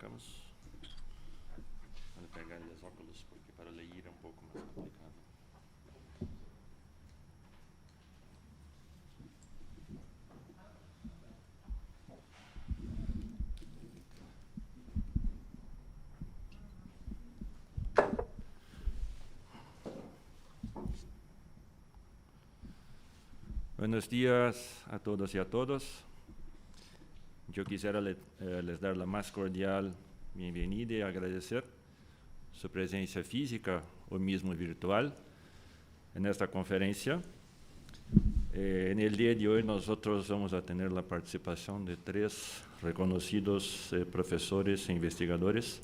arrancamos. Vou pegar os óculos, porque para ler é um pouco mais complicado. Buenos días a todos y a todas. Yo quisiera les dar la más cordial bienvenida y agradecer su presencia física o mismo virtual en esta conferencia. En el día de hoy nosotros vamos a tener la participación de 3 reconocidos profesores e investigadores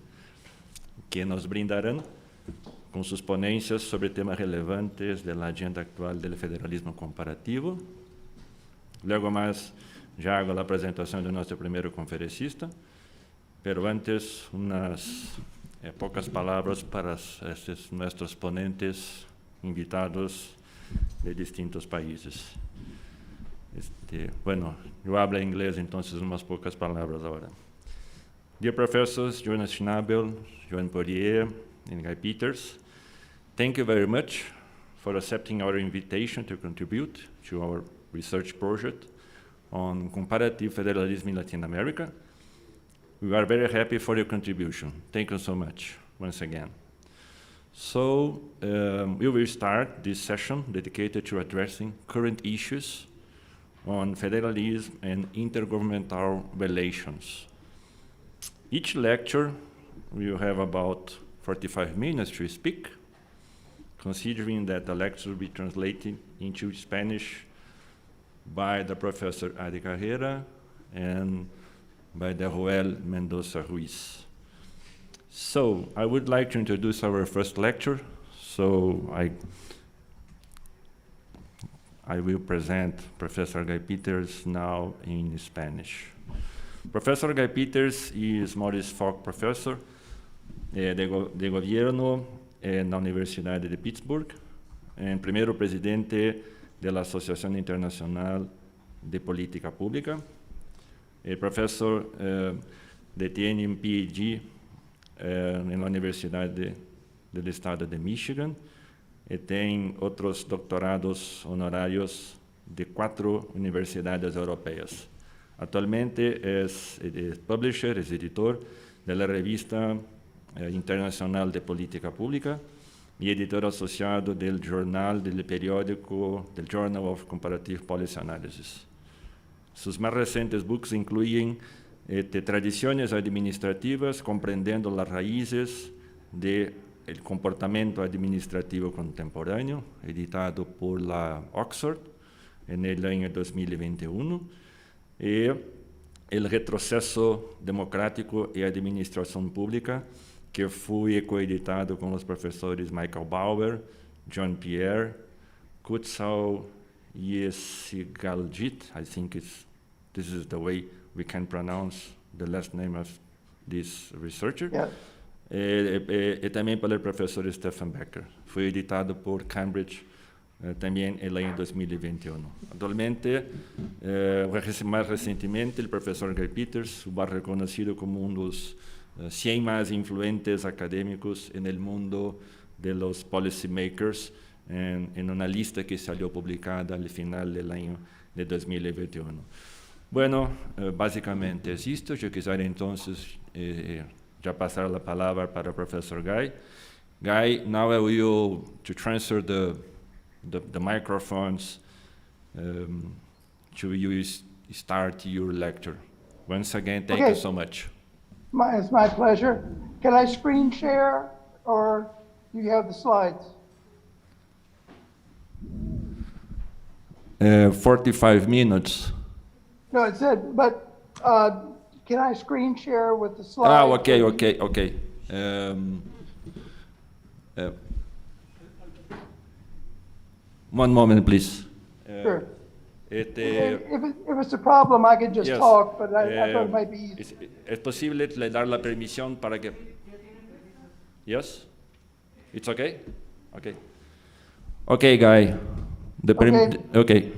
que nos brindarán con sus ponencias sobre temas relevantes de la agenda actual del federalismo comparativo. Luego más ya hago la presentación de nuestro primer conferencista, pero antes unas pocas palabras para nuestros ponentes invitados de distintos países. Bueno, yo hablo inglés, entonces unas pocas palabras ahora. Dear professors, Jonas Schnabel, Joan Poirier, and Guy Peters, thank you very much for accepting our invitation to contribute to our research project on comparative federalism in Latin America. We are very happy for your contribution. Thank you so much, once again. So, we will start this session dedicated to addressing current issues on federalism and intergovernmental relations. Each lecture will have about 45 minutes to speak, considering that the lecture will be translated into Spanish by the Professor Adi Carrera and by the Joel Mendoza Ruiz. So I would like to introduce our first lecture. So I will present Professor Guy Peters now in Spanish. Professor Guy Peters is Maurice Falk Professor de Gobierno en la Universidad de Pittsburgh, and primeiro presidente de la Asociación Internacional de Política Pública. El profesor tiene un PhD en la Universidad del Estado de Michigan y tiene otros doctorados honorarios de 4 universidades europeas. Actualmente es publisher, es editor de la revista Internacional de Política Pública y editor asociado del del periódico del Journal of Comparative Policy Analysis. Sus más recientes books incluyen Tradiciones administrativas comprendiendo las raíces del comportamiento administrativo contemporáneo, editado por la Oxford en el año 2021, y El retroceso democrático y administración pública, que fue coeditado con los profesores Michael Bauer, John Pierre, Kutzau Yesigaljit. I think this is the way we can pronounce the last name of this researcher. Yeah. Y también por el profesor Stephen Becker. Fue editado por Cambridge también en el año 2021. Actualmente, más recientemente, el profesor Guy Peters va reconocido como uno de los 100 más influentes académicos en el mundo de los policymakers en una lista que salió publicada al final del año de 2021. Bueno, básicamente es esto. Yo quisiera entonces ya pasar la palabra para el profesor Guy. Guy, now I will to transfer the microphones to you start your lecture. Once again, thank you so much. It's my pleasure. Can I screen share or do you have the slides? 45 minutes. No, it said, but can I screen share with the slides? Okay. One moment, please. Sure. If it's a problem, I could just talk, but I thought it might be easy. ¿Es posible le dar la permisión para que... Yes? It's okay? Okay. Okay, Guy. Okay.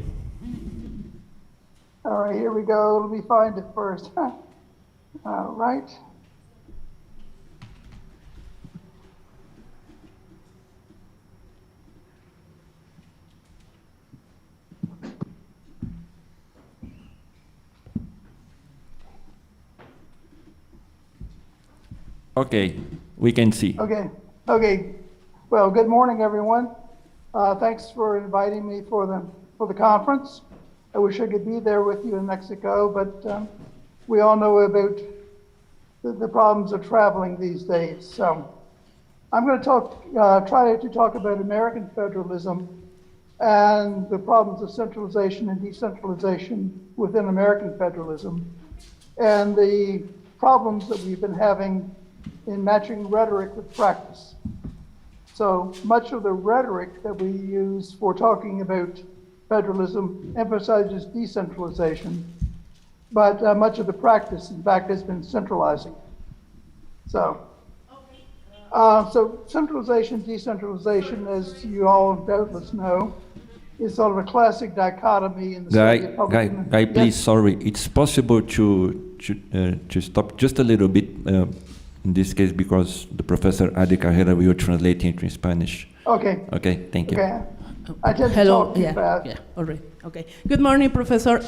All right, here we go. Let me find it first. All right. Okay, we can see. Okay. Well, good morning, everyone. Thanks for inviting me for the conference. I wish I could be there with you in Mexico, but we all know about the problems of traveling these days. So I'm going to try to talk about American federalism and the problems of centralization and decentralization within American federalism, and the problems that we've been having in matching rhetoric with practice. So much of the rhetoric that we use for talking about federalism emphasizes decentralization, but much of the practice, in fact, has been centralizing. So centralization, decentralization, as you all doubtless know, is sort of a classic dichotomy in the study of public. Guy, please, sorry. It's possible to stop just a little bit in this case because the Professor Adi Carrera will translate into Spanish. Okay. Okay, thank you. Okay. I tend to talk too fast. Yeah, all right. Okay. Good morning, Professor.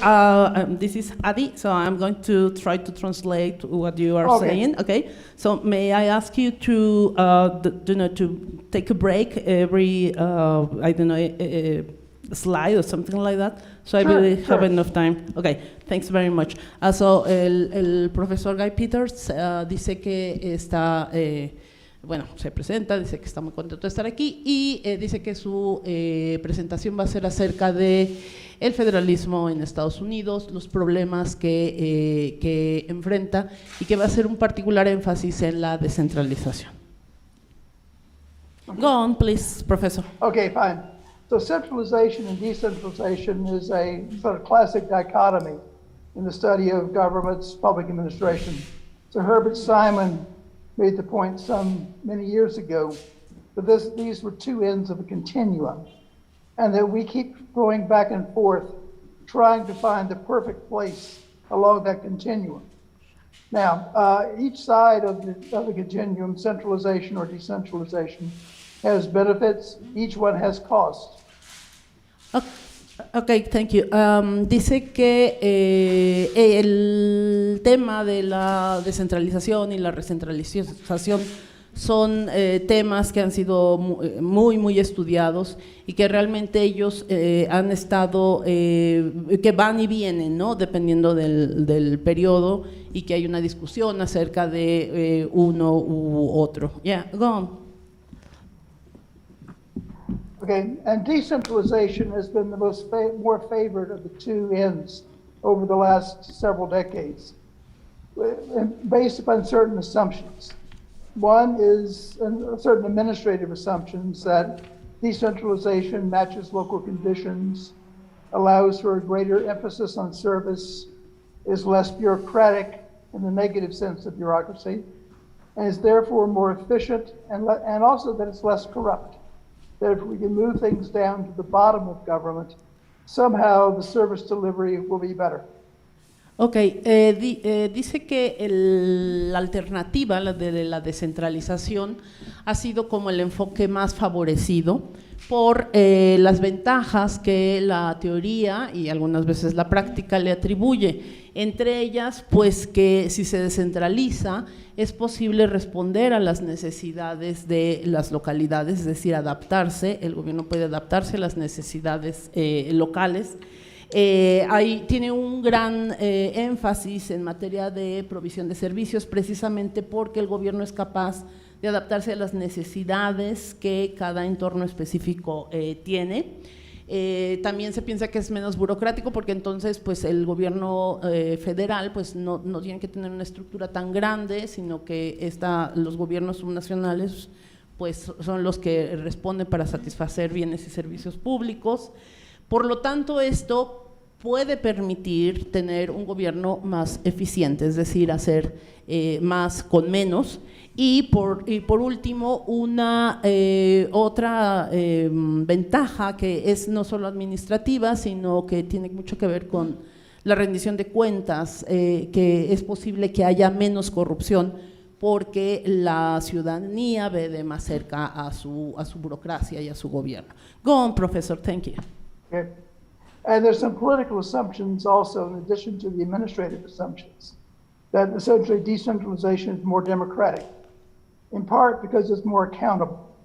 This is Adi, so I'm going to try to translate what you are saying. Okay. So may I ask you to, to take a break every, slide or something like that, so sure, I really sure. have enough time. Okay, thanks very much. So el profesor Guy Peters dice que está, se presenta, dice que está muy contento de estar aquí y dice que su presentación va a ser acerca de el federalismo en Estados Unidos, los problemas que enfrenta y que va a hacer un particular énfasis en la descentralización. Go on, please, Professor. Okay, fine. So centralization and decentralization is a sort of classic dichotomy in the study of government's public administration. So Herbert Simon made the point many years ago that these were two ends of a continuum, and that we keep going back and forth trying to find the perfect place along that continuum. Now, each side of the continuum, centralization or decentralization, has benefits, each one has costs. Okay, thank you. Dice que el tema de la descentralización y la recentralización son temas que han sido muy estudiados y que realmente ellos han estado, que van y vienen, ¿no? Dependiendo del periodo, y que hay una discusión acerca de uno u otro. Yeah, go on. Okay, and decentralization has been the more favored of the two ends over the last several decades, based upon certain assumptions. One is certain administrative assumptions that decentralization matches local conditions, allows for a greater emphasis on service, is less bureaucratic in the negative sense of bureaucracy, and is therefore more efficient, and also that it's less corrupt. That if we can move things down to the bottom of government, somehow the service delivery will be better. Okay, dice que la alternativa, la de la descentralización, ha sido como el enfoque más favorecido por las ventajas que la teoría y algunas veces la práctica le atribuye. Entre ellas, pues que si se descentraliza es posible responder a las necesidades de las localidades, es decir, adaptarse, el gobierno puede adaptarse a las necesidades locales. Tiene un gran énfasis en materia de provisión de servicios, precisamente porque el gobierno es capaz de adaptarse a las necesidades que cada entorno específico tiene. También se piensa que es menos burocrático porque entonces pues el gobierno federal pues no tiene que tener una estructura tan grande, sino que los gobiernos subnacionales pues son los que responden para satisfacer bienes y servicios públicos. Por lo tanto, esto puede permitir tener un gobierno más eficiente, es decir, hacer más con menos. Y por último, otra ventaja que es no solo administrativa, sino que tiene mucho que ver con la rendición de cuentas, que es posible que haya menos corrupción porque la ciudadanía ve de más cerca a su burocracia y a su gobierno. Go on, Professor, thank you. Okay. And there's some political assumptions also in addition to the administrative assumptions, that essentially decentralization is more democratic. in part because it's more accountable.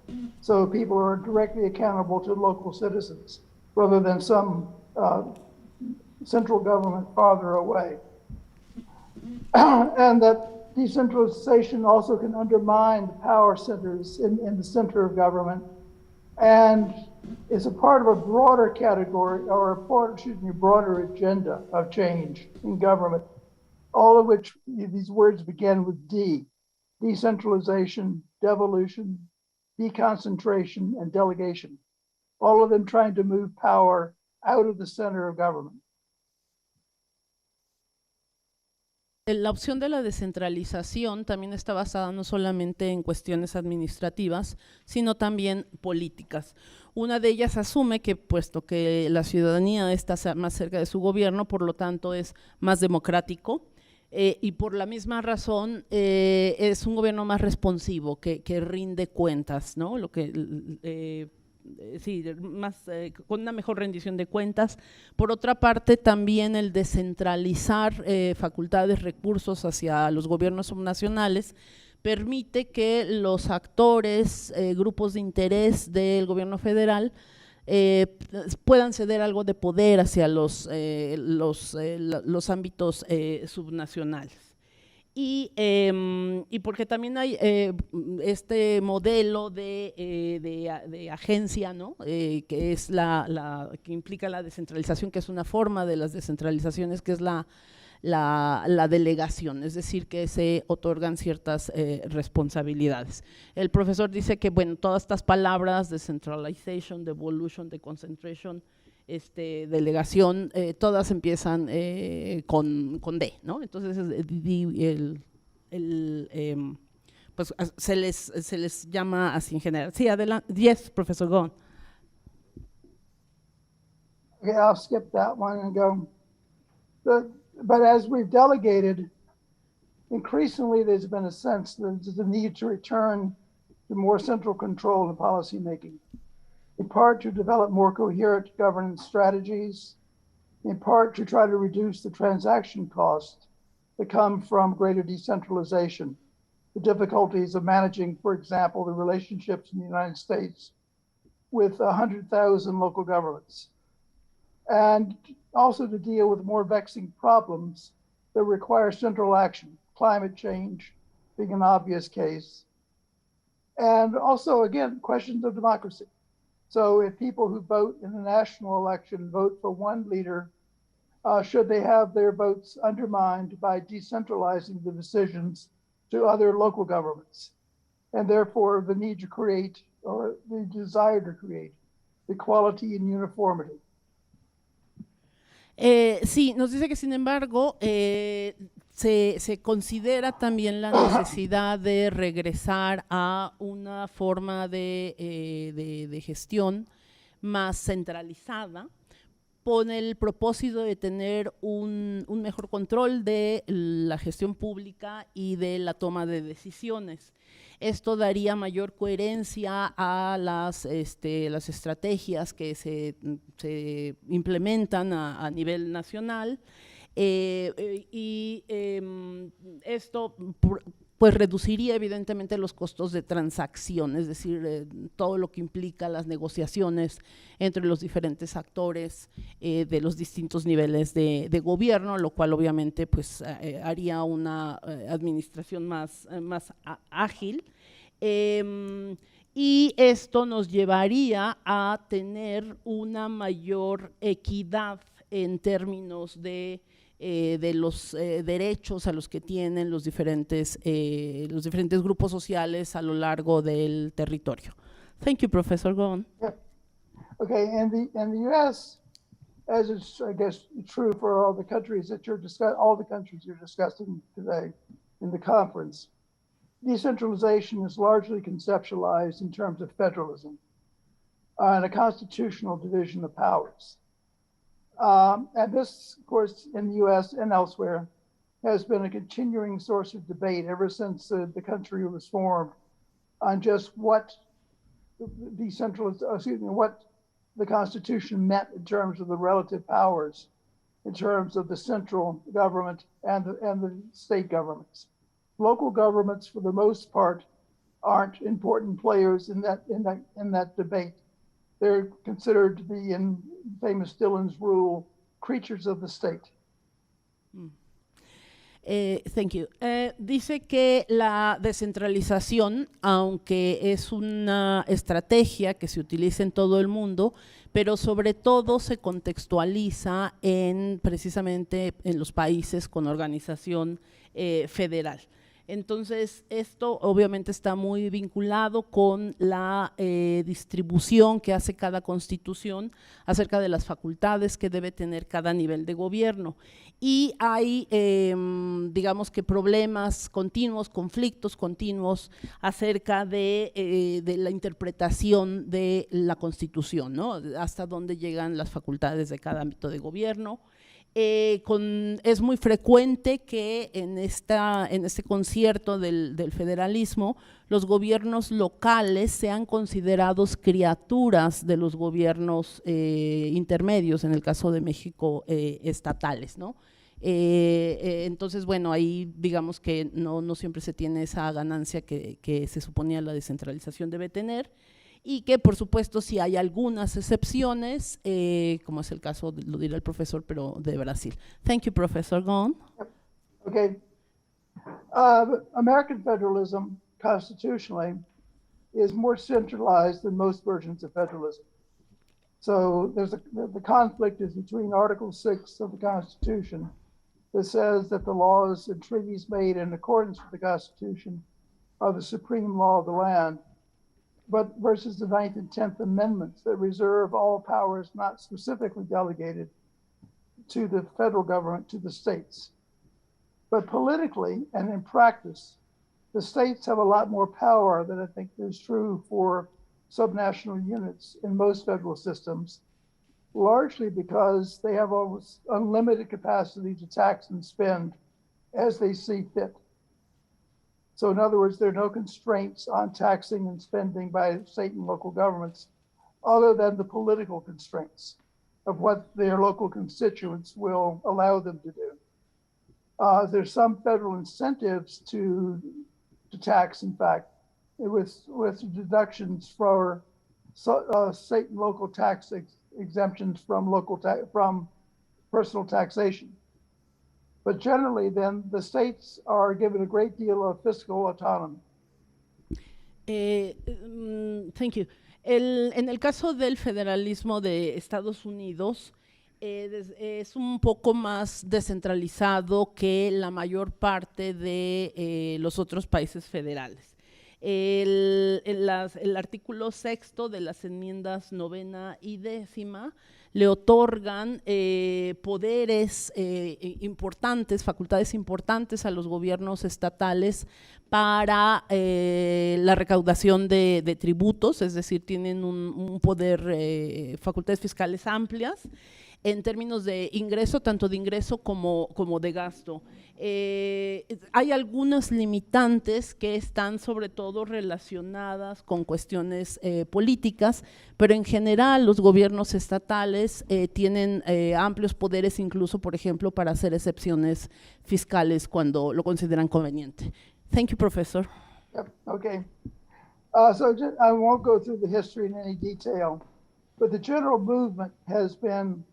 So people are directly accountable to local citizens rather than some central government farther away. And that decentralization also can undermine the power centers in the center of government, and is a part of a broader category, or a broader agenda of change in government, all of which these words begin with D: decentralization, devolution, deconcentration, and delegation, all of them trying to move power out of the center of government. La opción de la descentralización también está basada no solamente en cuestiones administrativas, sino también políticas. Una de ellas asume que, puesto que la ciudadanía está más cerca de su gobierno, por lo tanto es más democrático, y por la misma razón es un gobierno más responsivo, que rinde cuentas, ¿no? Lo que sí, con una mejor rendición de cuentas. Por otra parte, también el descentralizar facultades, recursos hacia los gobiernos subnacionales permite que los actores, grupos de interés del gobierno federal puedan ceder algo de poder hacia los ámbitos subnacionales. Y porque también hay este modelo de agencia, ¿no? Que es que implica la descentralización, que es una forma de las descentralizaciones, que es la delegación, es decir, que se otorgan ciertas responsabilidades. El profesor dice que, bueno, todas estas palabras, decentralization, devolution, deconcentration, delegación, todas empiezan con D, ¿no? Entonces pues se les llama así en general. Sí, adelante. Yes, professor, go on. Okay, I'll skip that one and go. But as we've delegated, increasingly there's been a sense that there's a need to return to more central control in policymaking, in part to develop more coherent governance strategies, in part to try to reduce the transaction costs that come from greater decentralization, the difficulties of managing, for example, the relationships in the United States with 100,000 local governments, and also to deal with more vexing problems that require central action, climate change being an obvious case, and also, again, questions of democracy. So if people who vote in the national election vote for one leader, should they have their votes undermined by decentralizing the decisions to other local governments? And therefore the need to create, or the desire to create, equality and uniformity. Sí, nos dice que sin embargo se considera también la necesidad de regresar a una forma de gestión más centralizada, con el propósito de tener un mejor control de la gestión pública y de la toma de decisiones. Esto daría mayor coherencia a las estrategias que se implementan a nivel nacional, y esto pues reduciría evidentemente los costos de transacción, es decir, todo lo que implica las negociaciones entre los diferentes actores de los distintos niveles de gobierno, lo cual obviamente pues haría una administración más ágil, y esto nos llevaría a tener una mayor equidad en términos de los derechos a los que tienen los diferentes grupos sociales a lo largo del territorio. Thank you, Professor. Go on. Yeah. Okay, in the U.S., as is, I guess, true for all the countries that all the countries you're discussing today in the conference, decentralization is largely conceptualized in terms of federalism and a constitutional division of powers. And this, of course, in the US and elsewhere, has been a continuing source of debate ever since the country was formed on just what what the Constitution meant in terms of the relative powers, in terms of the central government and the state governments. Local governments, for the most part, aren't important players in that debate. They're considered to be, in famous Dillon's rule, creatures of the state. Thank you. Dice que la descentralización, aunque es una estrategia que se utiliza en todo el mundo, pero sobre todo se contextualiza precisamente en los países con organización federal. Entonces, esto obviamente está muy vinculado con la distribución que hace cada constitución acerca de las facultades que debe tener cada nivel de gobierno. Y hay, digamos que problemas continuos, conflictos continuos acerca de la interpretación de la Constitución, ¿no? Hasta dónde llegan las facultades de cada ámbito de gobierno. Es muy frecuente que en este concierto del federalismo los gobiernos locales sean considerados criaturas de los gobiernos intermedios, en el caso de México estatales, ¿no? Entonces, bueno, ahí digamos que no siempre se tiene esa ganancia que se suponía la descentralización debe tener. Y que, por supuesto, si hay algunas excepciones, como es el caso, lo dirá el profesor, pero de Brasil. Thank you, Professor. Go on. Okay. American federalism, constitutionally, is more centralized than most versions of federalism. So the conflict is between Article 6 of the Constitution that says that the laws and treaties made in accordance with the Constitution are the supreme law of the land, but versus the 9th and 10th Amendments that reserve all powers not specifically delegated to the federal government to the states. But politically and in practice, the states have a lot more power than I think is true for subnational units in most federal systems, largely because they have almost unlimited capacity to tax and spend as they see fit. So in other words, there are no constraints on taxing and spending by state and local governments other than the political constraints of what their local constituents will allow them to do. There's some federal incentives to tax, in fact, with deductions for state and local tax exemptions from personal taxation. But generally, then, the states are given a great deal of fiscal autonomy. Thank you. En el caso del federalismo de Estados Unidos, es un poco más descentralizado que la mayor parte de los otros países federales. El artículo 6 de las enmiendas 9ª y 10ª le otorgan poderes importantes, facultades importantes a los gobiernos estatales para la recaudación de tributos, es decir, tienen un poder, facultades fiscales amplias en términos de ingreso, tanto de ingreso como de gasto. Hay algunas limitantes que están sobre todo relacionadas con cuestiones políticas, pero en general los gobiernos estatales tienen amplios poderes, incluso, por ejemplo, para hacer excepciones fiscales cuando lo consideran conveniente. Thank you, Professor. Yep, okay. I won't go through the history in any detail, but the general movement has been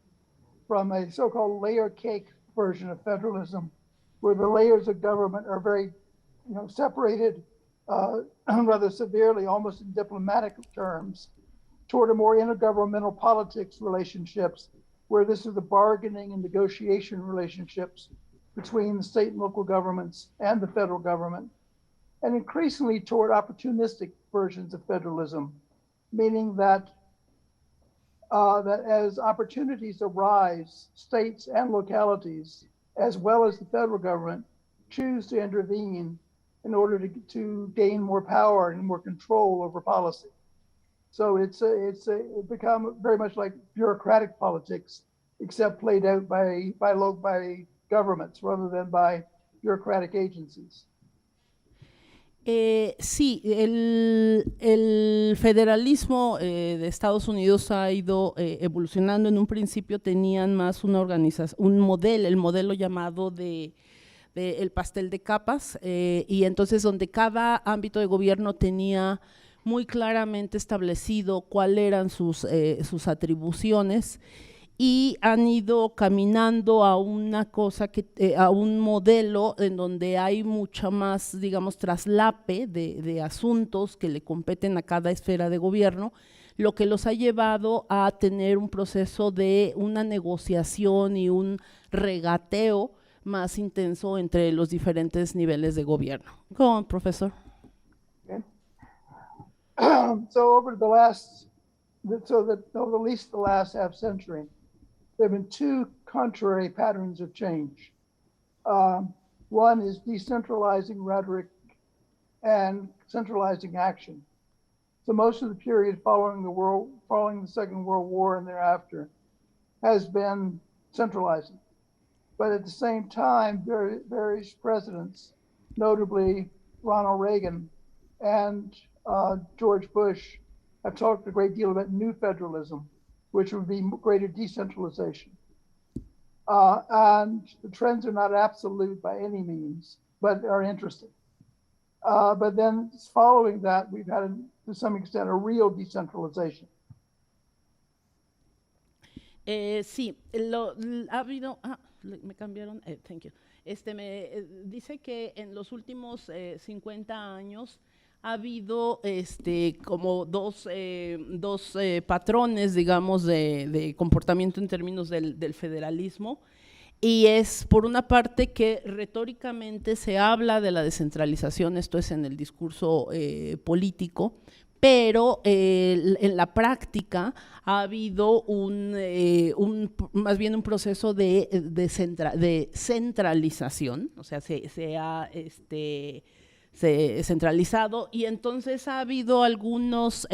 from a so-called layer cake version of federalism, where the layers of government are very, separated rather severely, almost in diplomatic terms, toward a more intergovernmental politics relationships, where this is the bargaining and negotiation relationships between the state and local governments and the federal government, and increasingly toward opportunistic versions of federalism, meaning that as opportunities arise, states and localities, as well as the federal government, choose to intervene in order to gain more power and more control over policy. So it's become very much like bureaucratic politics, except played out by governments rather than by bureaucratic agencies. Sí, el federalismo de Estados Unidos ha ido evolucionando. En un principio tenían más una organización, el modelo llamado de el pastel de capas, y entonces donde cada ámbito de gobierno tenía muy claramente establecido cuáles eran sus atribuciones, y han ido caminando a una cosa a un modelo en donde hay mucha más, digamos, traslape de asuntos que le competen a cada esfera de gobierno, lo que los ha llevado a tener un proceso de una negociación y un regateo más intenso entre los diferentes niveles de gobierno. Go on, profesor. Okay. So over at least the last half century, there have been two contrary patterns of change. One is decentralizing rhetoric and centralizing action. So most of the period following the Second World War and thereafter has been centralizing. But at the same time, various presidents, notably Ronald Reagan and George Bush, have talked a great deal about new federalism, which would be greater decentralization. And the trends are not absolute by any means, but are interesting. But then following that, we've had, to some extent, a real decentralization. Sí, ha habido, me cambiaron, thank you. Dice que en los últimos 50 años ha habido como dos patrones, digamos, de comportamiento en términos del federalismo, y es por una parte que retóricamente se habla de la descentralización, esto es en el discurso político, pero en la práctica ha habido más bien un proceso de centralización, o sea, se ha centralizado, y entonces ha habido algunas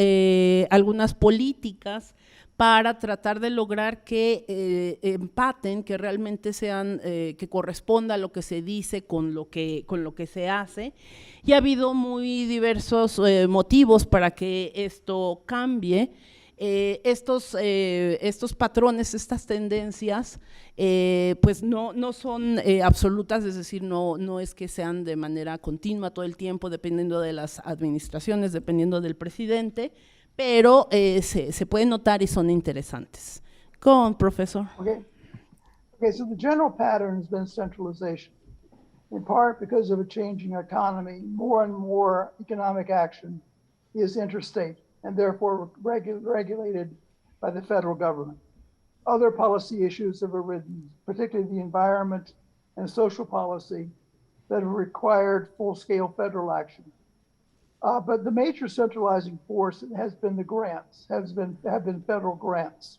políticas para tratar de lograr que empaten, que realmente sean, que corresponda a lo que se dice con lo que se hace, y ha habido muy diversos motivos para que esto cambie. Estos patrones, estas tendencias, pues no son absolutas, es decir, no es que sean de manera continua todo el tiempo, dependiendo de las administraciones, dependiendo del presidente, pero se pueden notar y son interesantes. Go on, professor. Okay, so the general pattern has been centralization, in part because of a changing economy. More and more economic action is interstate and therefore regulated by the federal government. Other policy issues have arisen, particularly the environment and social policy, that have required full-scale federal action. But the major centralizing force has been the grants, have been federal grants.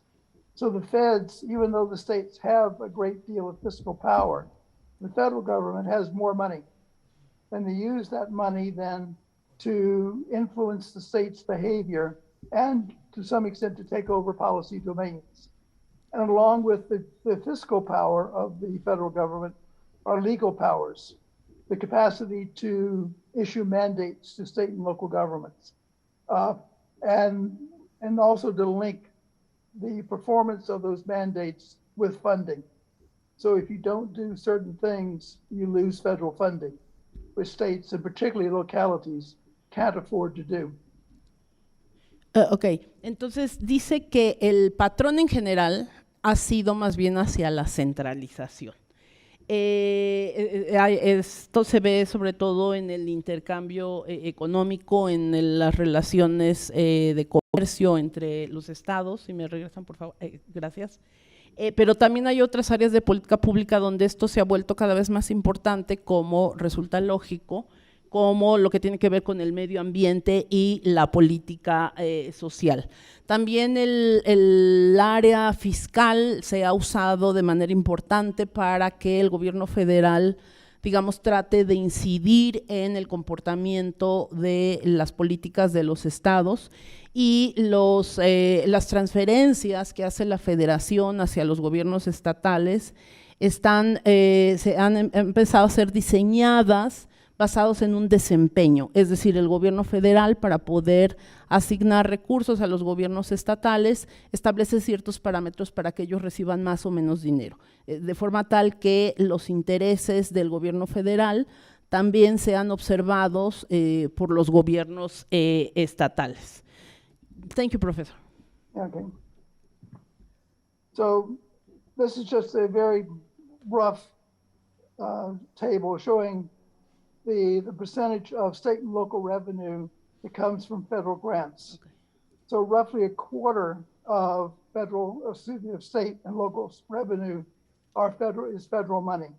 So the feds, even though the states have a great deal of fiscal power, the federal government has more money, and they use that money then to influence the state's behavior and to some extent to take over policy domains. And along with the fiscal power of the federal government are legal powers, the capacity to issue mandates to state and local governments, and also to link the performance of those mandates with funding. So if you don't do certain things, you lose federal funding, which states and particularly localities can't afford to do. Ok, entonces dice que el patrón en general ha sido más bien hacia la centralización. Esto se ve sobre todo en el intercambio económico, en las relaciones de comercio entre los estados. Si me regresan, por favor, gracias. Pero también hay otras áreas de política pública donde esto se ha vuelto cada vez más importante, como resulta lógico, como lo que tiene que ver con el medio ambiente y la política social. También el área fiscal se ha usado de manera importante para que el gobierno federal, digamos, trate de incidir en el comportamiento de las políticas de los estados, y las transferencias que hace la federación hacia los gobiernos estatales se han empezado a ser diseñadas basados en un desempeño, es decir, el gobierno federal, para poder asignar recursos a los gobiernos estatales, establece ciertos parámetros para que ellos reciban más o menos dinero, de forma tal que los intereses del gobierno federal también sean observados por los gobiernos estatales. Thank you, Professor. Okay. So this is just a very rough table showing the percentage of state and local revenue that comes from federal grants. Okay. So roughly a quarter of state and local revenue is federal money.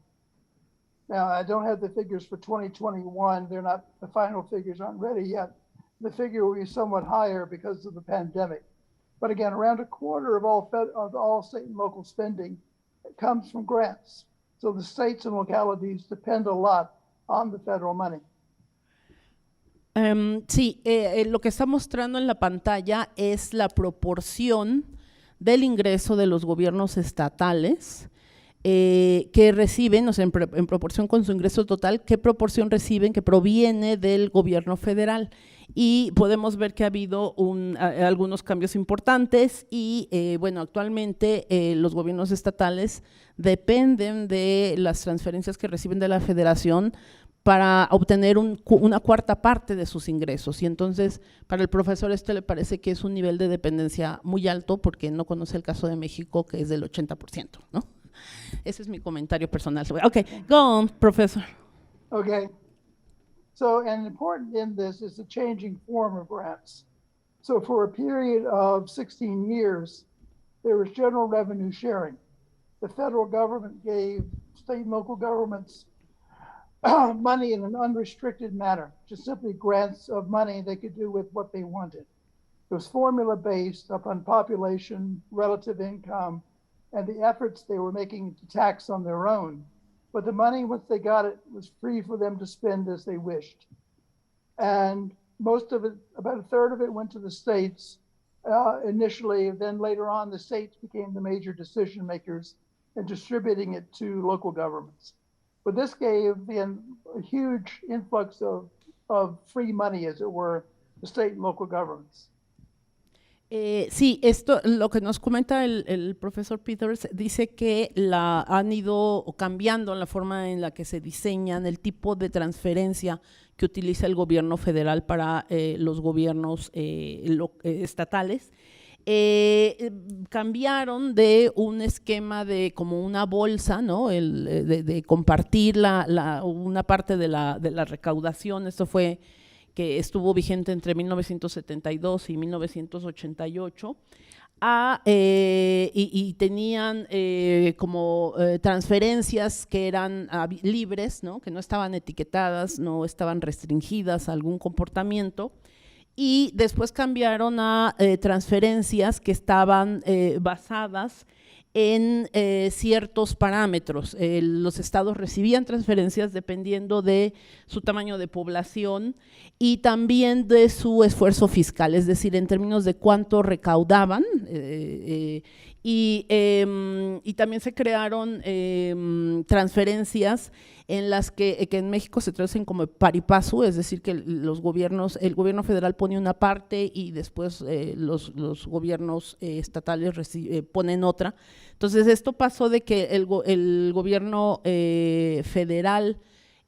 Now, I don't have the figures for 2021. They're not, the final figures aren't ready yet. The figure will be somewhat higher because of the pandemic. But again, around a quarter of all state and local spending comes from grants. So the states and localities depend a lot on the federal money. Sí, lo que está mostrando en la pantalla es la proporción del ingreso de los gobiernos estatales que reciben, o sea, en proporción con su ingreso total, qué proporción reciben que proviene del gobierno federal. Y podemos ver que ha habido algunos cambios importantes y, bueno, actualmente los gobiernos estatales dependen de las transferencias que reciben de la federación para obtener una cuarta parte de sus ingresos. Y entonces, para el profesor esto le parece que es un nivel de dependencia muy alto porque no conoce el caso de México, que es del 80%, ¿no? Ese es mi comentario personal. Okay, go on, Professor. Okay. So, and important in this is the changing form of grants. So for a period of 16 years, there was general revenue sharing. The federal government gave state and local governments money in an unrestricted manner, just simply grants of money they could do with what they wanted. It was formula based upon population, relative income, and the efforts they were making to tax on their own. But the money, once they got it, was free for them to spend as they wished. And most of it, about a third of it, went to the states initially. Then later on, the states became the major decision makers in distributing it to local governments. But this gave a huge influx of free money, as it were, to state and local governments. Sí, esto, lo que nos comenta el profesor Peters, dice que han ido cambiando la forma en la que se diseñan, el tipo de transferencia que utiliza el gobierno federal para los gobiernos estatales. Cambiaron de un esquema de como una bolsa, ¿no? De compartir una parte de la recaudación. Esto fue que estuvo vigente entre 1972 y 1988, y tenían como transferencias que eran libres, ¿no? Que no estaban etiquetadas, no estaban restringidas a algún comportamiento, y después cambiaron a transferencias que estaban basadas en ciertos parámetros. Los estados recibían transferencias dependiendo de su tamaño de población y también de su esfuerzo fiscal, es decir, en términos de cuánto recaudaban, y también se crearon transferencias en las que en México se traducen como pari passu, es decir, que el gobierno federal pone una parte y después los gobiernos estatales ponen otra. Entonces, esto pasó de que el gobierno federal,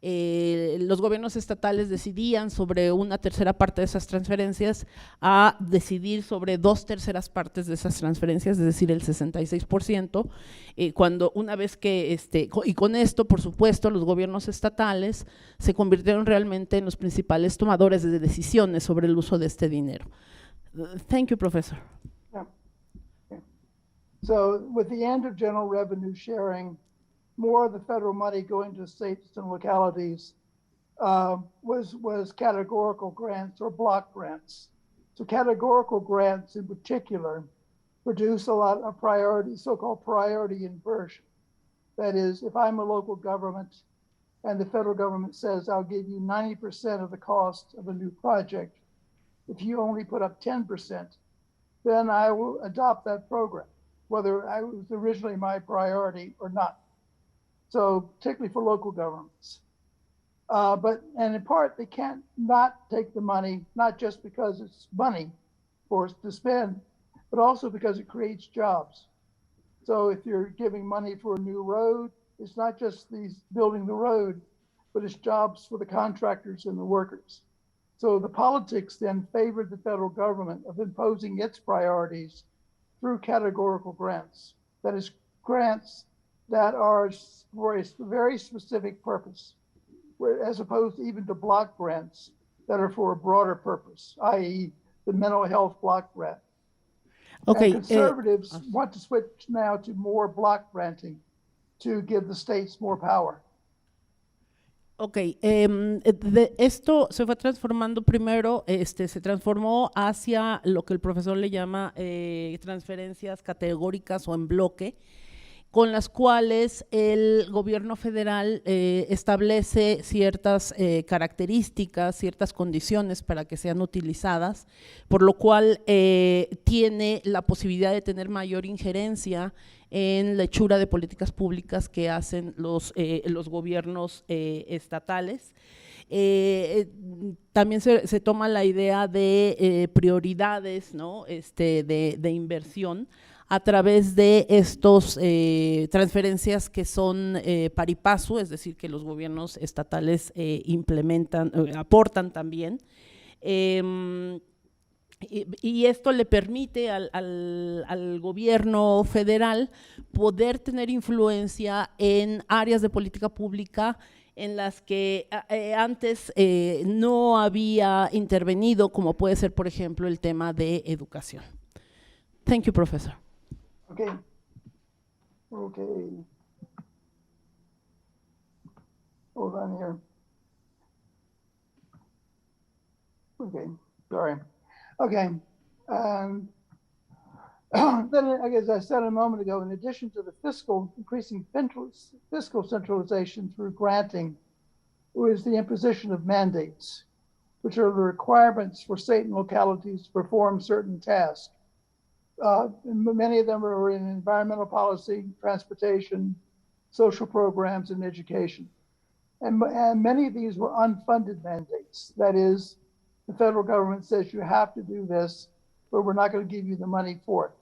los gobiernos estatales decidían sobre una tercera parte de esas transferencias a decidir sobre 2/3 partes de esas transferencias, es decir, el 66%, cuando una vez que, y con esto, por supuesto, los gobiernos estatales se convirtieron realmente en los principales tomadores de decisiones sobre el uso de este dinero. Thank you, Professor. Yeah. Okay. So with the end of general revenue sharing, more of the federal money going to states and localities was categorical grants or block grants. So categorical grants in particular produce a lot of priority, so-called priority inversion. That is, if I'm a local government and the federal government says, I'll give you 90% of the cost of a new project, if you only put up 10%, then I will adopt that program, whether it was originally my priority or not. So particularly for local governments. And in part, they can't not take the money, not just because it's money for us to spend, but also because it creates jobs. So if you're giving money for a new road, it's not just these building the road, but it's jobs for the contractors and the workers. So the politics then favored the federal government of imposing its priorities through categorical grants. That is, grants that are for a very specific purpose, as opposed to even to block grants that are for a broader purpose, i.e. the mental health block grant. Okay. And conservatives want to switch now to more block granting to give the states more power. Ok, esto se fue transformando primero, se transformó hacia lo que el profesor le llama transferencias categóricas o en bloque, con las cuales el gobierno federal establece ciertas características, ciertas condiciones para que sean utilizadas, por lo cual tiene la posibilidad de tener mayor injerencia en la hechura de políticas públicas que hacen los gobiernos estatales. También se toma la idea de prioridades, ¿no? de inversión a través de estos transferencias que son pari passu, es decir, que los gobiernos estatales implementan, aportan también. Y esto le permite al gobierno federal poder tener influencia en áreas de política pública en las que antes no había intervenido, como puede ser, por ejemplo, el tema de educación. Thank you, Professor. Okay. Okay. Hold on here. Okay, sorry. Okay. Then, as I said a moment ago, in addition to the increasing fiscal centralization through granting, was the imposition of mandates, which are the requirements for state and localities to perform certain tasks. Many of them are in environmental policy, transportation, social programs, and education. And many of these were unfunded mandates. That is, the federal government says you have to do this, but we're not going to give you the money for it.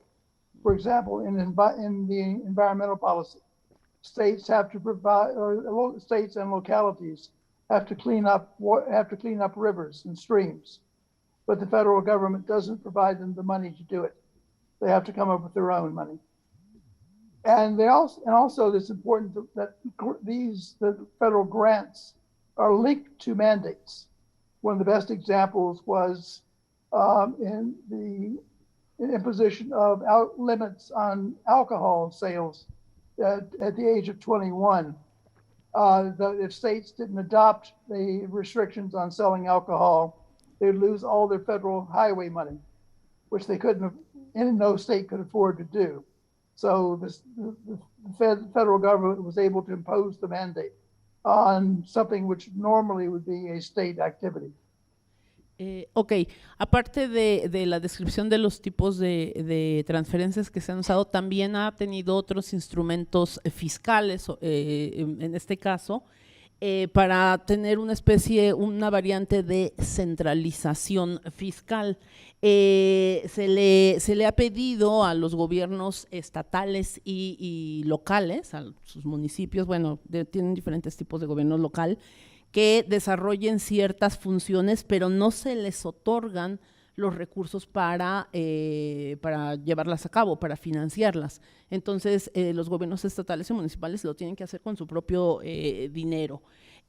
For example, in the environmental policy, states have to provide, or states and localities have to clean up rivers and streams, but the federal government doesn't provide them the money to do it. They have to come up with their own money. And also it's important that the federal grants are linked to mandates. One of the best examples was in the imposition of limits on alcohol sales at the age of 21. If states didn't adopt the restrictions on selling alcohol, they'd lose all their federal highway money, which they couldn't have, no state could afford to do. So the federal government was able to impose the mandate on something which normally would be a state activity. Ok, aparte de la descripción de los tipos de transferencias que se han usado, también ha tenido otros instrumentos fiscales, en este caso, para tener una variante de centralización fiscal. Se le ha pedido a los gobiernos estatales y locales, a sus municipios, bueno, tienen diferentes tipos de gobierno local, que desarrollen ciertas funciones, pero no se les otorgan los recursos para llevarlas a cabo, para financiarlas. Entonces, los gobiernos estatales y municipales lo tienen que hacer con su propio dinero.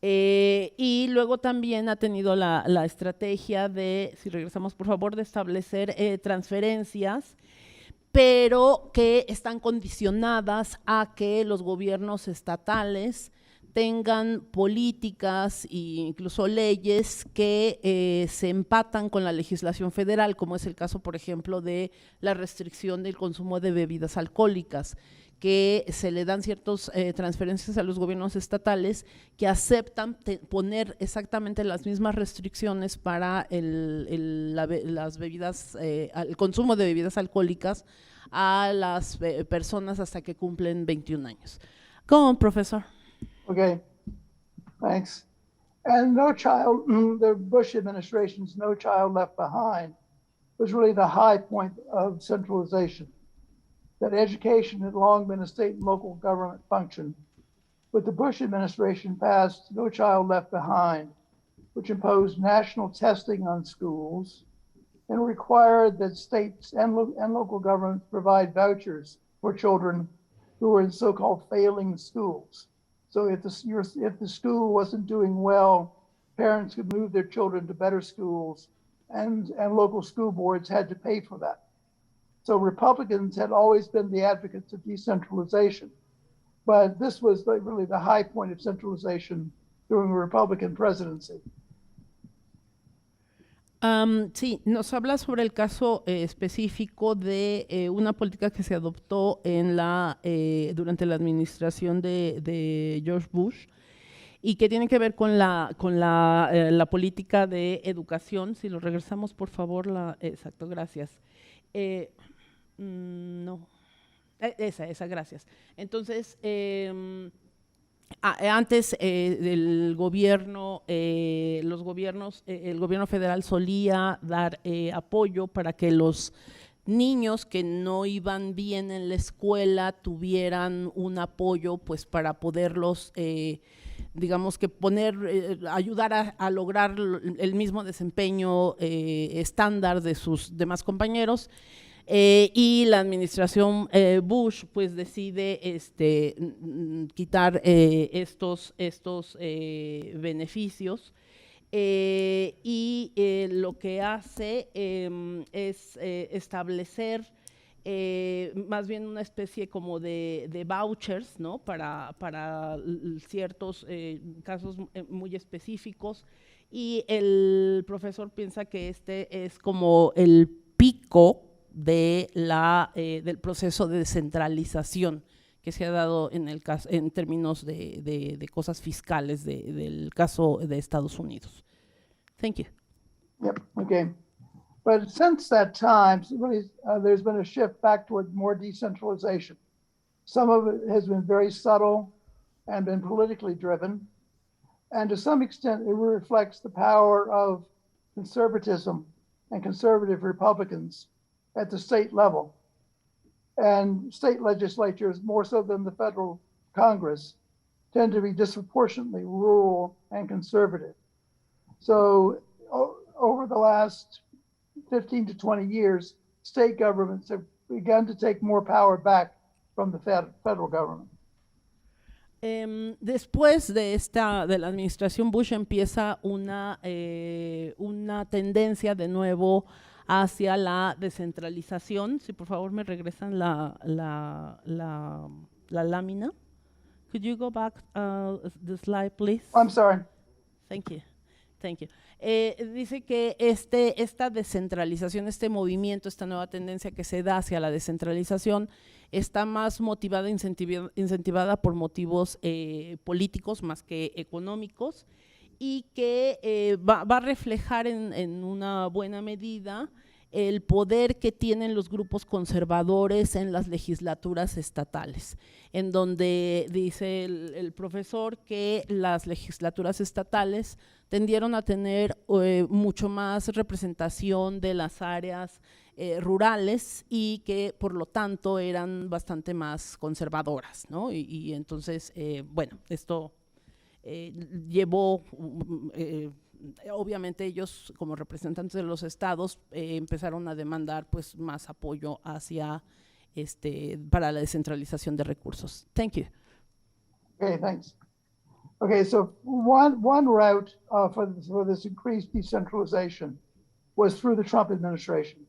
Y luego también ha tenido la estrategia de, si regresamos por favor, de establecer transferencias, pero que están condicionadas a que los gobiernos estatales tengan políticas e incluso leyes que se empatan con la legislación federal, como es el caso, por ejemplo, de la restricción del consumo de bebidas alcohólicas, que se le dan ciertas transferencias a los gobiernos estatales que aceptan poner exactamente las mismas restricciones para las bebidas, el consumo de bebidas alcohólicas a las personas hasta que cumplen 21 años. Go on, profesor. Okay, thanks. And No Child, the Bush administration's No Child Left Behind was really the high point of centralization. That education had long been a state and local government function, but the Bush administration passed No Child Left Behind, which imposed national testing on schools and required that states and local governments provide vouchers for children who were in so-called failing schools. So if the school wasn't doing well, parents could move their children to better schools, and local school boards had to pay for that. So Republicans had always been the advocates of decentralization, but this was really the high point of centralization during the Republican presidency. Sí, nos habla sobre el caso específico de una política que se adoptó durante la administración de George Bush y que tiene que ver con la política de educación. Si lo regresamos, por favor, exacto, gracias. No, esa, gracias. Entonces, antes el gobierno federal solía dar apoyo para que los niños que no iban bien en la escuela tuvieran un apoyo, pues, para poderlos, digamos que ayudar a lograr el mismo desempeño estándar de sus demás compañeros. Y la administración Bush pues decide quitar estos beneficios y lo que hace es establecer más bien una especie como de vouchers, ¿no? para ciertos casos muy específicos, y el profesor piensa que este es como el pico del proceso de descentralización que se ha dado en términos de cosas fiscales del caso de Estados Unidos. Thank you. Yep, okay. But since that time, really, there's been a shift back toward more decentralization. Some of it has been very subtle and been politically driven. And to some extent, it reflects the power of conservatism and conservative Republicans at the state level. And state legislatures, more so than the federal Congress, tend to be disproportionately rural and conservative. So over the last 15 to 20 years, state governments have begun to take more power back from the federal government. Después de la administración Bush empieza una tendencia de nuevo hacia la descentralización. Si por favor me regresan la lámina. Could you go back the slide, please? I'm sorry. Thank you. Thank you. Dice que esta descentralización, este movimiento, esta nueva tendencia que se da hacia la descentralización está más motivada, incentivada por motivos políticos más que económicos, y que va a reflejar en una buena medida el poder que tienen los grupos conservadores en las legislaturas estatales, en donde dice el profesor que las legislaturas estatales tendieron a tener mucho más representación de las áreas rurales y que por lo tanto eran bastante más conservadoras, ¿no? Y entonces, bueno, esto llevó… obviamente ellos como representantes de los estados empezaron a demandar pues más apoyo hacia para la descentralización de recursos. Thank you. Okay, thanks. Okay, so one route for this increased decentralization was through the Trump administration.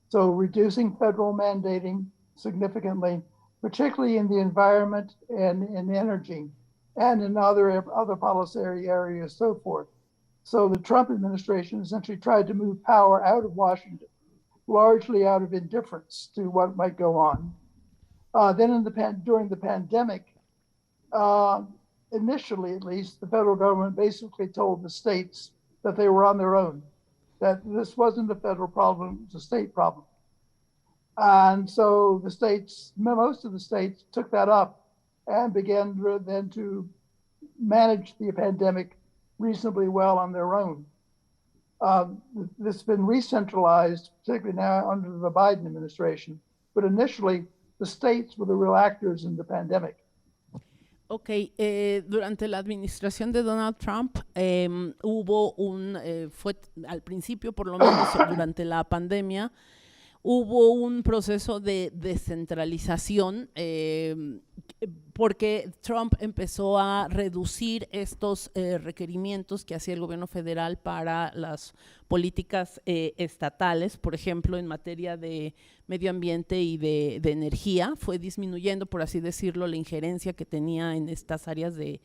So reducing federal mandating significantly, particularly in the environment and in energy and in other policy areas, so forth. So the Trump administration essentially tried to move power out of Washington, largely out of indifference to what might go on. Then during the pandemic, initially at least, the federal government basically told the states that they were on their own, that this wasn't a federal problem, it was a state problem. And so the states, most of the states took that up and began then to manage the pandemic reasonably well on their own. This has been re-centralized, particularly now under the Biden administration, but initially the states were the real actors in the pandemic. Ok, durante la administración de Donald Trump fue al principio, por lo menos durante la pandemia, hubo un proceso de descentralización porque Trump empezó a reducir estos requerimientos que hacía el gobierno federal para las políticas estatales, por ejemplo, en materia de medio ambiente y de energía. Fue disminuyendo, por así decirlo, la injerencia que tenía en estas áreas de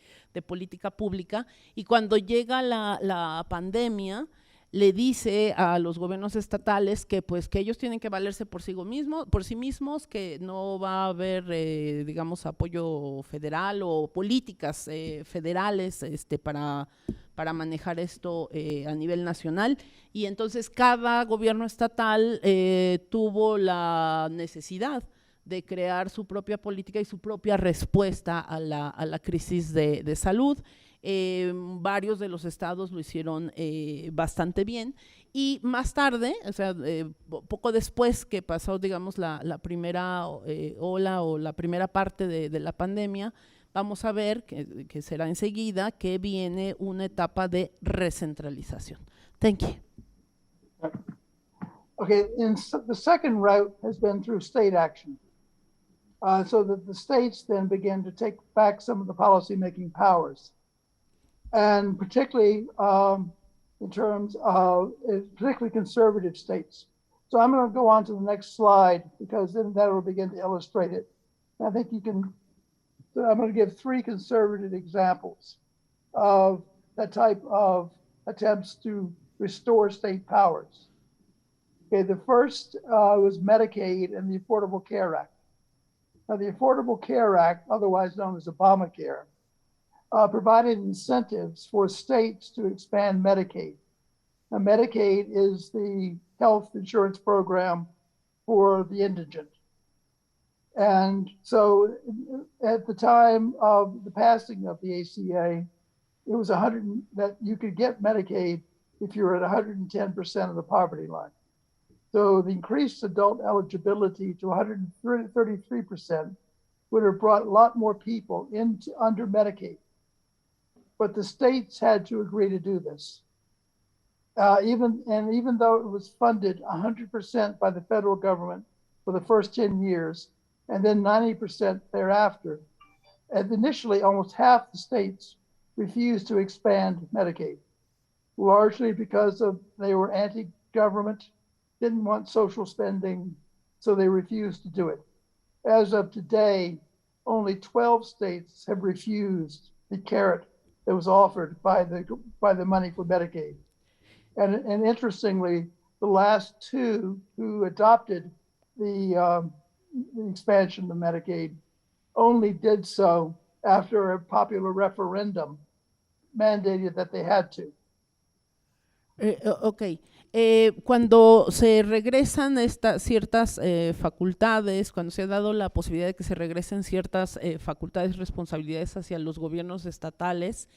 política pública. Y cuando llega la pandemia, le dice a los gobiernos estatales que pues que ellos tienen que valerse por sí mismos, que no va a haber digamos apoyo federal o políticas federales para manejar esto a nivel nacional, y entonces cada gobierno estatal tuvo la necesidad de crear su propia política y su propia respuesta a la crisis de salud. Varios de los estados lo hicieron bastante bien, y más tarde, o sea, poco después que pasó, digamos, la primera ola o la primera parte de la pandemia, vamos a ver que será enseguida que viene una etapa de recentralización. Thank you. Okay, the second route has been through state action. So that the states then began to take back some of the policy-making powers. And particularly in terms of particularly conservative states. So I'm going to go on to the next slide because then that will begin to illustrate it. And I think I'm going to give 3 conservative examples of that type of attempts to restore state powers. Okay, the first was Medicaid and the Affordable Care Act. Now, the Affordable Care Act, otherwise known as Obamacare, provided incentives for states to expand Medicaid. Now, Medicaid is the health insurance program for the indigent. And so at the time of the passing of the ACA, it was that you could get Medicaid if you were at 110% of the poverty line. So the increased adult eligibility to 133% would have brought a lot more people under Medicaid. But the states had to agree to do this. Even though it was funded 100% by the federal government for the first 10 years, and then 90% thereafter, and initially almost half the states refused to expand Medicaid, largely because they were anti-government, didn't want social spending, so they refused to do it. As of today, only 12 states have refused the carrot that was offered by the money for Medicaid. And interestingly, the last 2 who adopted the expansion of Medicaid only did so after a popular referendum mandated that they had to. Ok, cuando se regresan ciertas facultades, cuando se ha dado la posibilidad de que se regresen ciertas facultades y responsabilidades hacia los gobiernos estatales,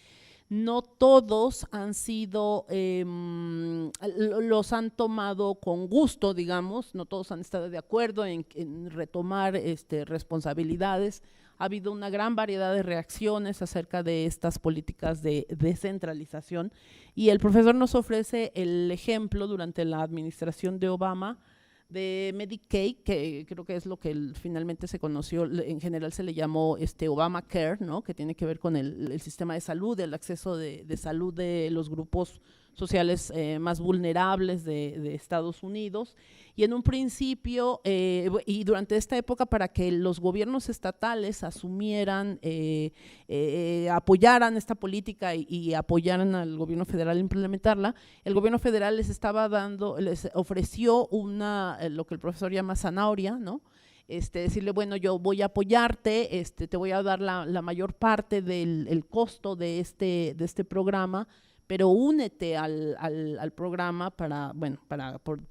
no todos han sido, los han tomado con gusto, digamos, no todos han estado de acuerdo en retomar responsabilidades. Ha habido una gran variedad de reacciones acerca de estas políticas de descentralización, y el profesor nos ofrece el ejemplo durante la administración de Obama de Medicaid, que creo que es lo que finalmente se conoció, en general se le llamó Obamacare, ¿no? Que tiene que ver con el sistema de salud, el acceso de salud de los grupos sociales más vulnerables de Estados Unidos. Y en un principio, y durante esta época, para que los gobiernos estatales asumieran, apoyaran esta política y apoyaran al gobierno federal a implementarla, el gobierno federal les ofreció lo que el profesor llama zanahoria, ¿no? Decirle, bueno, yo voy a apoyarte, te voy a dar la mayor parte del costo de este programa, pero únete al programa para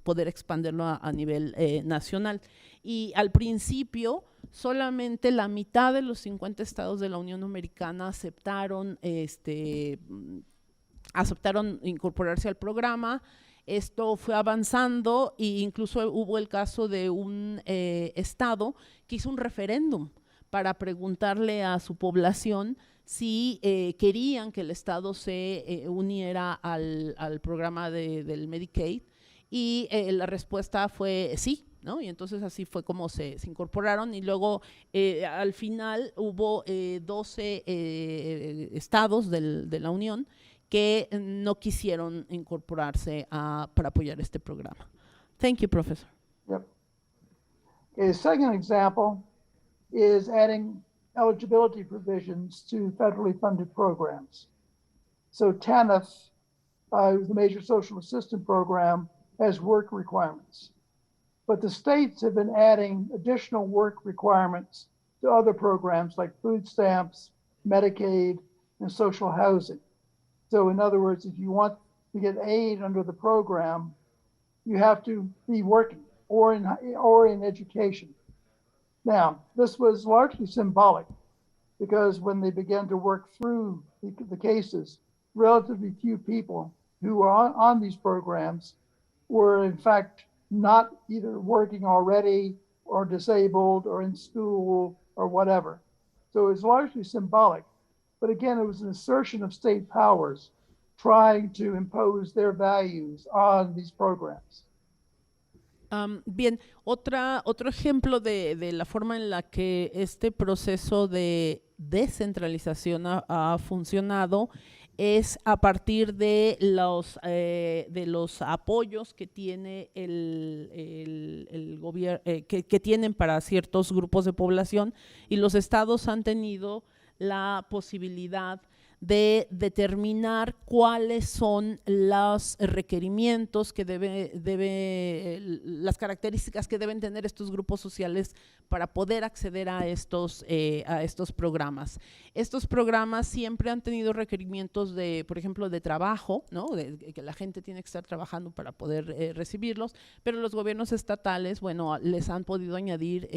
poder expandirlo a nivel nacional. Y al principio, solamente la mitad de los 50 estados de la Unión Americana aceptaron aceptaron incorporarse al programa. Esto fue avanzando e incluso hubo el caso de un estado que hizo un referéndum para preguntarle a su población si querían que el estado se uniera al programa del Medicaid, y la respuesta fue sí, ¿no? Y entonces así fue como se incorporaron, y luego al final hubo 12 estados de la Unión que no quisieron incorporarse para apoyar este programa. Thank you, Professor. Yep. A second example is adding eligibility provisions to federally funded programs. So TANF, the Major Social Assistance Program, has work requirements. But the states have been adding additional work requirements to other programs like food stamps, Medicaid, and social housing. So in other words, if you want to get aid under the program, you have to be working or in education. Now, this was largely symbolic because when they began to work through the cases, relatively few people who were on these programs were in fact not either working already or disabled or in school or whatever. So it was largely symbolic. But again, it was an assertion of state powers trying to impose their values on these programs. Bien, otro ejemplo de la forma en la que este proceso de descentralización ha funcionado es a partir de los apoyos que tiene el gobierno, que tienen para ciertos grupos de población, y los estados han tenido la posibilidad de determinar cuáles son los requerimientos que las características que deben tener estos grupos sociales para poder acceder a estos programas. Estos programas siempre han tenido requerimientos por ejemplo, de trabajo, ¿no? Que la gente tiene que estar trabajando para poder recibirlos, pero los gobiernos estatales, bueno, les han podido añadir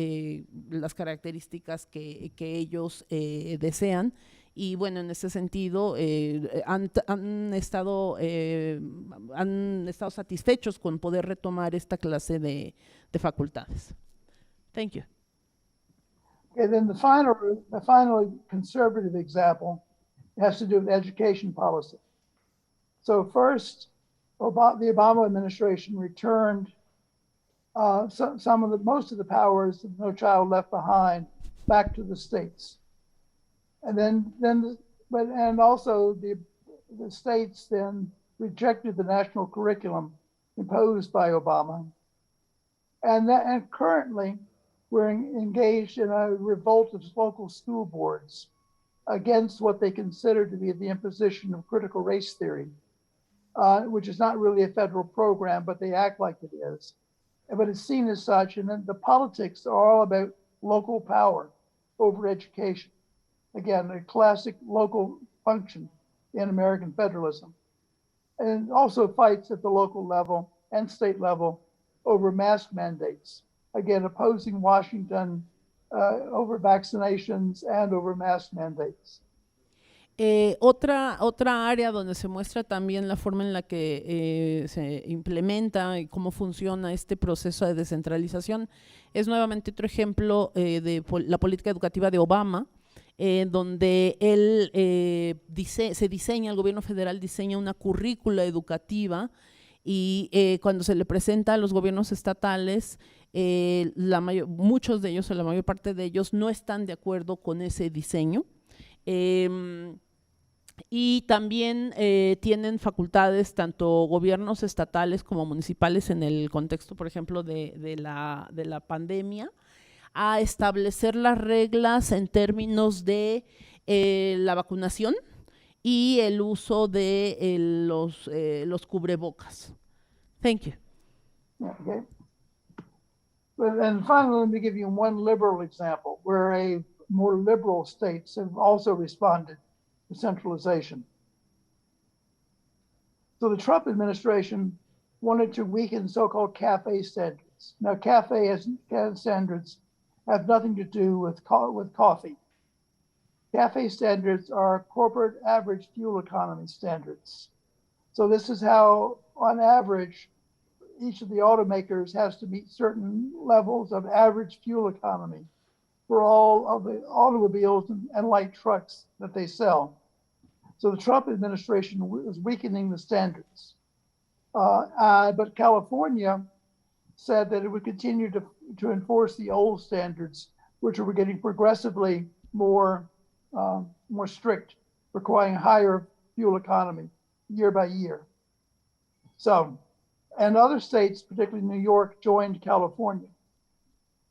las características que ellos desean. Y bueno, en ese sentido han estado satisfechos con poder retomar esta clase de facultades. Thank you. Okay, then the final conservative example has to do with education policy. So first, the Obama administration returned most of the powers of No Child Left Behind back to the states. And also the states then rejected the national curriculum imposed by Obama. And currently we're engaged in a revolt of local school boards against what they consider to be the imposition of critical race theory, which is not really a federal program, but they act like it is. But it's seen as such, and then the politics are all about local power over education. Again, a classic local function in American federalism. And also fights at the local level and state level over mask mandates. Again, opposing Washington over vaccinations and over mask mandates. Otra área donde se muestra también la forma en la que se implementa y cómo funciona este proceso de descentralización es nuevamente otro ejemplo de la política educativa de Obama, donde el gobierno federal diseña una currícula educativa, y cuando se le presenta a los gobiernos estatales, muchos de ellos, o la mayor parte de ellos, no están de acuerdo con ese diseño. Y también tienen facultades tanto gobiernos estatales como municipales en el contexto, por ejemplo, de la pandemia, a establecer las reglas en términos de la vacunación y el uso de los cubrebocas. Thank you. Okay. And finally, let me give you one liberal example where more liberal states have also responded to centralization. So the Trump administration wanted to weaken so-called CAFE standards. Now, CAFE standards have nothing to do with coffee. CAFE standards are corporate average fuel economy standards. So this is how, on average, each of the automakers has to meet certain levels of average fuel economy for all of the automobiles and light trucks that they sell. So the Trump administration was weakening the standards. But California said that it would continue to enforce the old standards, which were getting progressively more strict, requiring higher fuel economy year by year. So, and other states, particularly New York, joined California.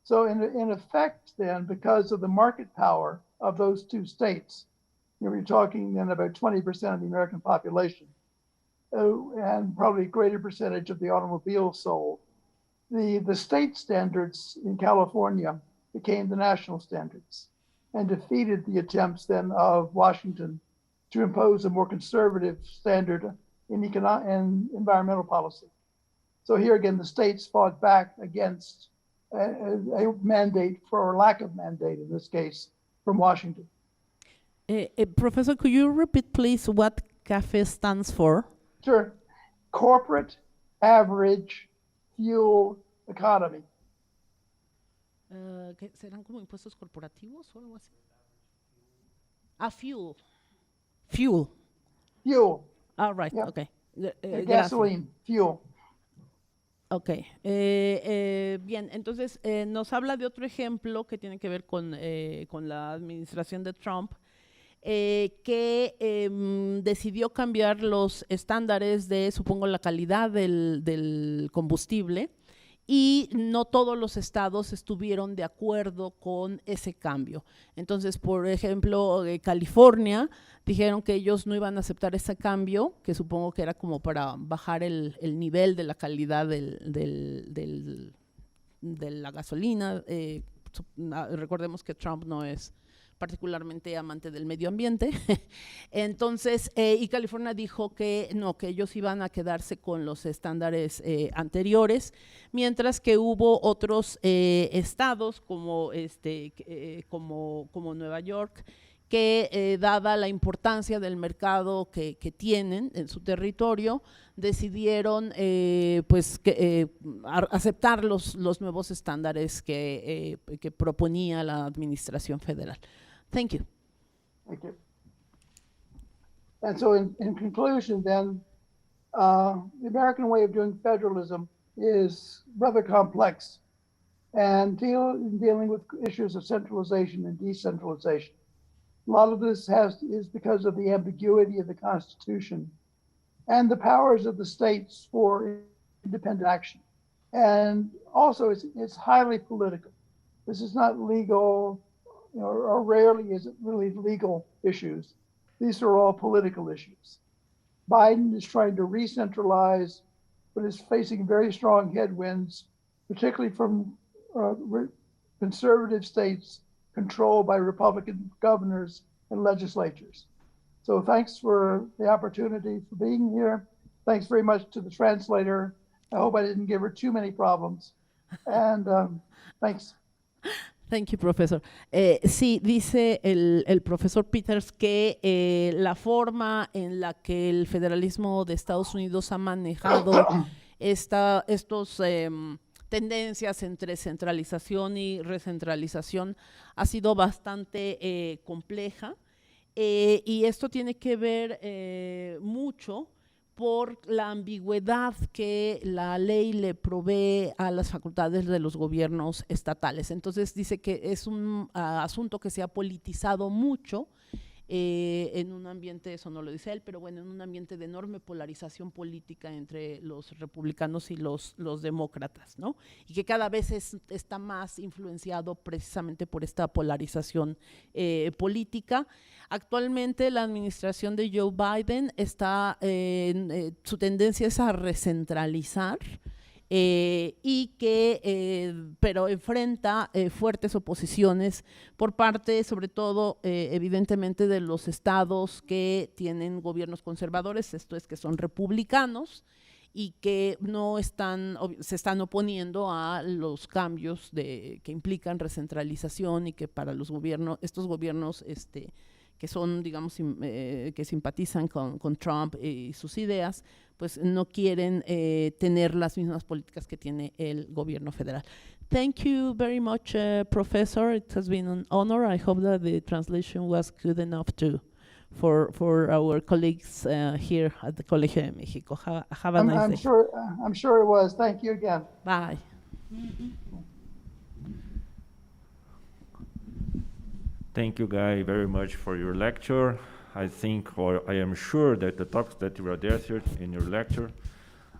So in effect then, because of the market power of those two states, you're talking then about 20% of the American population, and probably a greater percentage of the automobiles sold. The state standards in California became the national standards and defeated the attempts then of Washington to impose a more conservative standard in environmental policy. So here again, the states fought back against a mandate, or lack of mandate in this case, from Washington. Professor, could you repeat please what CAFE stands for? Sure. Corporate Average Fuel Economy. ¿Qué serán como impuestos corporativos o algo así? Fuel. Fuel. All right, Yep. okay. Gasoline, fuel. Ok, bien, entonces nos habla de otro ejemplo que tiene que ver con la administración de Trump, que decidió cambiar los estándares de, supongo, la calidad del combustible, y no todos los estados estuvieron de acuerdo con ese cambio. Entonces, por ejemplo, California dijeron que ellos no iban a aceptar ese cambio, que supongo que era como para bajar el nivel de la calidad de la gasolina. Recordemos que Trump no es particularmente amante del medio ambiente. Entonces, y California dijo que no, que ellos iban a quedarse con los estándares anteriores, mientras que hubo otros estados como Nueva York, que dada la importancia del mercado que tienen en su territorio, decidieron aceptar los nuevos estándares que proponía la administración federal. Thank you. Thank you. And so in conclusion then, the American way of doing federalism is rather complex and dealing with issues of centralization and decentralization. A lot of this is because of the ambiguity of the Constitution and the powers of the states for independent action. And also it's highly political. This is not legal, or rarely is it really legal issues. These are all political issues. Biden is trying to re-centralize, but is facing very strong headwinds, particularly from conservative states controlled by Republican governors and legislatures. So thanks for the opportunity for being here. Thanks very much to the translator. I hope I didn't give her too many problems. And thanks. Thank you, professor. Sí, dice el profesor Peters que la forma en la que el federalismo de Estados Unidos ha manejado estos tendencias entre centralización y recentralización ha sido bastante compleja, y esto tiene que ver mucho por la ambigüedad que la ley le provee a las facultades de los gobiernos estatales. Entonces dice que es un asunto que se ha politizado mucho en un ambiente, eso no lo dice él, pero bueno, en un ambiente de enorme polarización política entre los republicanos y los demócratas, ¿no? Y que cada vez está más influenciado precisamente por esta polarización política. Actualmente la administración de Joe Biden está, su tendencia es a recentralizar, y que pero enfrenta fuertes oposiciones por parte, sobre todo, evidentemente, de los estados que tienen gobiernos conservadores, esto es, que son republicanos, y que no se están oponiendo a los cambios que implican recentralización, y que para los gobiernos, estos gobiernos que son, digamos, que simpatizan con Trump y sus ideas, pues no quieren tener las mismas políticas que tiene el gobierno federal. Thank you very much, Professor. It has been an honor. I hope that the translation was good enough for our colleagues here at the Colegio de México. Have a nice day. I'm sure it was. Thank you again. Bye. Thank you, Guy, very much for your lecture. I think, or I am sure that the topics that you addressed in your lecture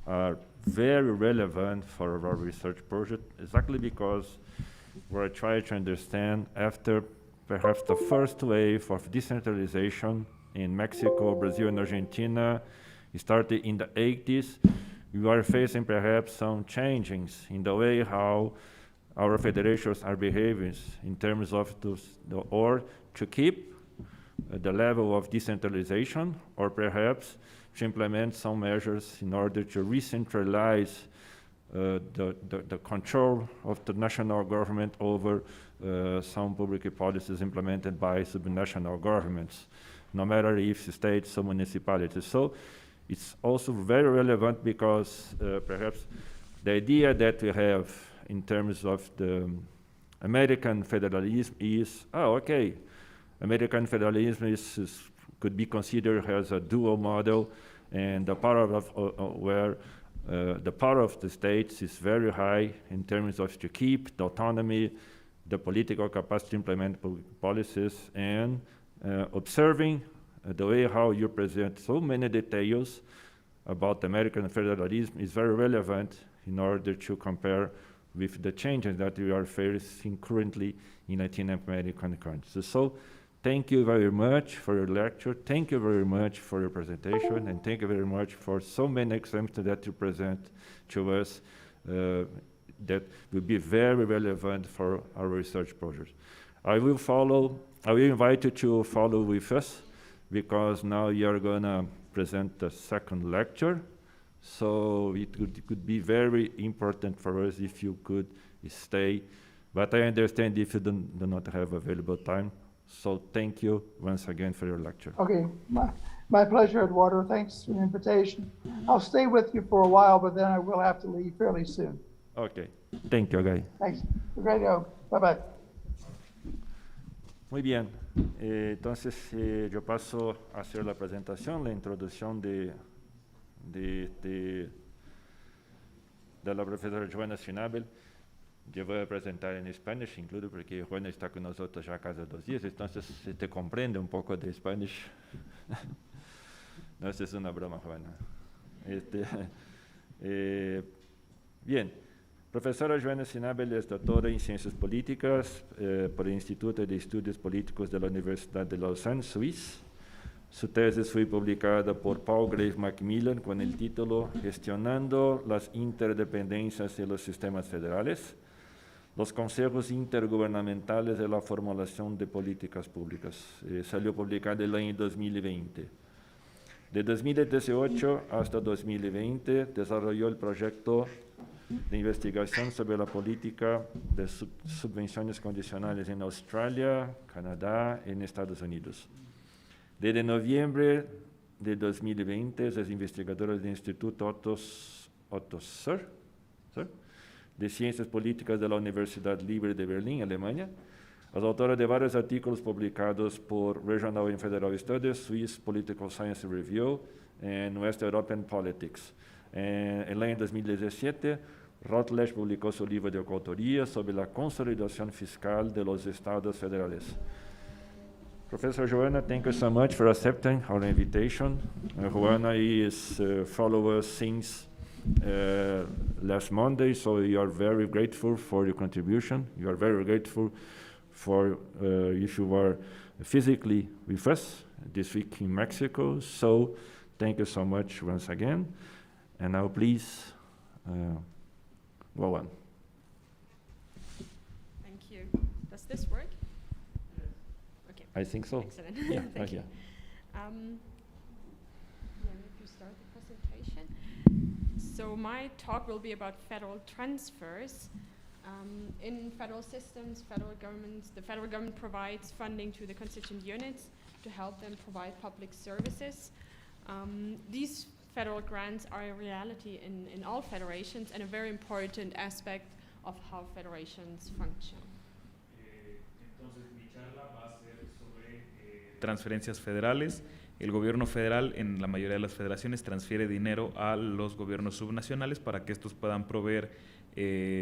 are very relevant for our research project, exactly because we're trying to understand after perhaps the first wave of decentralization in Mexico, Brazil, and Argentina started in the 80s. We are facing perhaps some changes in the way how our federations are behaving in terms of or to keep the level of decentralization, or perhaps to implement some measures in order to re-centralize the control of the national government over some public policies implemented by subnational governments, no matter if states or municipalities. So it's also very relevant because perhaps the idea that we have in terms of the American federalism is, American federalism could be considered as a dual model, and the power of where the power of the states is very high in terms of to keep the autonomy, the political capacity to implement policies, and observing the way how you present so many details about American federalism is very relevant in order to compare with the changes that we are facing currently in Latin American countries. So thank you very much for your lecture. Thank you very much for your presentation. And thank you very much for so many examples that you present to us that will be very relevant for our research project. I will invite you to follow with us, because now you're gonna present the second lecture. So it could be very important for us if you could stay, but I understand if you do not have available time. So thank you once again for your lecture. Okay, my pleasure, Eduardo. Thanks for the invitation. I'll stay with you for a while, but then I will have to leave fairly soon. Okay, thank you, Guy. Thanks. Great to go. Bye-bye. Muy bien, entonces yo paso a hacer la presentación, la introducción de la profesora Joana Schnabel. Yo voy a presentar en español, incluso porque Juana está con nosotros ya casi 2 días, entonces se te comprende un poco de español. No, esta es una broma, Juana. Bien, profesora Joana Schnabel es doctora en Ciencias Políticas por el Instituto de Estudios Políticos de la Universidad de Lausanne, Suiza. Su tesis fue publicada por Paul Grave Macmillan con el título Gestionando las interdependencias de los sistemas federales, los consejos intergubernamentales de la formulación de políticas públicas. Salió publicada el año 2020. De 2018 hasta 2020 desarrolló el proyecto de investigación sobre la política de subvenciones condicionales en Australia, Canadá y en Estados Unidos. Desde noviembre de 2020 es investigadora del Instituto Otto Suhr de Ciencias Políticas de la Universidad Libre de Berlín, Alemania. Es autora de varios artículos publicados por Regional and Federal Studies, Swiss Political Science Review y West European Politics. En el año 2017, Routledge publicó su libro de coautoría sobre la consolidación fiscal de los estados federales. Professor Joana, thank you so much for accepting our invitation. Joana is follow us since last Monday, so we are very grateful for your contribution. You are very grateful for if you are physically with us this week in Mexico. So thank you so much once again. And now please go on. Thank you. Does this work? I think so. Excellent. Yeah, Thank you. yeah. If you start the presentation. So my talk will be about federal transfers. In federal systems, the federal government provides funding to the constituent units to help them provide public services. These federal grants are a reality in all federations and a very important aspect of how federations function. Entonces, mi charla va a ser sobre transferencias federales. El gobierno federal en la mayoría de las federaciones transfiere dinero a los gobiernos subnacionales para que estos puedan proveer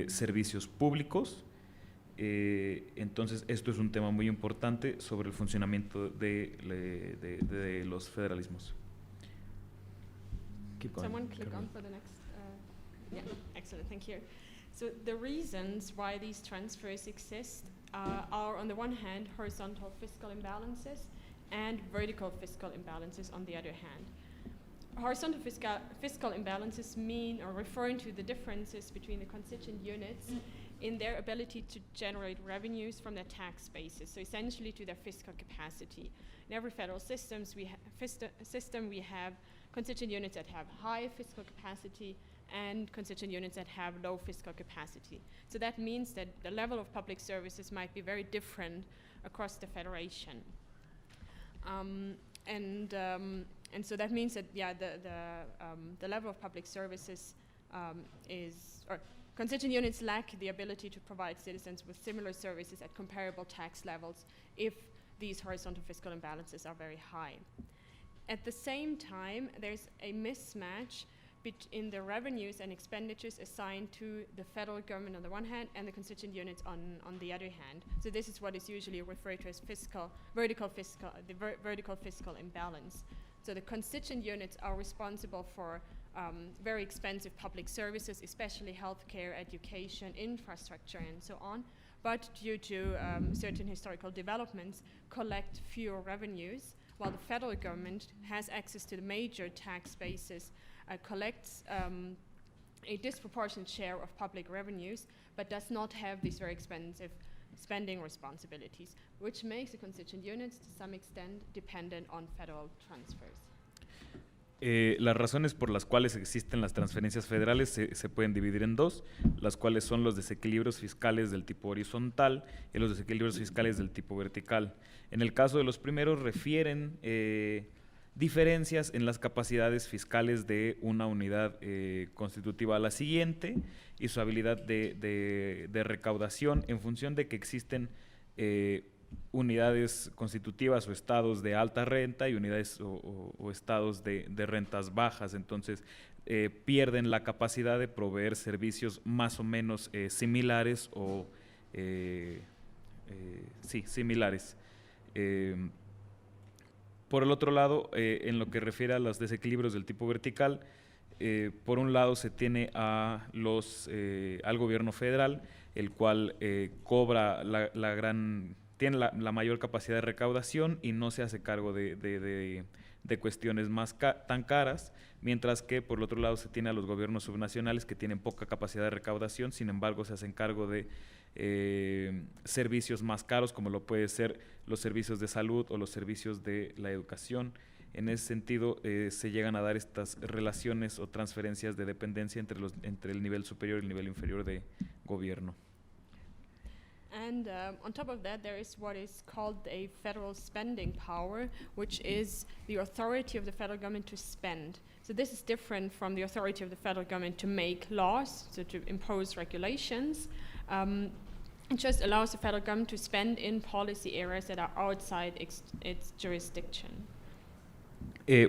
servicios públicos. Entonces, esto es un tema muy importante sobre el funcionamiento de los federalismos. Keep going. Someone click on for the next. Yeah, excellent, thank you. So the reasons why these transfers exist are, on the one hand, horizontal fiscal imbalances and vertical fiscal imbalances on the other hand. Horizontal fiscal imbalances mean or referring to the differences between the constituent units in their ability to generate revenues from their tax bases, so essentially to their fiscal capacity. In every federal system, we have constituent units that have high fiscal capacity and constituent units that have low fiscal capacity. So that means that the level of public services might be very different across the federation. And so that means that the level of public services constituent units lack the ability to provide citizens with similar services at comparable tax levels if these horizontal fiscal imbalances are very high. At the same time, there's a mismatch in the revenues and expenditures assigned to the federal government on the one hand and the constituent units on the other hand. So this is what is usually referred to as vertical fiscal imbalance. So the constituent units are responsible for very expensive public services, especially healthcare, education, infrastructure, and so on. But due to certain historical developments, collect fewer revenues, while the federal government has access to the major tax bases, collects a disproportionate share of public revenues, but does not have these very expensive spending responsibilities, which makes the constituent units to some extent dependent on federal transfers. Las razones por las cuales existen las transferencias federales se pueden dividir en dos, las cuales son los desequilibrios fiscales del tipo horizontal y los desequilibrios fiscales del tipo vertical. En el caso de los primeros refieren diferencias en las capacidades fiscales de una unidad constitutiva a la siguiente y su habilidad de recaudación en función de que existen unidades constitutivas o estados de alta renta y unidades o estados de rentas bajas. Entonces pierden la capacidad de proveer servicios más o menos similares o similares. Por el otro lado, en lo que refiere a los desequilibrios del tipo vertical, por un lado se tiene al gobierno federal, el cual cobra tiene la mayor capacidad de recaudación y no se hace cargo de cuestiones tan caras, mientras que por el otro lado se tiene a los gobiernos subnacionales que tienen poca capacidad de recaudación, sin embargo se hacen cargo de servicios más caros, como lo puede ser los servicios de salud o los servicios de la educación. En ese sentido, se llegan a dar estas relaciones o transferencias de dependencia entre el nivel superior y el nivel inferior de gobierno. And on top of that, there is what is called a federal spending power, which is the authority of the federal government to spend. So this is different from the authority of the federal government to make laws, so to impose regulations. It just allows the federal government to spend in policy areas that are outside its jurisdiction.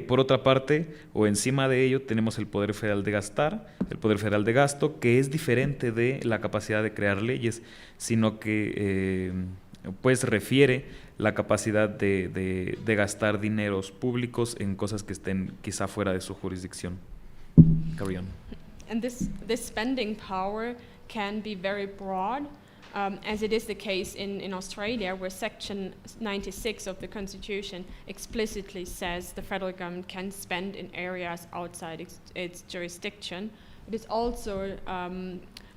Por otra parte, o encima de ello, tenemos el Poder Federal de Gastar, el Poder Federal de Gasto, que es diferente de la capacidad de crear leyes, sino que pues refiere la capacidad de gastar dineros públicos en cosas que estén quizá fuera de su jurisdicción. Carry on. And this spending power can be very broad. As it is the case in Australia, where Section 96 of the Constitution explicitly says the federal government can spend in areas outside its jurisdiction. It is also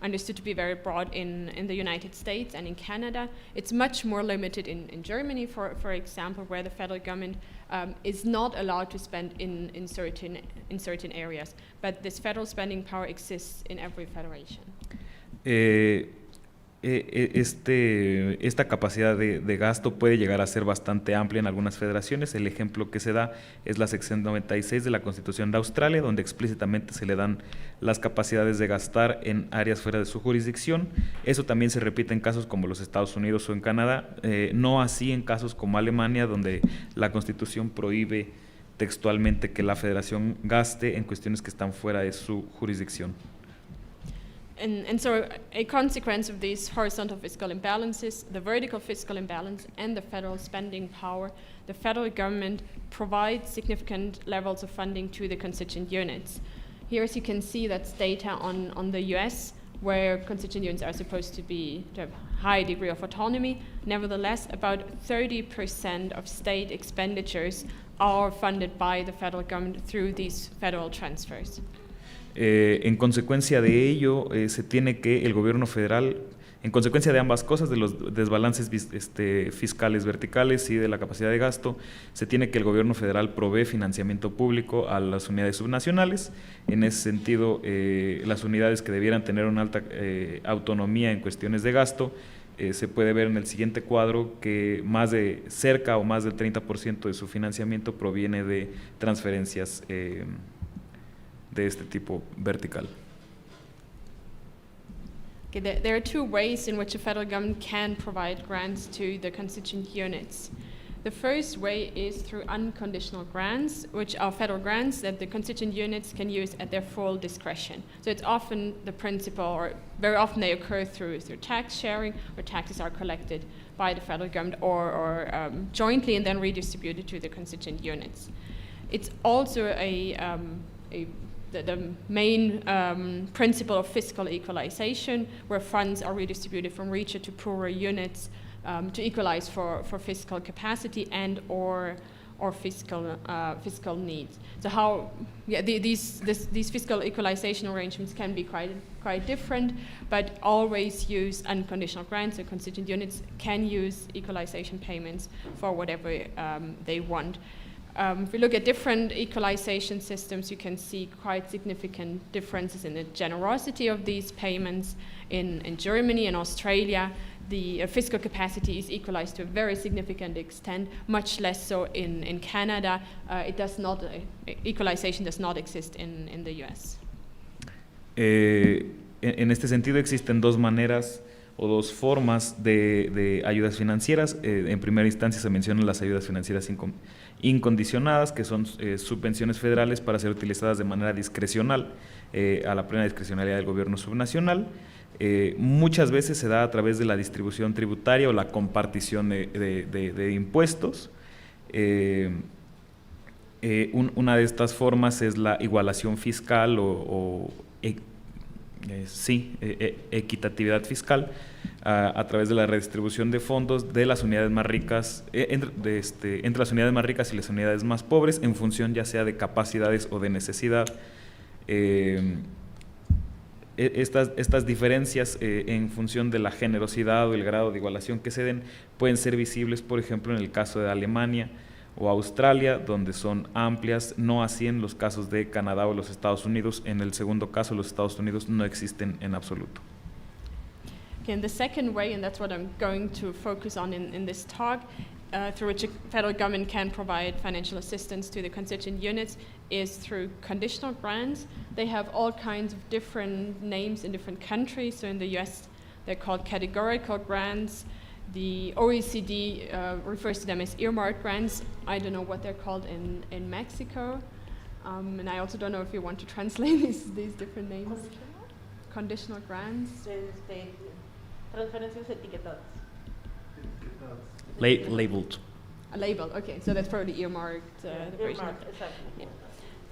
understood to be very broad in the United States and in Canada. It's much more limited in Germany, for example, where the federal government is not allowed to spend in certain areas. But this federal spending power exists in every federation. esta capacidad de gasto puede llegar a ser bastante amplia en algunas federaciones. El ejemplo que se da es la sección 96 de la Constitución de Australia, donde explícitamente se le dan las capacidades de gastar en áreas fuera de su jurisdicción. Eso también se repite en casos como los Estados Unidos o en Canadá, no así en casos como Alemania, donde la Constitución prohíbe textualmente que la federación gaste en cuestiones que están fuera de su jurisdicción. And so a consequence of these horizontal fiscal imbalances, the vertical fiscal imbalance, and the federal spending power, the federal government provides significant levels of funding to the constituent units. Here, as you can see, that's data on the US, where constituent units are supposed to have a high degree of autonomy. Nevertheless, about 30% of state expenditures are funded by the federal government through these federal transfers. En consecuencia de ello, se tiene que el gobierno federal, en consecuencia de ambas cosas, de los desbalances fiscales verticales y de la capacidad de gasto, se tiene que el gobierno federal provee financiamiento público a las unidades subnacionales. En ese sentido, las unidades que debieran tener una alta autonomía en cuestiones de gasto, se puede ver en el siguiente cuadro que más del 30% de su financiamiento proviene de transferencias de este tipo vertical. Okay, there are two ways in which the federal government can provide grants to the constituent units. The first way is through unconditional grants, which are federal grants that the constituent units can use at their full discretion. So it's often the principle, or very often they occur through tax sharing, where taxes are collected by the federal government or jointly and then redistributed to the constituent units. It's also the main principle of fiscal equalization, where funds are redistributed from richer to poorer units to equalize for fiscal capacity and or fiscal needs. So these fiscal equalization arrangements can be quite different, but always use unconditional grants. So constituent units can use equalization payments for whatever they want. If we look at different equalization systems, you can see quite significant differences in the generosity of these payments. In Germany and Australia, the fiscal capacity is equalized to a very significant extent, much less so in Canada. Equalization does not exist in the US. En este sentido existen dos maneras o dos formas de ayudas financieras. En primera instancia se mencionan las ayudas financieras incondicionadas, que son subvenciones federales para ser utilizadas de manera discrecional, a la plena discrecionalidad del gobierno subnacional. Muchas veces se da a través de la distribución tributaria o la compartición de impuestos. Una de estas formas es la igualación fiscal equitatividad fiscal, a través de la redistribución de fondos de las unidades más ricas, entre las unidades más ricas y las unidades más pobres, en función ya sea de capacidades o de necesidad. Estas diferencias en función de la generosidad o el grado de igualación que se den pueden ser visibles, por ejemplo, en el caso de Alemania o Australia, donde son amplias, no así en los casos de Canadá o los Estados Unidos. En el segundo caso, los Estados Unidos no existen en absoluto. Okay, and the second way, and that's what I'm going to focus on in this talk, through which the federal government can provide financial assistance to the constituent units, is through conditional grants. They have all kinds of different names in different countries. So in the US, they're called categorical grants. The OECD refers to them as earmark grants. I don't know what they're called in Mexico. And I also don't know if you want to translate these different names. Conditional grants. Transferencias etiquetadas. Labeled. A label, okay. So that's probably earmarked. The version of that. Exactly.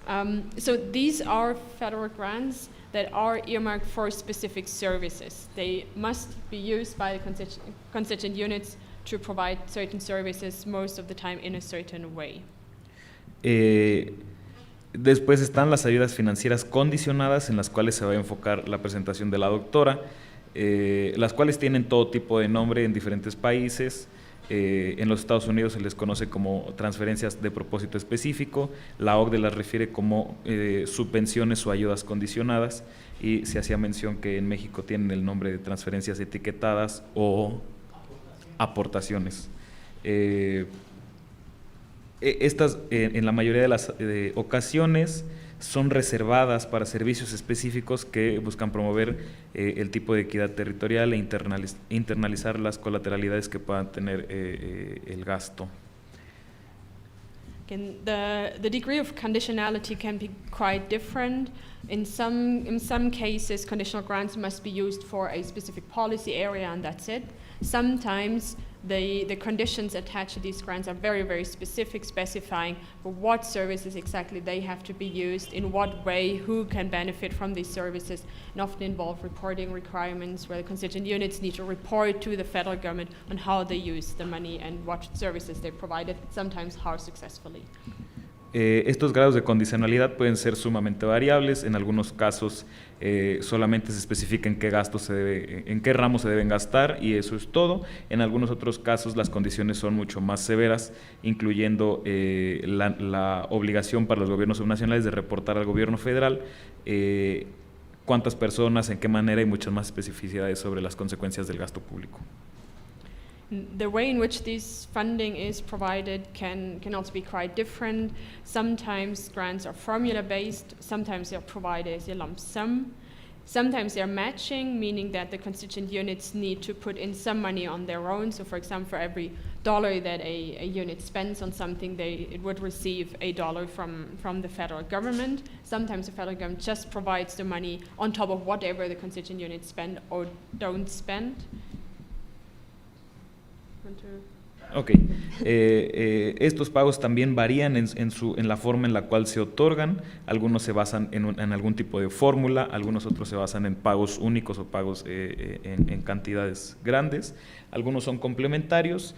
Yeah. So these are federal grants that are earmarked for specific services. They must be used by the constituent units to provide certain services most of the time in a certain way. Después están las ayudas financieras condicionadas, en las cuales se va a enfocar la presentación de la doctora, las cuales tienen todo tipo de nombre en diferentes países. En los Estados Unidos se les conoce como transferencias de propósito específico, la OCDE las refiere como subvenciones o ayudas condicionadas, y se hacía mención que en México tienen el nombre de transferencias etiquetadas o aportaciones. Estas, en la mayoría de las ocasiones, son reservadas para servicios específicos que buscan promover el tipo de equidad territorial e internalizar las colateralidades que puedan tener el gasto. Again, the degree of conditionality can be quite different. In some cases, conditional grants must be used for a specific policy area and that's it. Sometimes the conditions attached to these grants are very, very specific, specifying for what services exactly they have to be used, in what way, who can benefit from these services, and often involve reporting requirements where the constituent units need to report to the federal government on how they use the money and what services they provided, sometimes how successfully. Estos grados de condicionalidad pueden ser sumamente variables. En algunos casos solamente se especifica en qué gasto en qué ramos se deben gastar y eso es todo. En algunos otros casos las condiciones son mucho más severas, incluyendo la obligación para los gobiernos subnacionales de reportar al gobierno federal cuántas personas, en qué manera y muchas más especificidades sobre las consecuencias del gasto público. The way in which this funding is provided can also be quite different. Sometimes grants are formula-based, sometimes they're provided as a lump sum. Sometimes they're matching, meaning that the constituent units need to put in some money on their own. So for example, for every dollar that a unit spends on something, it would receive $1 from the federal government. Sometimes the federal government just provides the money on top of whatever the constituent units spend or don't spend. Ok, estos pagos también varían en la forma en la cual se otorgan. Algunos se basan en algún tipo de fórmula, algunos otros se basan en pagos únicos o pagos en cantidades grandes. Algunos son complementarios,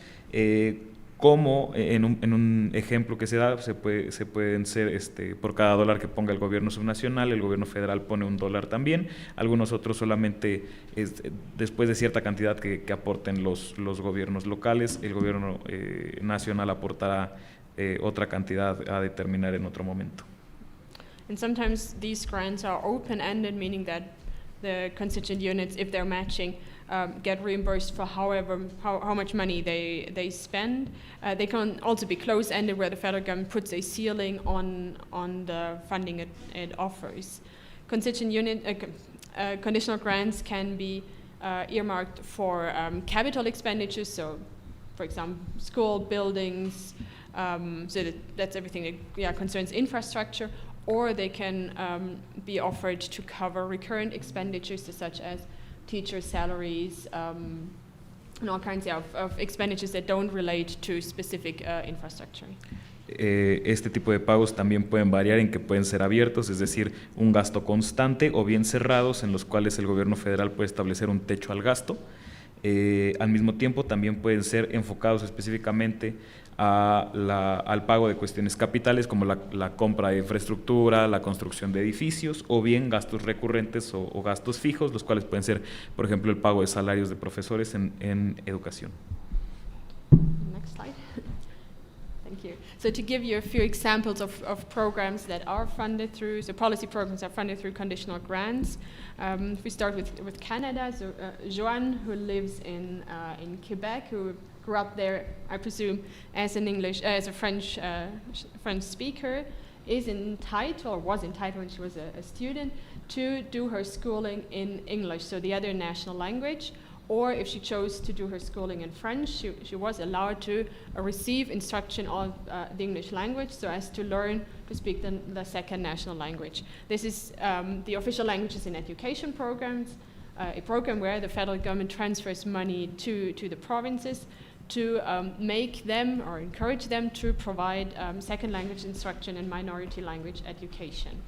como en un ejemplo que se da, se pueden ser por cada dólar que ponga el gobierno subnacional, el gobierno federal pone $1 también. Algunos otros solamente después de cierta cantidad que aporten los gobiernos locales, el gobierno nacional aportará otra cantidad a determinar en otro momento. And sometimes these grants are open-ended, meaning that the constituent units, if they're matching, get reimbursed for how much money they spend. They can also be close-ended, where the federal government puts a ceiling on the funding it offers. Constituent conditional grants can be earmarked for capital expenditures, so for example, school buildings, so that's everything that concerns infrastructure, or they can be offered to cover recurrent expenditures such as teacher salaries, and all kinds of expenditures that don't relate to specific infrastructure. Este tipo de pagos también pueden variar en que pueden ser abiertos, es decir, un gasto constante, o bien cerrados, en los cuales el gobierno federal puede establecer un techo al gasto. Al mismo tiempo también pueden ser enfocados específicamente al pago de cuestiones capitales como la compra de infraestructura, la construcción de edificios, o bien gastos recurrentes o gastos fijos, los cuales pueden ser, por ejemplo, el pago de salarios de profesores en educación. Next slide. Thank you. So to give you a few examples of programs that are funded through, so policy programs are funded through conditional grants. If we start with Canada, so Joanne, who lives in Quebec, who grew up there, I presume, as a French speaker, was entitled when she was a student to do her schooling in English, so the other national language. Or if she chose to do her schooling in French, she was allowed to receive instruction on the English language so as to learn to speak the second national language. This is the official languages in education programs, a program where the federal government transfers money to the provinces to make them or encourage them to provide second language instruction and minority language education.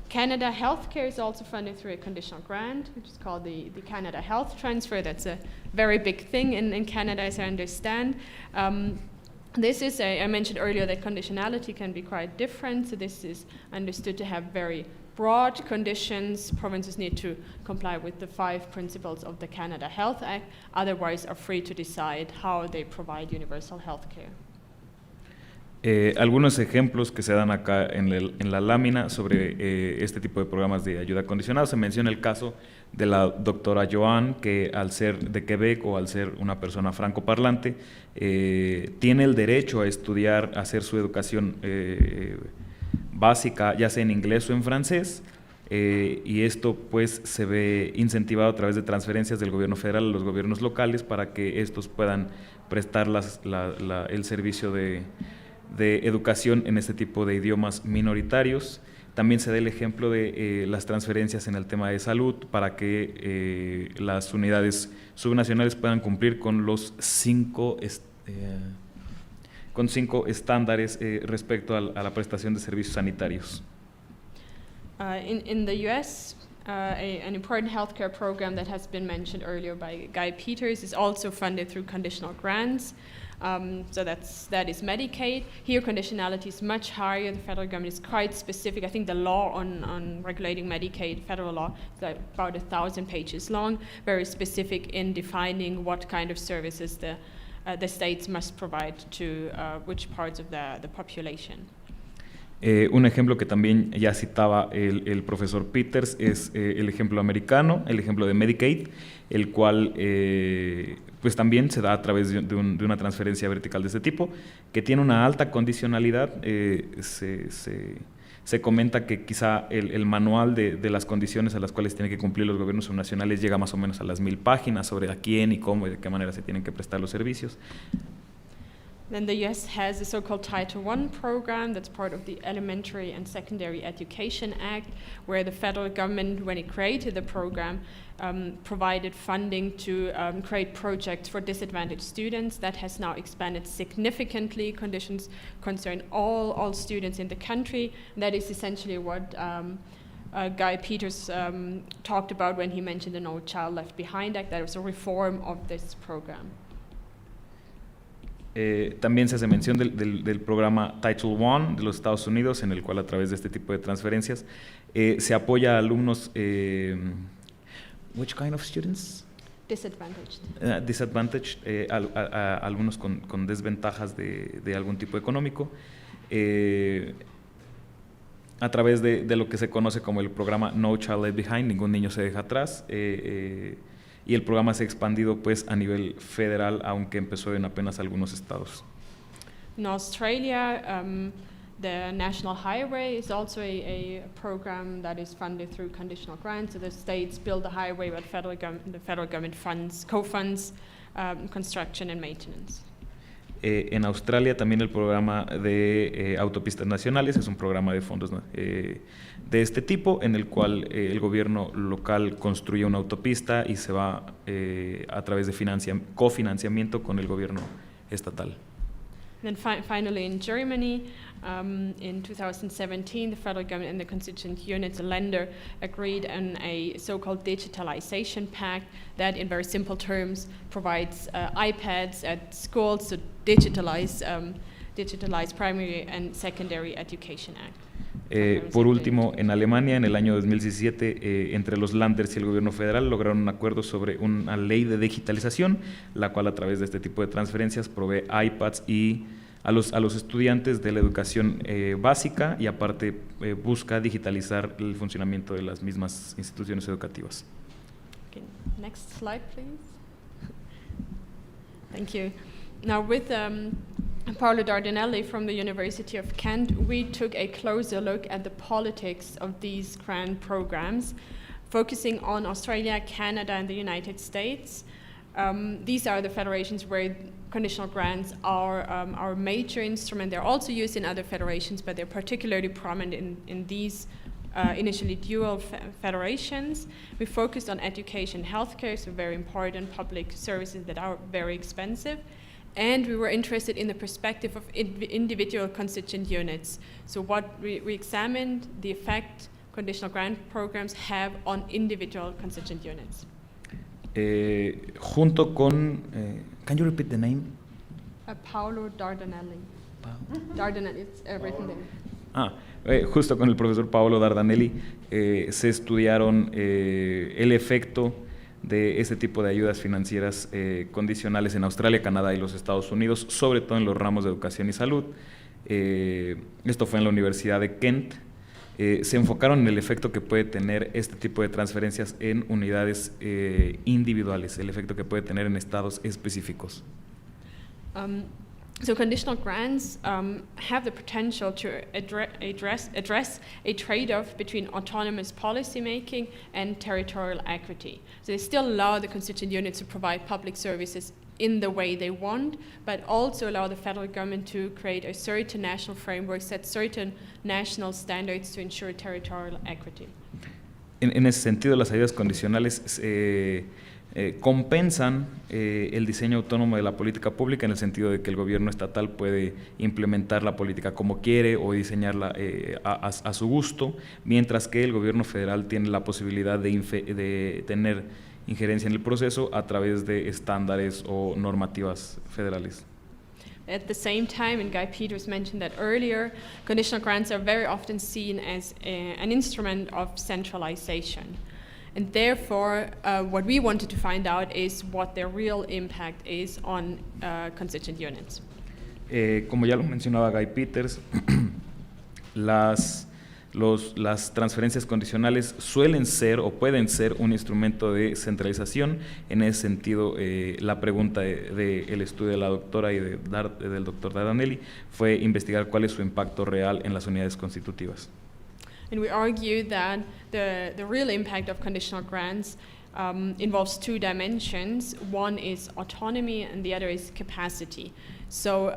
Canada Healthcare is also funded through a conditional grant, which is called the Canada Health Transfer. That's a very big thing in Canada, as I understand. This is I mentioned earlier that conditionality can be quite different, so this is understood to have very broad conditions, provinces need to comply with the 5 principles of the Canada Health Act, otherwise are free to decide how they provide universal health care. Algunos ejemplos que se dan acá en la lámina sobre este tipo de programas de ayuda condicionada. Se menciona el caso de la doctora Joan, que al ser de Quebec o al ser una persona francoparlante, tiene el derecho a estudiar, a hacer su educación básica, ya sea en inglés o en francés, y esto pues se ve incentivado a través de transferencias del gobierno federal a los gobiernos locales para que estos puedan prestar el servicio de educación en este tipo de idiomas minoritarios. También se da el ejemplo de las transferencias en el tema de salud para que las unidades subnacionales puedan cumplir con los 5 estándares respecto a la prestación de servicios sanitarios. In the US, an important healthcare program that has been mentioned earlier by Guy Peters is also funded through conditional grants. So that is Medicaid. Here conditionality is much higher. The federal government is quite specific. I think the law on regulating Medicaid, federal law, is like about 1,000 pages long, very specific in defining what kind of services the states must provide to which parts of the population. Un ejemplo que también ya citaba el profesor Peters es el ejemplo americano, el ejemplo de Medicaid, el cual pues también se da a través de una transferencia vertical de este tipo, que tiene una alta condicionalidad. Se comenta que quizá el manual de las condiciones a las cuales tienen que cumplir los gobiernos subnacionales llega más o menos a las 1000 páginas sobre a quién y cómo y de qué manera se tienen que prestar los servicios. Then the US has the so-called Title I program that's part of the Elementary and Secondary Education Act, where the federal government, when it created the program, provided funding to create projects for disadvantaged students. That has now expanded significantly. Conditions concern all students in the country. That is essentially what Guy Peters talked about when he mentioned the No Child Left Behind Act. That was a reform of this program. También se hace mención del programa Title I de los Estados Unidos, en el cual a través de este tipo de transferencias se apoya a alumnos. Which kind of students? Disadvantaged. Disadvantaged, a alumnos con desventajas de algún tipo económico, a través de lo que se conoce como el programa No Child Left Behind, ningún niño se deja atrás. Y el programa se ha expandido pues a nivel federal, aunque empezó en apenas algunos estados. In Australia, the National Highway is also a program that is funded through conditional grants. So the states build the highway, but the federal government co-funds construction and maintenance. En Australia también el programa de autopistas nacionales es un programa de fondos de este tipo, en el cual el gobierno local construye una autopista y se va a través de cofinanciamiento con el gobierno estatal. And then finally in Germany, in 2017, the federal government and the constituent units, the Länder, agreed on a so-called digitalization pact that, in very simple terms, provides iPads at schools to digitalize primary and secondary education act. Por último, en Alemania, en el año 2017, entre los Länders y el gobierno federal lograron un acuerdo sobre una ley de digitalización, la cual a través de este tipo de transferencias provee iPads y a los estudiantes de la educación básica, y aparte busca digitalizar el funcionamiento de las mismas instituciones educativas. Okay, next slide, please. Thank you. Now with Paolo Dardanelli from the University of Kent, we took a closer look at the politics of these grant programs, focusing on Australia, Canada, and the United States. These are the federations where conditional grants are our major instrument. They're also used in other federations, but they're particularly prominent in these initially dual federations. We focused on education, healthcare, so very important public services that are very expensive. And we were interested in the perspective of individual constituent units. So what we examined the effect conditional grant programs have on individual constituent units. Junto con, can you repeat the name? Paolo Dardanelli. Dardanelli, it's written there. Justo con el profesor Paolo Dardanelli se estudiaron el efecto de este tipo de ayudas financieras condicionales en Australia, Canadá y los Estados Unidos, sobre todo en los ramos de educación y salud. Esto fue en la Universidad de Kent. Se enfocaron en el efecto que puede tener este tipo de transferencias en unidades individuales, el efecto que puede tener en estados específicos. So conditional grants have the potential to address a trade-off between autonomous policymaking and territorial equity. So they still allow the constituent units to provide public services in the way they want, but also allow the federal government to create a certain national framework, set certain national standards to ensure territorial equity. En ese sentido, las ayudas condicionales compensan el diseño autónomo de la política pública, en el sentido de que el gobierno estatal puede implementar la política como quiere o diseñarla a su gusto, mientras que el gobierno federal tiene la posibilidad de tener injerencia en el proceso a través de estándares o normativas federales. At the same time, and Guy Peters mentioned that earlier, conditional grants are very often seen as an instrument of centralization. And therefore, what we wanted to find out is what their real impact is on constituent units. Como ya lo mencionaba Guy Peters, las transferencias condicionales suelen ser o pueden ser un instrumento de centralización. En ese sentido, la pregunta del estudio de la doctora y del doctor Dardanelli fue investigar cuál es su impacto real en las unidades constitutivas. And we argue that the real impact of conditional grants involves two dimensions. One is autonomy and the other is capacity. So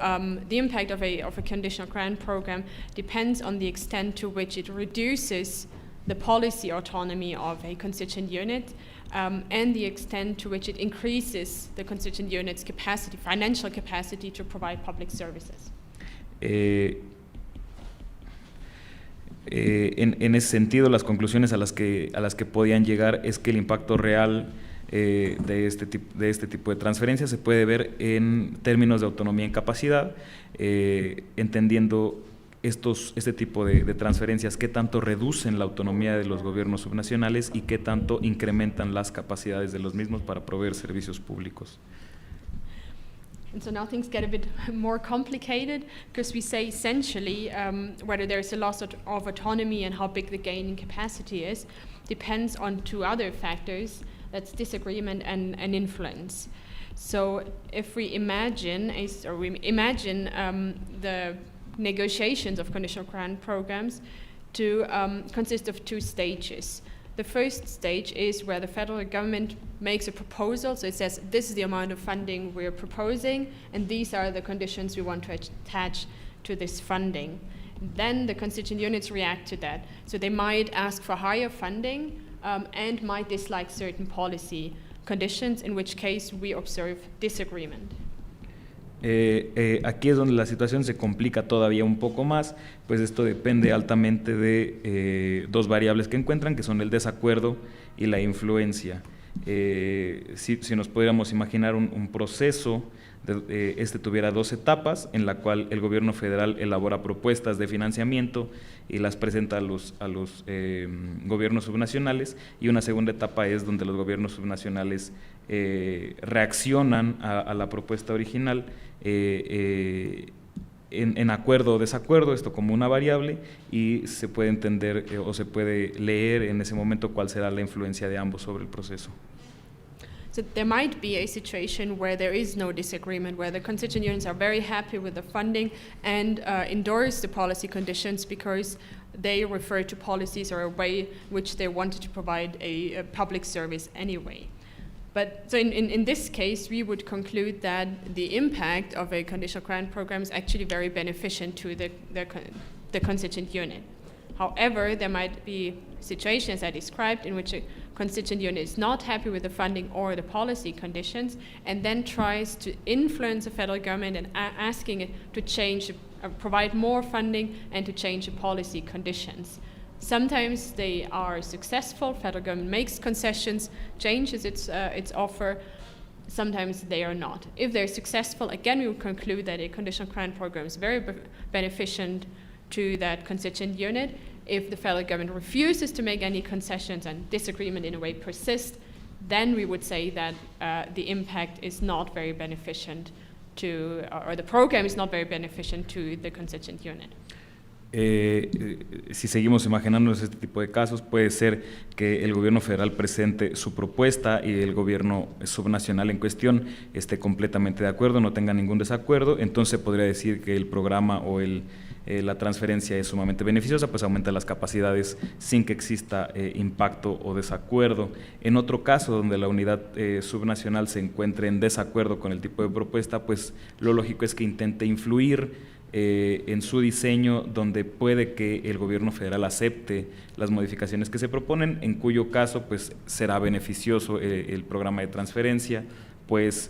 the impact of a conditional grant program depends on the extent to which it reduces the policy autonomy of a constituent unit and the extent to which it increases the constituent unit's capacity, financial capacity to provide public services. En ese sentido, las conclusiones a las que podían llegar es que el impacto real de este tipo de transferencias se puede ver en términos de autonomía y capacidad, entendiendo este tipo de transferencias, qué tanto reducen la autonomía de los gobiernos subnacionales y qué tanto incrementan las capacidades de los mismos para proveer servicios públicos. And so now things get a bit more complicated, because we say essentially whether there's a loss of autonomy and how big the gain in capacity is depends on two other factors. That's disagreement and influence. So if we imagine the negotiations of conditional grant programs to consist of two stages. The first stage is where the federal government makes a proposal, so it says this is the amount of funding we're proposing and these are the conditions we want to attach to this funding. Then the constituent units react to that. So they might ask for higher funding and might dislike certain policy conditions, in which case we observe disagreement. Aquí es donde la situación se complica todavía un poco más, pues esto depende altamente de dos variables que encuentran, que son el desacuerdo y la influencia. Si nos pudiéramos imaginar un proceso, tuviera dos etapas, en la cual el gobierno federal elabora propuestas de financiamiento y las presenta a los gobiernos subnacionales, y una segunda etapa es donde los gobiernos subnacionales reaccionan a la propuesta original en acuerdo o desacuerdo, esto como una variable, y se puede entender o se puede leer en ese momento cuál será la influencia de ambos sobre el proceso. So there might be a situation where there is no disagreement, where the constituent units are very happy with the funding and endorse the policy conditions because they refer to policies or a way which they wanted to provide a public service anyway. But so in this case, we would conclude that the impact of a conditional grant program is actually very beneficial to the constituent unit. However, there might be situations I described in which a constituent unit is not happy with the funding or the policy conditions and then tries to influence the federal government and asking it to change, provide more funding and to change the policy conditions. Sometimes they are successful, federal government makes concessions, changes its offer, sometimes they are not. If they're successful, again we would conclude that a conditional grant program is very beneficent to that constituent unit. If the federal government refuses to make any concessions and disagreement in a way persists, then we would say that the impact is not very beneficent to, or the program is not very beneficent to the constituent unit. Si seguimos imaginándonos este tipo de casos, puede ser que el gobierno federal presente su propuesta y el gobierno subnacional en cuestión esté completamente de acuerdo, no tenga ningún desacuerdo, entonces podría decir que el programa o la transferencia es sumamente beneficiosa, pues aumenta las capacidades sin que exista impacto o desacuerdo. En otro caso, donde la unidad subnacional se encuentre en desacuerdo con el tipo de propuesta, pues lo lógico es que intente influir en su diseño, donde puede que el gobierno federal acepte las modificaciones que se proponen, en cuyo caso pues será beneficioso el programa de transferencia, pues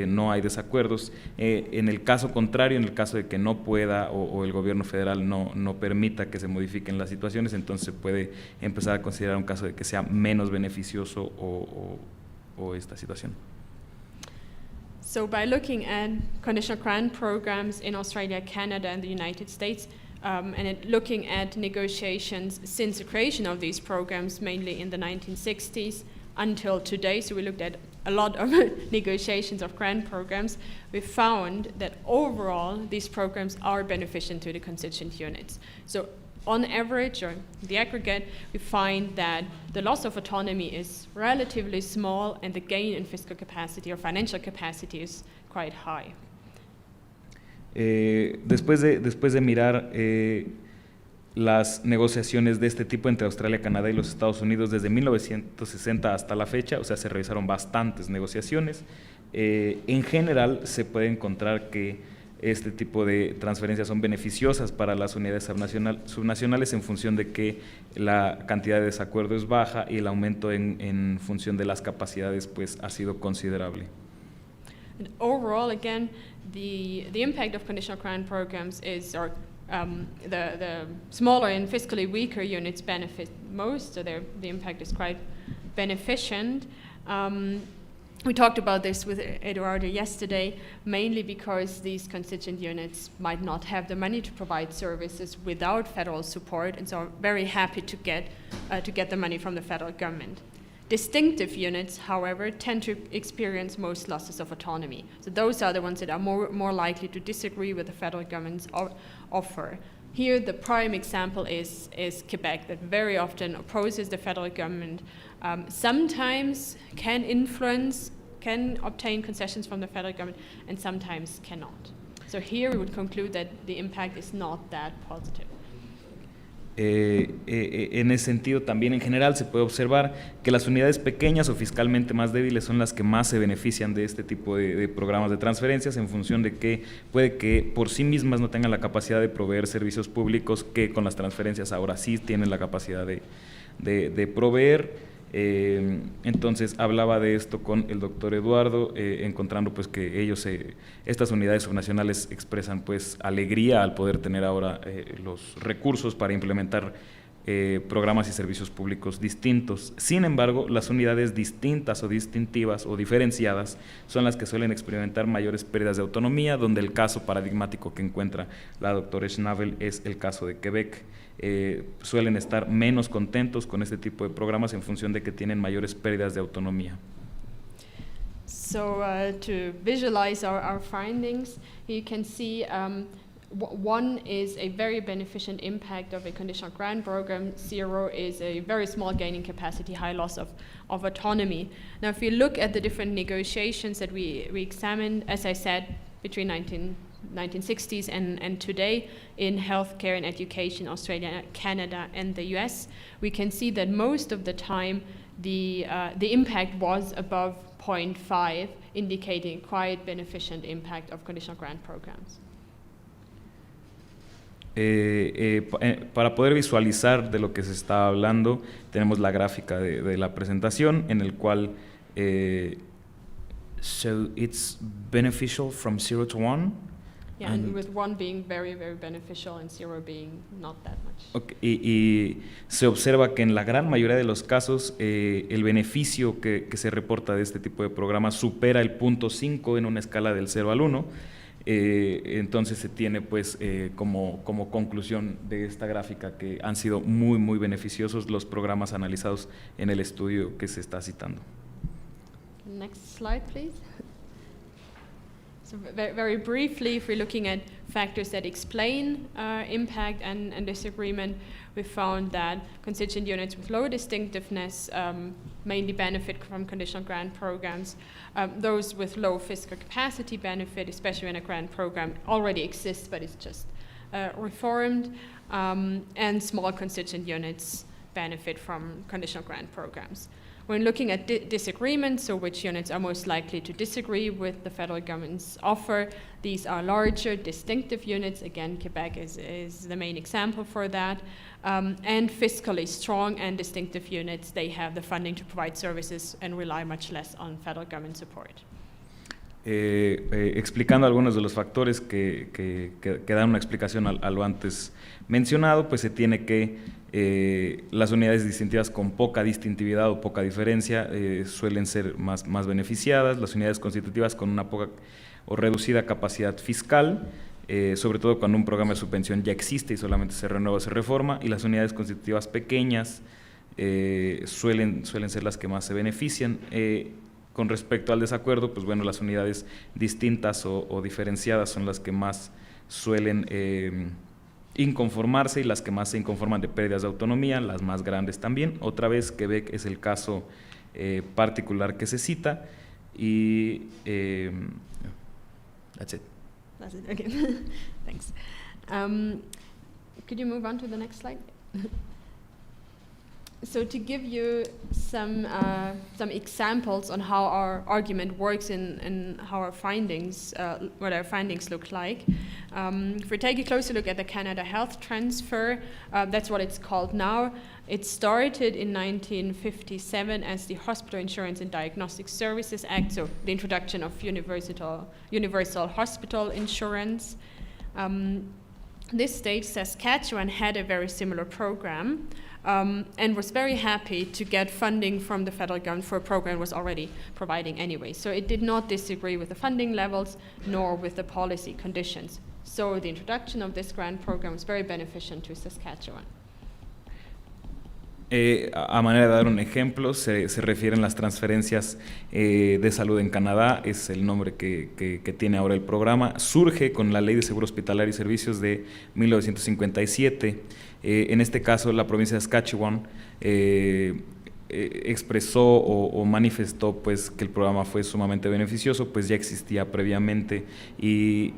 no hay desacuerdos. En el caso contrario, en el caso de que no pueda o el gobierno federal no permita que se modifiquen las situaciones, entonces se puede empezar a considerar un caso de que sea menos beneficioso o esta situación. So by looking at conditional grant programs in Australia, Canada, and the United States, looking at negotiations since the creation of these programs, mainly in the 1960s until today, so we looked at a lot of negotiations of grant programs, we found that overall these programs are beneficial to the constituent units. So on average, or the aggregate, we find that the loss of autonomy is relatively small and the gain in fiscal capacity or financial capacity is quite high. Después de mirar las negociaciones de este tipo entre Australia, Canadá y los Estados Unidos desde 1960 hasta la fecha, o sea, se realizaron bastantes negociaciones, en general se puede encontrar que este tipo de transferencias son beneficiosas para las unidades subnacionales en función de que la cantidad de desacuerdo es baja y el aumento en función de las capacidades pues ha sido considerable. And overall, again, the impact of conditional grant programs is, the smaller and fiscally weaker units benefit most, so the impact is quite beneficent. We talked about this with Eduardo yesterday, mainly because these constituent units might not have the money to provide services without federal support, and so are very happy to get the money from the federal government. Distinctive units, however, tend to experience most losses of autonomy. So those are the ones that are more likely to disagree with the federal government's offer. Here, the prime example is Quebec, that very often opposes the federal government, sometimes can obtain concessions from the federal government, and sometimes cannot. So here we would conclude that the impact is not that positive. En ese sentido, también en general se puede observar que las unidades pequeñas o fiscalmente más débiles son las que más se benefician de este tipo de programas de transferencias, en función de que puede que por sí mismas no tengan la capacidad de proveer servicios públicos que con las transferencias ahora sí tienen la capacidad de proveer. Entonces hablaba de esto con el doctor Eduardo, encontrando pues que estas unidades subnacionales expresan pues alegría al poder tener ahora los recursos para implementar programas y servicios públicos distintos. Sin embargo, las unidades distintas o distintivas o diferenciadas son las que suelen experimentar mayores pérdidas de autonomía, donde el caso paradigmático que encuentra la doctora Schnabel es el caso de Quebec. Suelen estar menos contentos con este tipo de programas en función de que tienen mayores pérdidas de autonomía. So to visualize our findings, you can see one is a very beneficent impact of a conditional grant program. 0 is a very small gain in capacity, high loss of autonomy. Now, if you look at the different negotiations that we examined, as I said, between 1960s and today in healthcare and education, Australia, Canada, and the US, we can see that most of the time the impact was above 0.5, indicating quite beneficent impact of conditional grant programs. Para poder visualizar de lo que se está hablando, tenemos la gráfica de la presentación en el cual so it's beneficial from 0 to 1. Yeah, and with 1 being very, very beneficial and 0 being not that much. Okay, y se observa que en la gran mayoría de los casos el beneficio que se reporta de este tipo de programas supera el 0.5 en una escala del 0 al 1. Entonces se tiene pues como conclusión de esta gráfica que han sido muy beneficiosos los programas analizados en el estudio que se está citando. Next slide, please. So very briefly, if we're looking at factors that explain impact and disagreement, we found that constituent units with low distinctiveness mainly benefit from conditional grant programs. Those with low fiscal capacity benefit, especially when a grant program already exists but it's just reformed, and small constituent units benefit from conditional grant programs. When looking at disagreements, so which units are most likely to disagree with the federal government's offer, these are larger, distinctive units. Again, Quebec is the main example for that. And fiscally strong and distinctive units, they have the funding to provide services and rely much less on federal government support. Explicando algunos de los factores que dan una explicación a lo antes mencionado, pues se tiene que las unidades distintivas con poca distintividad o poca diferencia suelen ser más beneficiadas, las unidades constitutivas con una poca o reducida capacidad fiscal, sobre todo cuando un programa de subvención ya existe y solamente se renueva o se reforma, y las unidades constitutivas pequeñas suelen ser las que más se benefician. Con respecto al desacuerdo, pues bueno, las unidades distintas o diferenciadas son las que más suelen inconformarse y las que más se inconforman de pérdidas de autonomía, las más grandes también. Otra vez, Quebec es el caso particular que se cita y that's it. That's it, okay. Thanks. Could you move on to the next slide? So to give you some examples on how our argument works and how our findings, what our findings look like, if we take a closer look at the Canada Health Transfer, that's what it's called now. It started in 1957 as the Hospital Insurance and Diagnostic Services Act, so the introduction of universal hospital insurance. This state, Saskatchewan, had a very similar program. And was very happy to get funding from the federal government for a program it was already providing anyway. So it did not disagree with the funding levels nor with the policy conditions. So the introduction of this grant program was very beneficial to Saskatchewan. A manera de dar un ejemplo, se refieren las transferencias de salud en Canadá, es el nombre que tiene ahora el programa. Surge con la Ley de Seguro Hospitalario y Servicios de 1957. En este caso, la provincia de Saskatchewan expresó o manifestó pues, que el programa fue sumamente beneficioso, pues ya existía previamente y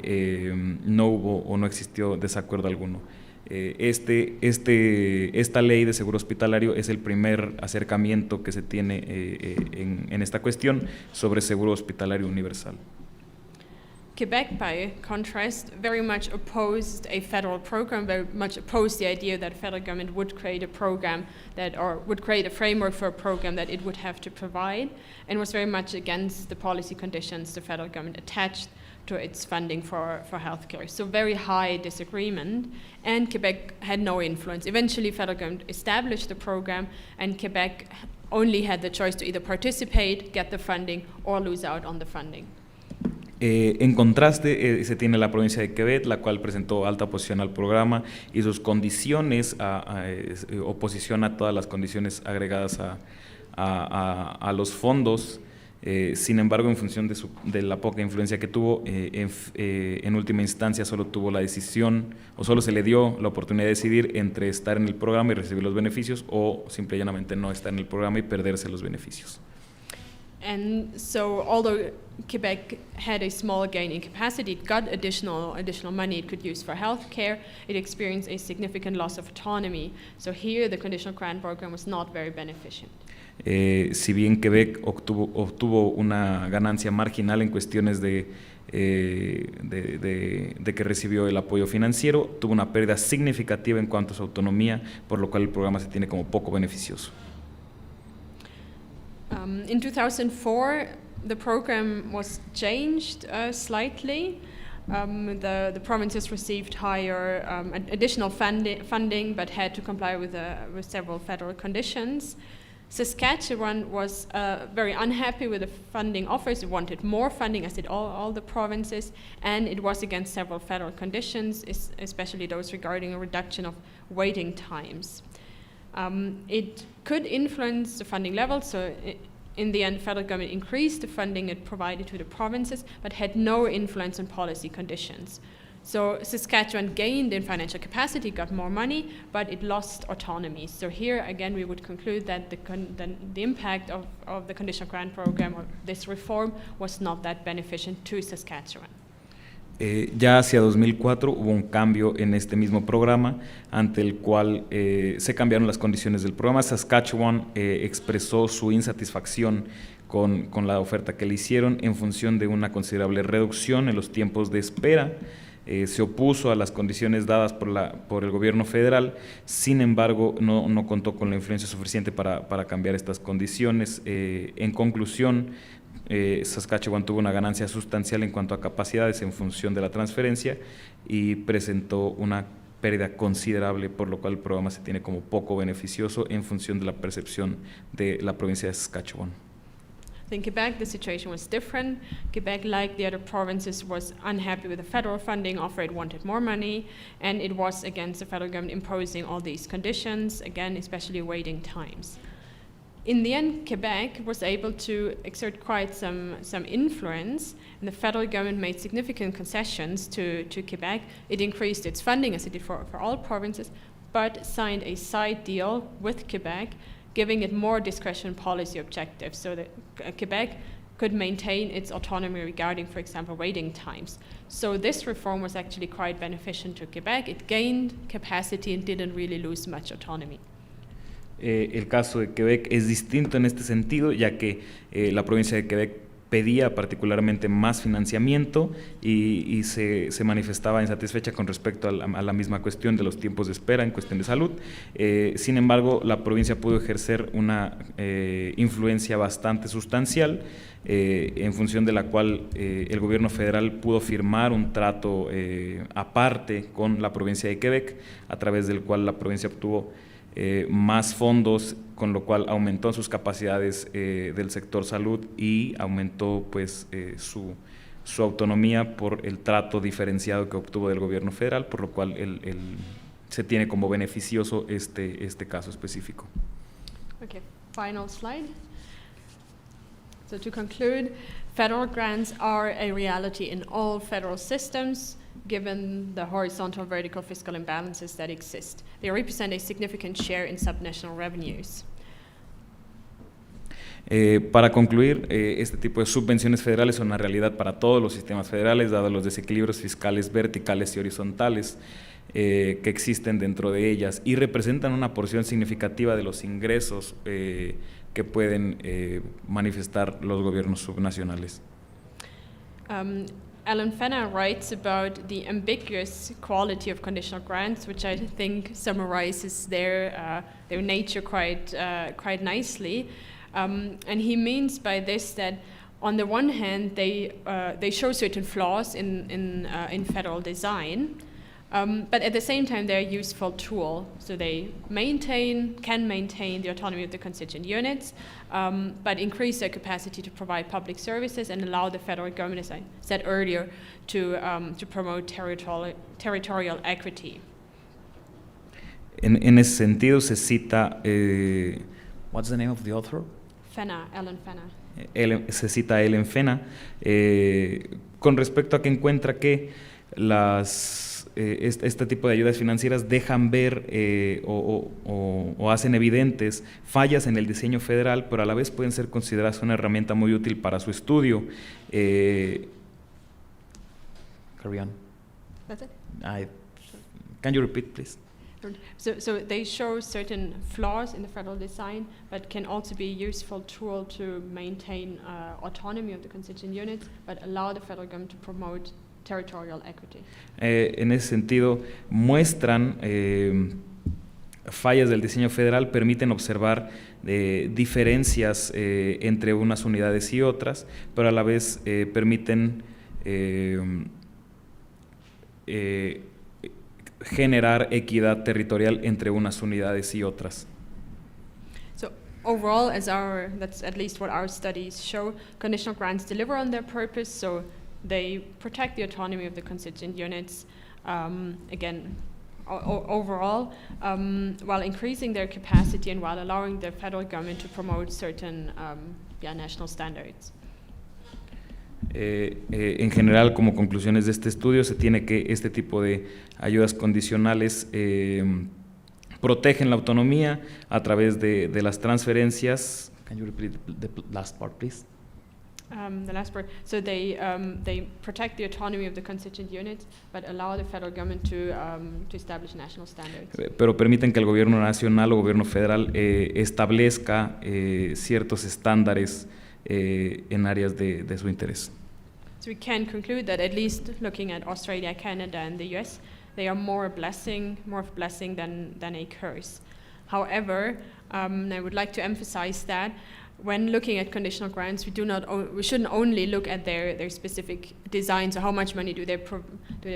no hubo o no existió desacuerdo alguno. Esta ley de seguro hospitalario es el primer acercamiento que se tiene en esta cuestión sobre seguro hospitalario universal. Quebec, by contrast, very much opposed a federal program, very much opposed the idea that federal government would create a program or would create a framework for a program that it would have to provide, and was very much against the policy conditions the federal government attached to its funding for healthcare. So very high disagreement, and Quebec had no influence. Eventually, federal government established the program, and Quebec only had the choice to either participate, get the funding, or lose out on the funding. En contraste, se tiene la provincia de Quebec, la cual presentó alta oposición al programa y sus condiciones, oposición a todas las condiciones agregadas a los fondos. Sin embargo, en función de la poca influencia que tuvo, en última instancia solo tuvo la decisión, o solo se le dio la oportunidad de decidir entre estar en el programa y recibir los beneficios, o simple y llanamente no estar en el programa y perderse los beneficios. And so, although Quebec had a small gain in capacity, it got additional money it could use for healthcare, it experienced a significant loss of autonomy. So here, the conditional grant program was not very beneficent. Si bien Quebec obtuvo una ganancia marginal en cuestiones de que recibió el apoyo financiero, tuvo una pérdida significativa en cuanto a su autonomía, por lo cual el programa se tiene como poco beneficioso. In 2004, the program was changed slightly. The provinces received higher additional funding, but had to comply with several federal conditions. Saskatchewan was very unhappy with the funding offers. It wanted more funding, as did all the provinces, and it was against several federal conditions, especially those regarding a reduction of waiting times. It could influence the funding level, so in the end, the federal government increased the funding it provided to the provinces, but had no influence on policy conditions. So Saskatchewan gained in financial capacity, got more money, but it lost autonomy. So here, again, we would conclude that the impact of the conditional grant program or this reform was not that beneficial to Saskatchewan. Ya hacia 2004 hubo un cambio en este mismo programa, ante el cual se cambiaron las condiciones del programa. Saskatchewan expresó su insatisfacción con la oferta que le hicieron en función de una considerable reducción en los tiempos de espera. Se opuso a las condiciones dadas por el gobierno federal, sin embargo no contó con la influencia suficiente para cambiar estas condiciones. En conclusión, Saskatchewan tuvo una ganancia sustancial en cuanto a capacidades en función de la transferencia y presentó una pérdida considerable, por lo cual el programa se tiene como poco beneficioso en función de la percepción de la provincia de Saskatchewan. In Quebec, the situation was different. Quebec, like the other provinces, was unhappy with the federal funding offer. It wanted more money, and it was against the federal government imposing all these conditions, again, especially waiting times. In the end, Quebec was able to exert quite some influence, and the federal government made significant concessions to Quebec. It increased its funding, as it did for all provinces, but signed a side deal with Quebec, giving it more discretion policy objectives so that Quebec could maintain its autonomy regarding, for example, waiting times. So this reform was actually quite beneficial to Quebec. It gained capacity and didn't really lose much autonomy. El caso de Quebec es distinto en este sentido, ya que la provincia de Quebec pedía particularmente más financiamiento y se manifestaba insatisfecha con respecto a la misma cuestión de los tiempos de espera en cuestión de salud. Sin embargo, la provincia pudo ejercer una influencia bastante sustancial, en función de la cual el gobierno federal pudo firmar un trato aparte con la provincia de Quebec, a través del cual la provincia obtuvo más fondos, con lo cual aumentó sus capacidades del sector salud y aumentó pues su autonomía por el trato diferenciado que obtuvo del gobierno federal, por lo cual se tiene como beneficioso este caso específico. Okay, final slide. So to conclude, federal grants are a reality in all federal systems, given the horizontal vertical fiscal imbalances that exist. They represent a significant share in subnational revenues. Para concluir, este tipo de subvenciones federales son una realidad para todos los sistemas federales, dados los desequilibrios fiscales verticales y horizontales que existen dentro de ellas, y representan una porción significativa de los ingresos que pueden manifestar los gobiernos subnacionales. Alan Fenner writes about the ambiguous quality of conditional grants, which I think summarizes their nature quite nicely. And he means by this that, on the one hand, they show certain flaws in federal design, but at the same time they're a useful tool. So they can maintain the autonomy of the constituent units, but increase their capacity to provide public services and allow the federal government, as I said earlier, to promote territorial equity. En ese sentido se cita, what's the name of the author? Alan Fenner. Se cita a Ellen Fenner con respecto a que encuentra que este tipo de ayudas financieras dejan ver o hacen evidentes fallas en el diseño federal, pero a la vez pueden ser consideradas una herramienta muy útil para su estudio. Carry on. That's it? Can you repeat, please? So they show certain flaws in the federal design, but can also be a useful tool to maintain autonomy of the constituent units, but allow the federal government to promote territorial equity. En ese sentido, muestran fallas del diseño federal, permiten observar diferencias entre unas unidades y otras, pero a la vez permiten generar equidad territorial entre unas unidades y otras. So overall, that's at least what our studies show, conditional grants deliver on their purpose, so they protect the autonomy of the constituent units, again, overall, while increasing their capacity and while allowing the federal government to promote certain national standards. En general, como conclusiones de este estudio, se tiene que este tipo de ayudas condicionales protegen la autonomía a través de las transferencias. Can you repeat the last part, please? The last part. So they protect the autonomy of the constituent units, but allow the federal government to establish national standards. Pero permiten que el gobierno nacional o gobierno federal establezca ciertos estándares en áreas de su interés. So we can conclude that at least looking at Australia, Canada, and the US, they are more of a blessing than a curse. However, I would like to emphasize that when looking at conditional grants, we shouldn't only look at their specific designs, or how much money do they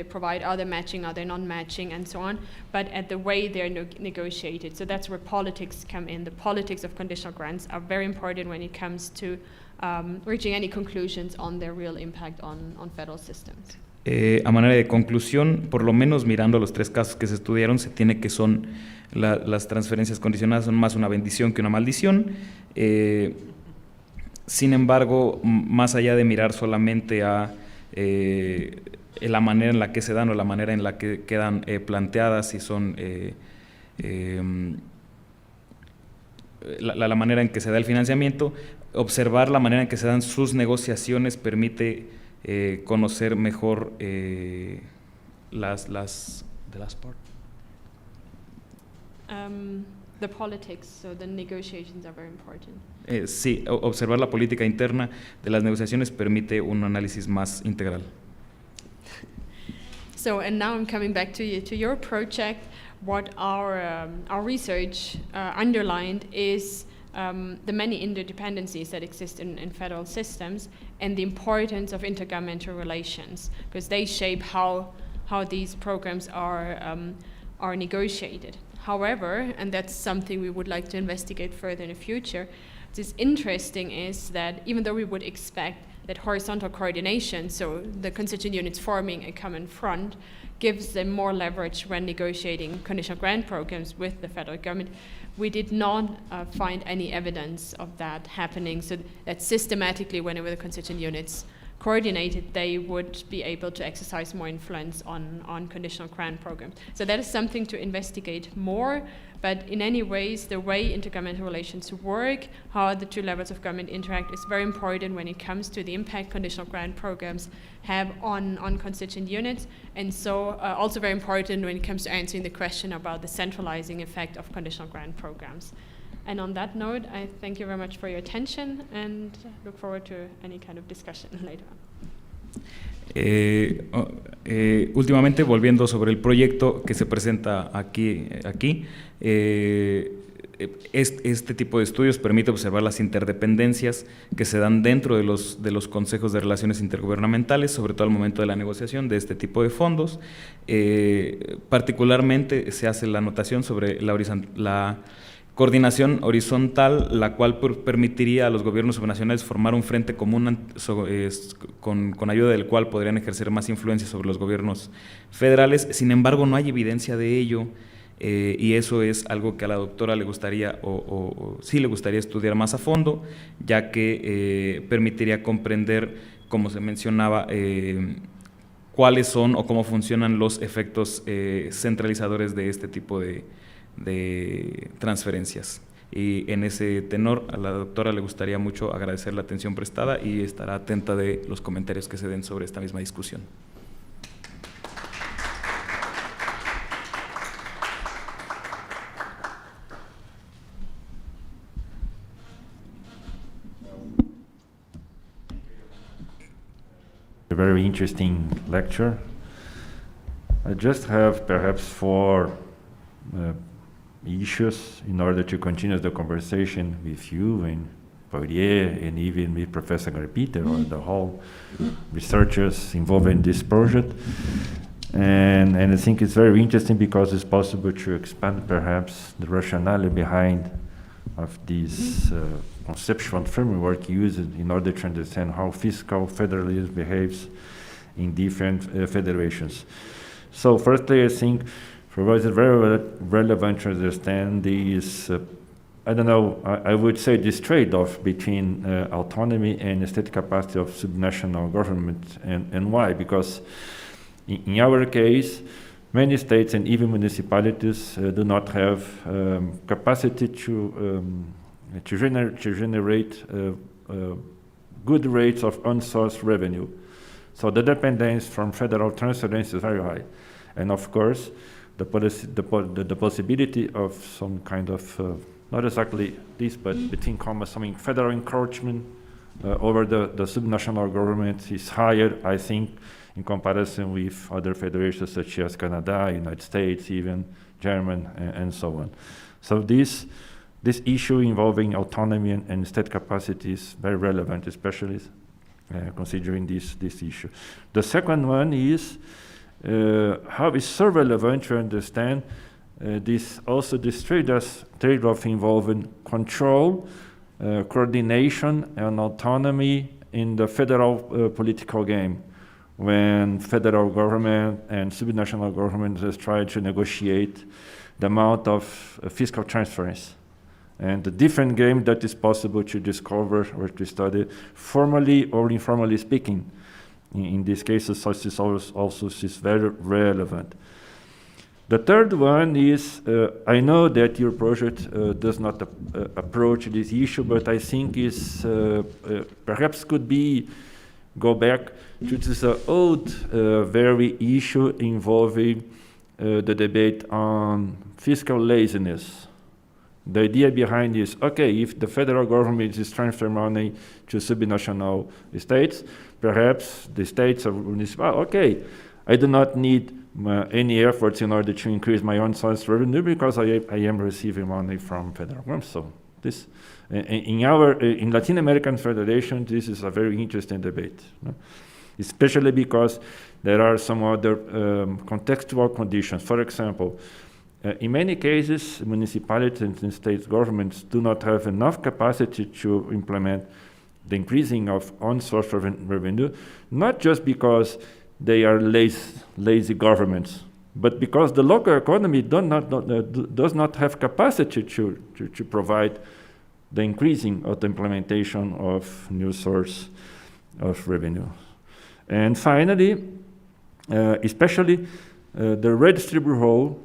provide, are they matching, are they non-matching, and so on, but at the way they're negotiated. So that's where politics come in. The politics of conditional grants are very important when it comes to reaching any conclusions on their real impact on federal systems. A manera de conclusión, por lo menos mirando los 3 casos que se estudiaron, se tiene que las transferencias condicionadas son más una bendición que una maldición. Sin embargo, más allá de mirar solamente a la manera en la que se dan o la manera en la que quedan planteadas, y son la manera en que se da el financiamiento, observar la manera en que se dan sus negociaciones permite conocer mejor the last part. The politics, so the negotiations are very important. Sí, observar la política interna de las negociaciones permite un análisis más integral. So, and now I'm coming back to your project. What our research underlined is the many interdependencies that exist in federal systems, and the importance of intergovernmental relations, because they shape how these programs are negotiated. However, and that's something we would like to investigate further in the future, what is interesting is that even though we would expect that horizontal coordination, so the constituent units forming a common front, gives them more leverage when negotiating conditional grant programs with the federal government, we did not find any evidence of that happening, so that systematically whenever the constituent units coordinated, they would be able to exercise more influence on conditional grant programs. So that is something to investigate more, but in any ways, the way intergovernmental relations work, how the 2 levels of government interact, is very important when it comes to the impact conditional grant programs have on constituent units, and so also very important when it comes to answering the question about the centralizing effect of conditional grant programs. And on that note, I thank you very much for your attention and look forward to any kind of discussion later on. Últimamente, volviendo sobre el proyecto que se presenta aquí, este tipo de estudios permite observar las interdependencias que se dan dentro de los consejos de relaciones intergubernamentales, sobre todo al momento de la negociación de este tipo de fondos. Particularmente se hace la anotación sobre la coordinación horizontal, la cual permitiría a los gobiernos subnacionales formar un frente común con ayuda del cual podrían ejercer más influencia sobre los gobiernos federales. Sin embargo, no hay evidencia de ello, y eso es algo que a la doctora le gustaría o sí le gustaría estudiar más a fondo, ya que permitiría comprender, como se mencionaba, cuáles son o cómo funcionan los efectos centralizadores de este tipo de transferencias. Y en ese tenor, a la doctora le gustaría mucho agradecer la atención prestada y estará atenta de los comentarios que se den sobre esta misma discusión. A very interesting lecture. I just have perhaps 4 issues in order to continue the conversation with you and Poirier and even with Professor Garpeter or the whole researchers involved in this project. And I think it's very interesting because it's possible to expand perhaps the rationale behind of this conceptual framework used in order to understand how fiscal federalism behaves in different federations. So firstly, I think for us it's very relevant to understand this, I don't know, I would say this trade-off between autonomy and state capacity of subnational government, and why? Because in our case, many states and even municipalities do not have capacity to generate good rates of unsourced revenue. So the dependence from federal transference is very high. And of course, the possibility of some kind of, not exactly this, but between commas, some federal encroachment over the subnational government is higher, I think, in comparison with other federations such as Canada, United States, even German, and so on. So this issue involving autonomy and state capacity is very relevant, especially considering this issue. The second one is how it's so relevant to understand this trade-off involving control, coordination, and autonomy in the federal political game, when federal government and subnational governments has tried to negotiate the amount of fiscal transference and the different game that is possible to discover or to study, formally or informally speaking. In these cases, such is also is very relevant. The third one is, I know that your project does not approach this issue, but I think is perhaps could be go back to this old very issue involving the debate on fiscal laziness. The idea behind is, okay, if the federal government is transferring money to subnational states, perhaps the states are okay, I do not need any efforts in order to increase my own source revenue because I am receiving money from federal government. So this, in Latin American Federation, this is a very interesting debate, no? Especially because there are some other contextual conditions. For example, in many cases, municipalities and state governments do not have enough capacity to implement the increasing of on-source revenue, not just because they are lazy governments, but because the local economy does not have capacity to provide the increasing of the implementation of new source of revenue. And finally, especially the redistributive role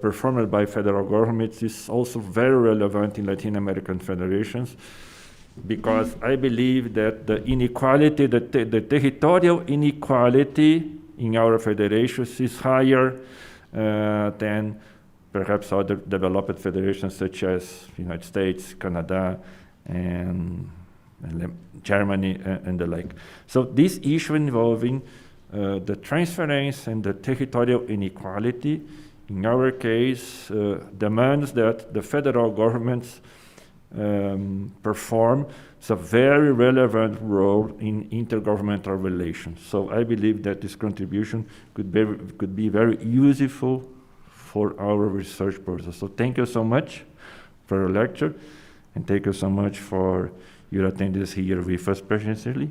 performed by federal governments is also very relevant in Latin American federations, because I believe that the inequality, the territorial inequality in our federations is higher than perhaps other developed federations such as United States, Canada, and Germany, and the like. So this issue involving the transference and the territorial inequality, in our case, demands that the federal governments perform a very relevant role in intergovernmental relations. So I believe that this contribution could be very useful for our research process. So thank you so much for your lecture, and thank you so much for your attendance here with us presently.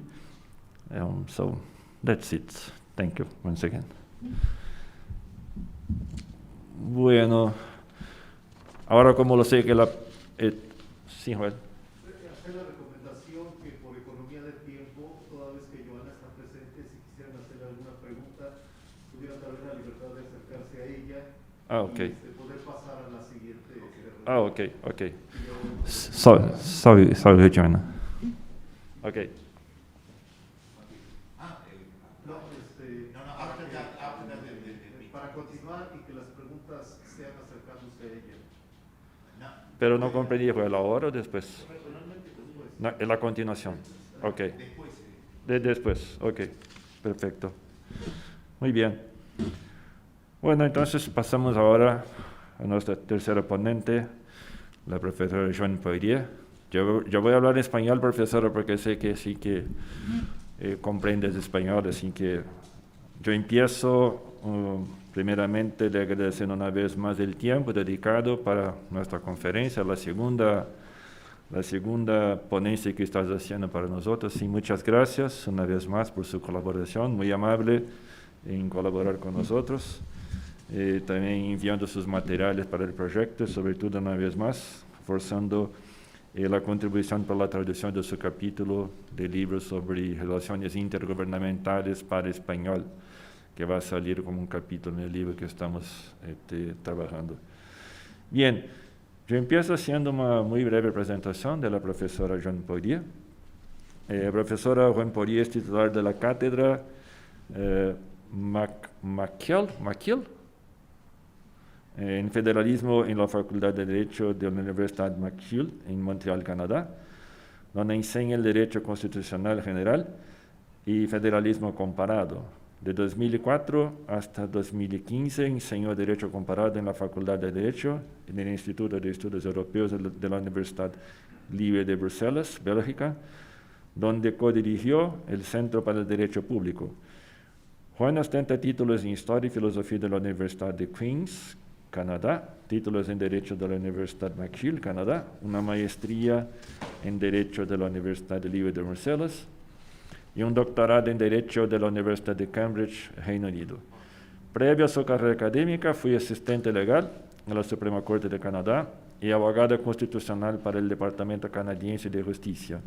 So that's it. Thank you once again. Bueno, ahora como lo sé que la... sí, Joel. Hacer la recomendación que por economía de tiempo, toda vez que Joana está presente, si quisieran hacer alguna pregunta, pudieran darle la libertad de acercarse a ella y poder pasar a la siguiente. Okay. Sorry, Joana. Okay. Para continuar y que las preguntas sean acercándose a ella. Pero no comprendí, ¿fue ahora o después? No, en la continuación. Ok. Después, ok. Perfecto. Muy bien. Bueno, entonces pasamos ahora a nuestra tercera ponente, la profesora Joan Poirier. Yo voy a hablar en español, profesora, porque sé que sí que comprendes español, así que yo empiezo primeramente le agradecendo una vez más el tiempo dedicado para nuestra conferencia, la segunda ponencia que estás haciendo para nosotros. Sí, muchas gracias una vez más por su colaboración, muy amable en colaborar con nosotros. También enviando sus materiales para el proyecto, sobre todo una vez más, forzando la contribución para la traducción de su capítulo de libro sobre relaciones intergubernamentales para español, que va a salir como un capítulo en el libro que estamos trabajando. Bien, yo empiezo haciendo una muy breve presentación de la profesora Joan Poirier. La profesora Joan Poirier es titular de la cátedra McGill en Federalismo en la Facultad de Derecho de la Universidad McGill en Montreal, Canadá, donde enseña el Derecho Constitucional General y Federalismo Comparado. De 2004 hasta 2015 enseñó Derecho Comparado en la Facultad de Derecho en el Instituto de Estudios Europeos de la Universidad Libre de Bruselas, Bélgica, donde codirigió el Centro para el Derecho Público. Juan ostenta títulos en Historia y Filosofía de la Universidad de Queens, Canadá, títulos en Derecho de la Universidad McGill, Canadá, una maestría en Derecho de la Universidad Libre de Bruselas y un doctorado en Derecho de la Universidad de Cambridge, Reino Unido. Previo a su carrera académica, fue asistente legal en la Suprema Corte de Canadá y abogada constitucional para el Departamento canadiense de Justicia.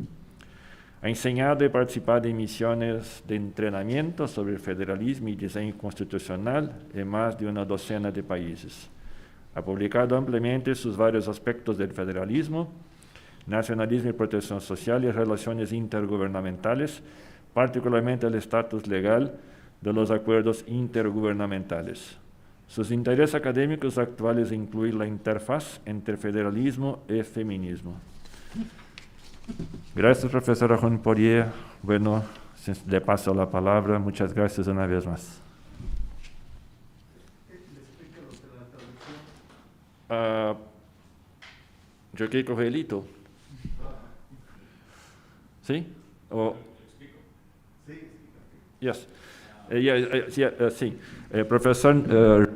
Ha enseñado y participado en misiones de entrenamiento sobre federalismo y diseño constitucional en más de una docena de países. Ha publicado ampliamente sus varios aspectos del federalismo, nacionalismo y protección social y relaciones intergubernamentales, particularmente el estatus legal de los acuerdos intergubernamentales. Sus intereses académicos actuales incluyen la interfaz entre federalismo y feminismo. Gracias, profesora Joan Poirier. Bueno, le paso la palabra. Muchas gracias una vez más. Yo quiero coger el hito. ¿Sí? O yes. Sí. Profesor,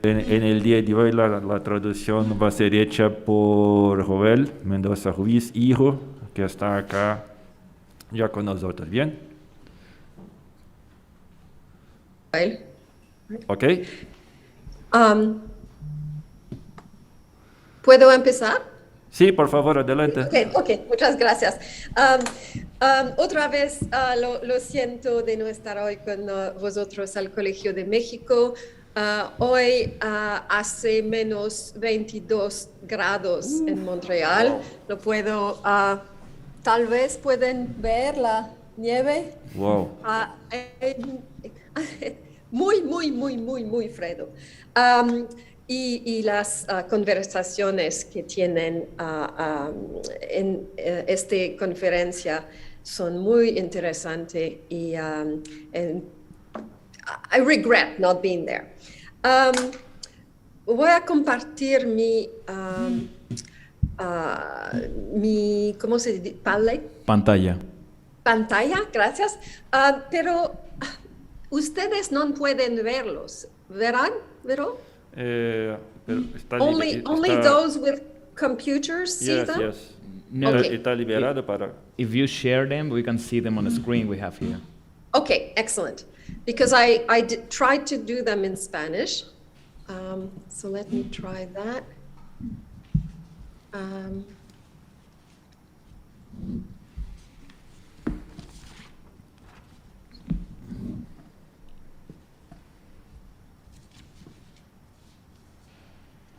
en el día de hoy la traducción va a ser hecha por Joel Mendoza Ruiz, hijo, que está acá ya con nosotros. ¿Bien? ¿Ok? ¿Puedo empezar? Sí, por favor, adelante. Ok, muchas gracias. Otra vez lo siento de no estar hoy con vosotros al Colegio de México. Hoy hace menos 22 grados en Montreal. Lo puedo, tal vez pueden ver la nieve. Wow. Muy frío. Y las conversaciones que tienen en esta conferencia son muy interesantes y I regret not being there. Voy a compartir mi ¿cómo se dice? Pantalla. Pantalla, gracias. Pero ustedes no pueden verlos, ¿verán? Only those with computers see them? Yes. No, okay. Está liberado para... If you share them, we can see them on the screen we have here. Okay, excellent. Because I tried to do them in Spanish. So let me try that.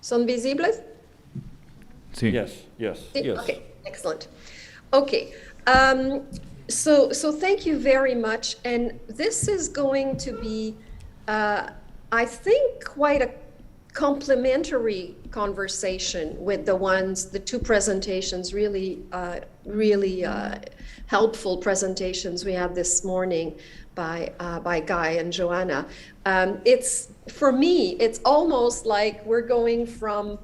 ¿Son visibles? Sí. Yes. Okay, excellent. Okay, so thank you very much. And this is going to be, I think, quite a complementary conversation with the two presentations, really helpful presentations we had this morning by Guy and Joanna. For me, it's almost like we're going from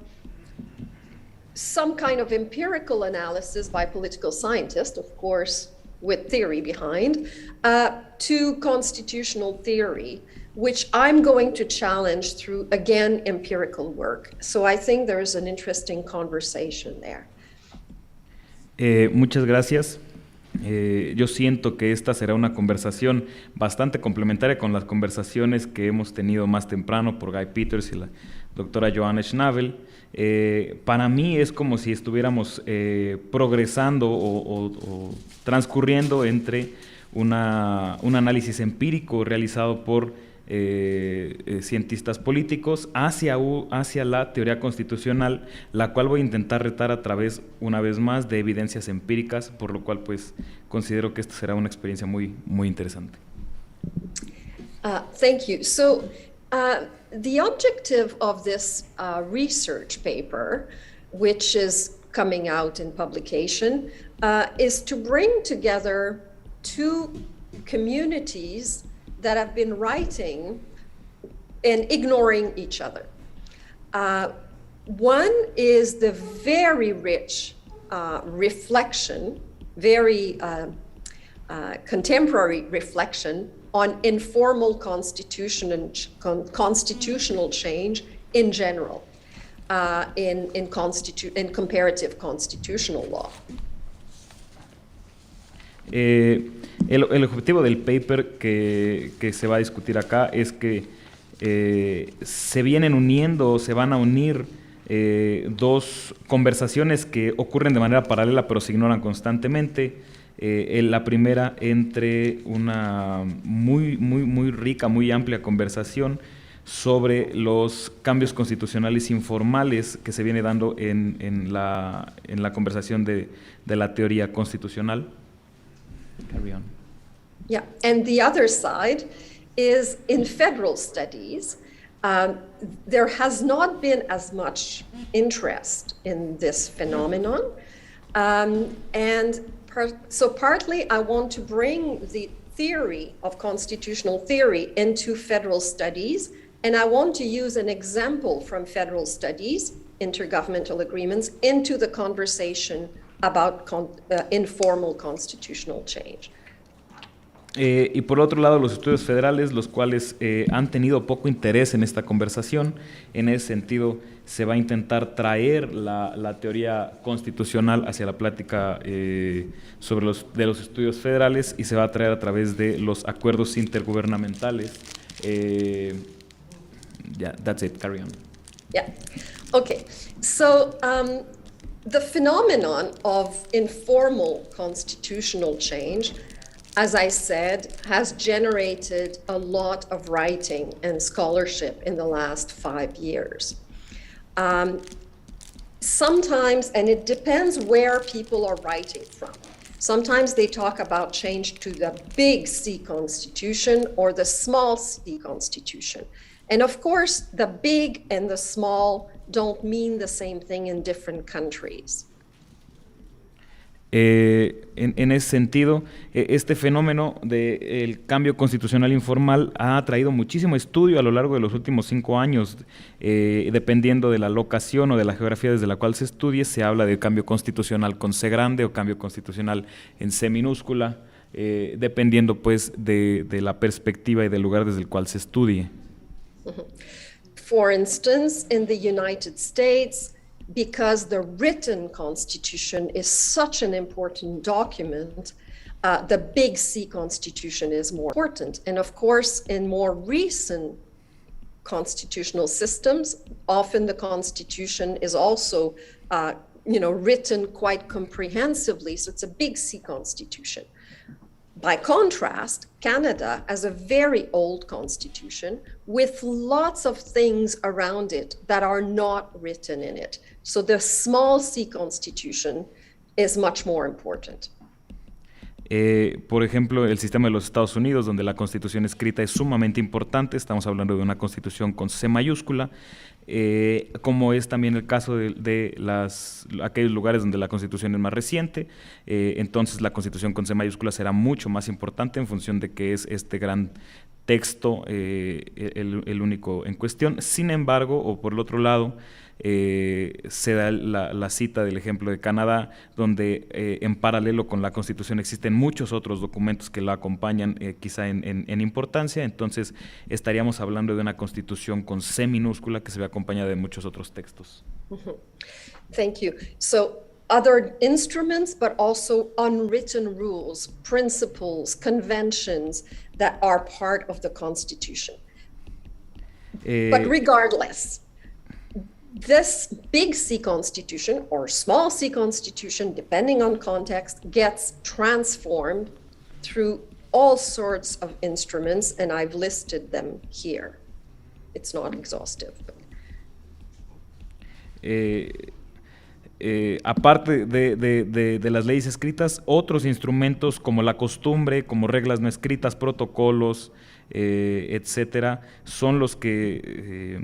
some kind of empirical analysis by political scientists, of course, with theory behind, to constitutional theory, which I'm going to challenge through, again, empirical work. So I think there is an interesting conversation there. Muchas gracias. Yo siento que esta será una conversación bastante complementaria con las conversaciones que hemos tenido más temprano por Guy Peters y la doctora Joanna Schnabel. Para mí es como si estuviéramos progresando o transcurriendo entre un análisis empírico realizado por cientistas políticos hacia la teoría constitucional, la cual voy a intentar retar a través, una vez más, de evidencias empíricas, por lo cual pues considero que esta será una experiencia muy, muy interesante. Thank you. So the objective of this research paper, which is coming out in publication, is to bring together two communities that have been writing and ignoring each other. One is the very rich reflection, very contemporary reflection on informal constitutional change in general, in comparative constitutional law. El objetivo del paper que se va a discutir acá es que se vienen uniendo, se van a unir dos conversaciones que ocurren de manera paralela pero se ignoran constantemente. La primera entre una muy rica, muy amplia conversación sobre los cambios constitucionales informales que se viene dando en la conversación de la teoría constitucional. Carry on. Yeah, and the other side is in federal studies. There has not been as much interest in this phenomenon. So partly I want to bring the theory of constitutional theory into federal studies, and I want to use an example from federal studies, intergovernmental agreements, into the conversation about informal constitutional change. Y por otro lado, los estudios federales, los cuales han tenido poco interés en esta conversación. En ese sentido, se va a intentar traer la teoría constitucional hacia la plática sobre los estudios federales, y se va a traer a través de los acuerdos intergubernamentales. Yeah, that's it. Carry on. Yeah. Okay. So the phenomenon of informal constitutional change, as I said, has generated a lot of writing and scholarship in the last 5 years. Sometimes, and it depends where people are writing from, sometimes they talk about change to the big C constitution or the small C constitution. And of course, the big and the small don't mean the same thing in different countries. En ese sentido, este fenómeno del cambio constitucional informal ha traído muchísimo estudio a lo largo de los últimos 5 años. Dependiendo de la locación o de la geografía desde la cual se estudie, se habla de cambio constitucional con C grande o cambio constitucional en C minúscula, dependiendo pues de la perspectiva y del lugar desde el cual se estudie. For instance, in the United States, because the written constitution is such an important document, the big C constitution is more important. And of course, in more recent constitutional systems, often the constitution is also, written quite comprehensively. So it's a big C constitution. By contrast, Canada has a very old constitution with lots of things around it that are not written in it. So the small C constitution is much more important. Por ejemplo, el sistema de los Estados Unidos, donde la constitución escrita es sumamente importante. Estamos hablando de una constitución con C mayúscula, como es también el caso de aquellos lugares donde la constitución es más reciente. Entonces la constitución con C mayúscula será mucho más importante en función de que es este gran texto el único en cuestión. Sin embargo, o por el otro lado, se da la cita del ejemplo de Canadá, donde en paralelo con la Constitución existen muchos otros documentos que la acompañan quizá en importancia. Entonces estaríamos hablando de una Constitución con C minúscula que se ve acompañada de muchos otros textos. Thank you. So other instruments, but also unwritten rules, principles, conventions that are part of the Constitution. But regardless, this big C Constitution or small C Constitution, depending on context, gets transformed through all sorts of instruments, and I've listed them here. It's not exhaustive. But. Aparte de las leyes escritas, otros instrumentos como la costumbre, como reglas no escritas, protocolos, etcétera, son los que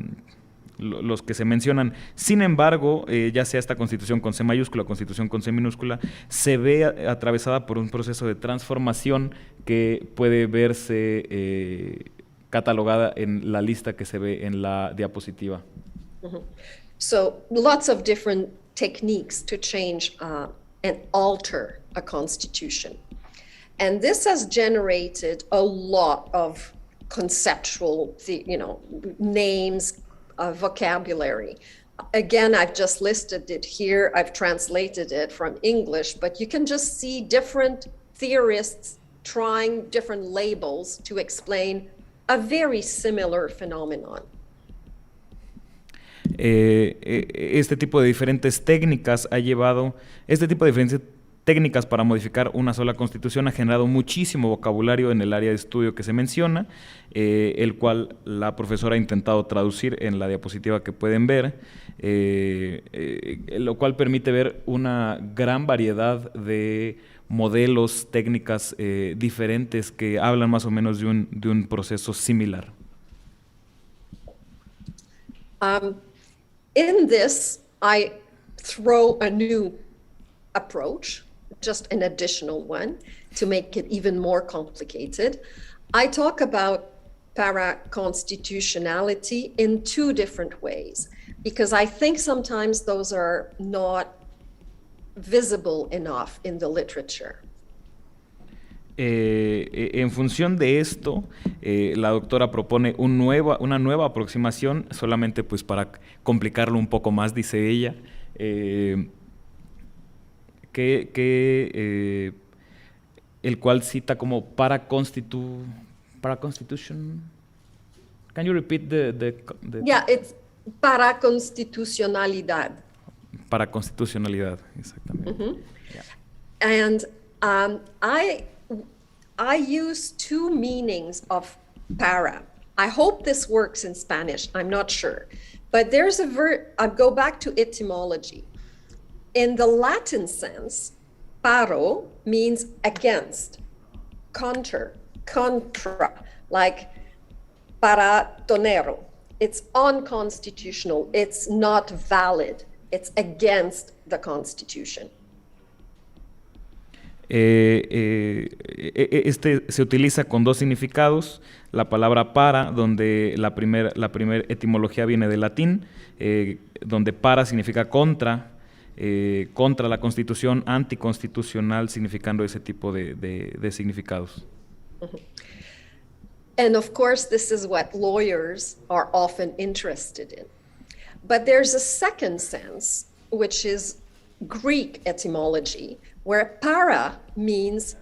se mencionan. Sin embargo, ya sea esta Constitución con C mayúscula o Constitución con C minúscula, se ve atravesada por un proceso de transformación que puede verse catalogada en la lista que se ve en la diapositiva. Mm-hmm. So lots of different techniques to change and alter a constitution. And this has generated a lot of conceptual, names, vocabulary. Again, I've just listed it here. I've translated it from English, but you can just see different theorists trying different labels to explain a very similar phenomenon. Este tipo de diferentes técnicas para modificar una sola constitución ha generado muchísimo vocabulario en el área de estudio que se menciona, el cual la profesora ha intentado traducir en la diapositiva que pueden ver, lo cual permite ver una gran variedad de modelos, técnicas diferentes que hablan más o menos de un proceso similar. In this, I throw a new approach, just an additional one, to make it even more complicated. I talk about para-constitutionality in two different ways, because I think sometimes those are not visible enough in the literature. En función de esto, la doctora propone una nueva aproximación, solamente pues para complicarlo un poco más, dice ella, el cual cita como para-constitution. Can you repeat the Yeah, it's para-constitucionalidad. Para-constitucionalidad, exactamente. Mm-hmm. Yeah. And I use two meanings of para. I hope this works in Spanish, I'm not sure. But there's I'll go back to etymology. In the Latin sense, paro means against, contra, like paratonero. It's unconstitutional, it's not valid, it's against the Constitution. Se utiliza con dos significados. La palabra para, donde la primera etimología viene del latín, donde para significa contra la Constitución, anticonstitucional, significando ese tipo de significados. And of course, this is what lawyers are often interested in. But there's a second sense, which is Greek etymology, where para means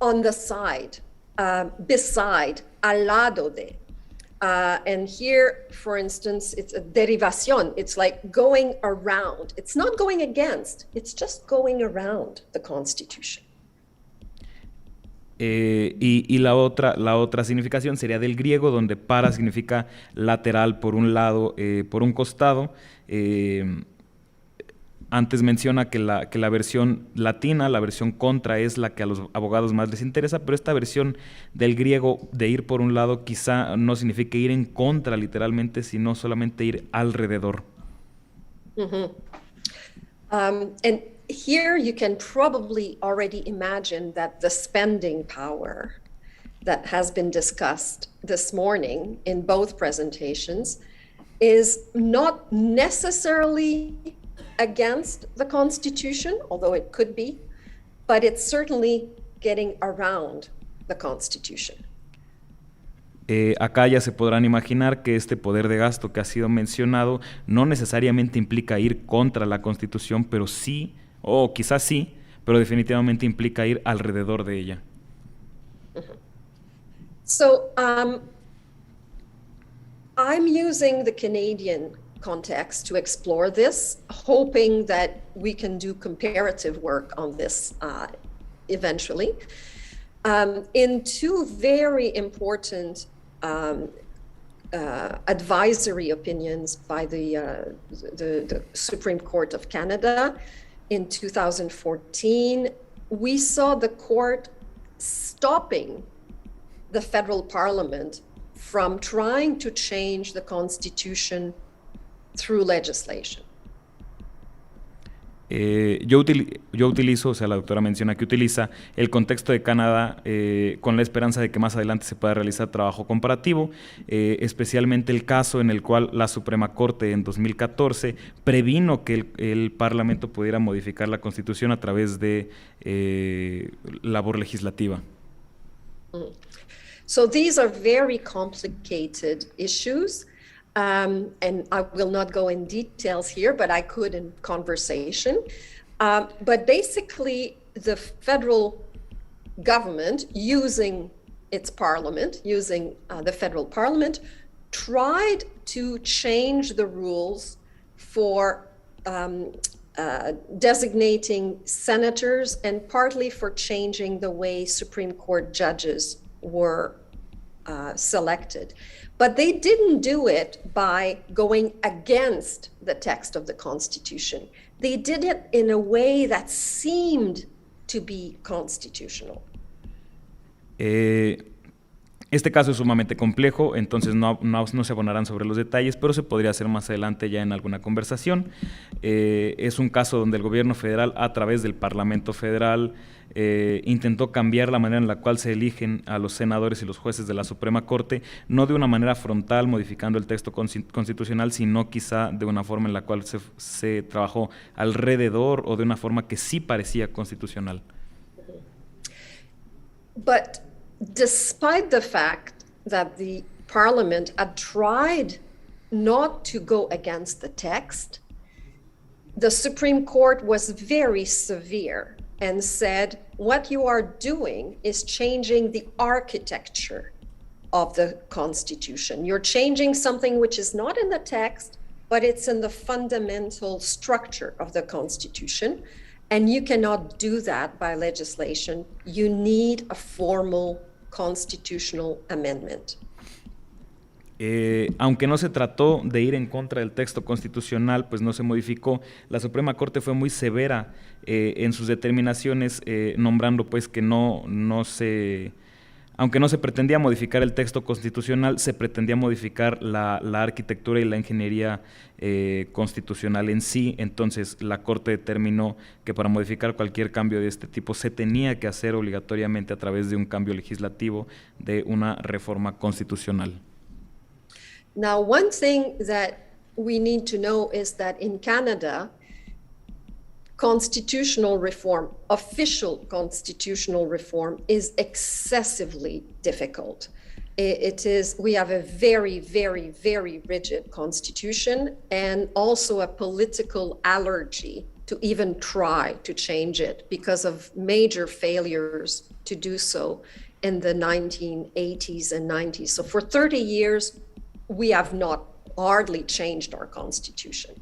on the side, beside, al lado de. And here, for instance, it's a derivación. It's like going around. It's not going against, it's just going around the Constitution. Y la otra significación sería del griego, donde para significa lateral por un lado, por un costado. Antes menciona que la versión latina, la versión contra, es la que a los abogados más les interesa, pero esta versión del griego de ir por un lado quizá no signifique ir en contra literalmente, sino solamente ir alrededor. Mm-hmm. And here you can probably already imagine that the spending power that has been discussed this morning in both presentations is not necessarily against the Constitution, although it could be, but it's certainly getting around the Constitution. Acá ya se podrán imaginar que este poder de gasto que ha sido mencionado no necesariamente implica ir contra la Constitución, pero sí, o quizás sí, pero definitivamente implica ir alrededor de ella. So I'm using the Canadian context to explore this, hoping that we can do comparative work on this eventually. In two very important advisory opinions by the Supreme Court of Canada in 2014, we saw the court stopping the federal parliament from trying to change the Constitution through legislation. Yo utilizo, o sea, la doctora menciona que utiliza el contexto de Canadá con la esperanza de que más adelante se pueda realizar trabajo comparativo, especialmente el caso en el cual la Suprema Corte en 2014 previno que el Parlamento pudiera modificar la Constitución a través de labor legislativa. So these are very complicated issues. And I will not go in details here, but I could in conversation. But basically, the federal government, using its parliament, using the federal parliament, tried to change the rules for designating senators and partly for changing the way Supreme Court judges were selected. But they didn't do it by going against the text of the Constitution. They did it in a way that seemed to be constitutional. Este caso es sumamente complejo, entonces no se abonarán sobre los detalles, pero se podría hacer más adelante ya en alguna conversación. Es un caso donde el gobierno federal, a través del Parlamento Federal, intentó cambiar la manera en la cual se eligen a los senadores y los jueces de la Suprema Corte, no de una manera frontal modificando el texto constitucional, sino quizá de una forma en la cual se trabajó alrededor o de una forma que sí parecía constitucional. But despite the fact that the Parliament had tried not to go against the text, the Supreme Court was very severe and said, what you are doing is changing the architecture of the Constitution. You're changing something which is not in the text, but it's in the fundamental structure of the Constitution. And you cannot do that by legislation. You need a formal constitutional amendment. Aunque no se trató de ir en contra del texto constitucional, pues no se modificó. La Suprema Corte fue muy severa en sus determinaciones, nombrando pues que aunque no se pretendía modificar el texto constitucional, se pretendía modificar la arquitectura y la ingeniería constitucional en sí. Entonces la Corte determinó que para modificar cualquier cambio de este tipo se tenía que hacer obligatoriamente a través de un cambio legislativo, de una reforma constitucional. Now, one thing that we need to know is that in Canada, constitutional reform, official constitutional reform, is excessively difficult. We have a very, very, very rigid constitution and also a political allergy to even try to change it because of major failures to do so in the 1980s and 90s. So for 30 years, we have not hardly changed our constitution.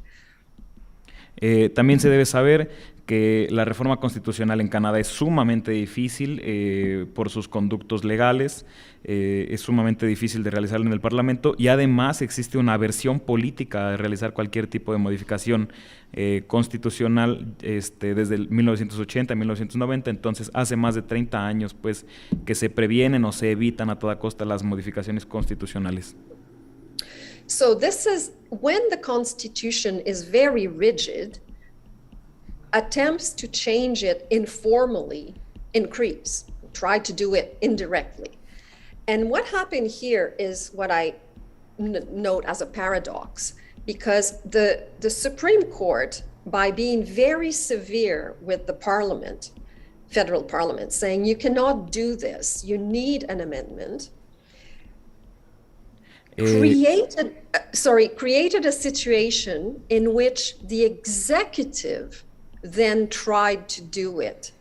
También se debe saber que la reforma constitucional en Canadá es sumamente difícil por sus conductos legales, es sumamente difícil de realizarlo en el Parlamento y además existe una aversión política de realizar cualquier tipo de modificación constitucional desde el 1980 a 1990, entonces hace más de 30 años pues que se previenen o se evitan a toda costa las modificaciones constitucionales. So this is when the Constitution is very rigid, attempts to change it informally increase, try to do it indirectly. And what happened here is what I note as a paradox, because the Supreme Court, by being very severe with the Parliament, federal Parliament, saying you cannot do this, you need an amendment, created a situation in which the executive then tried to do it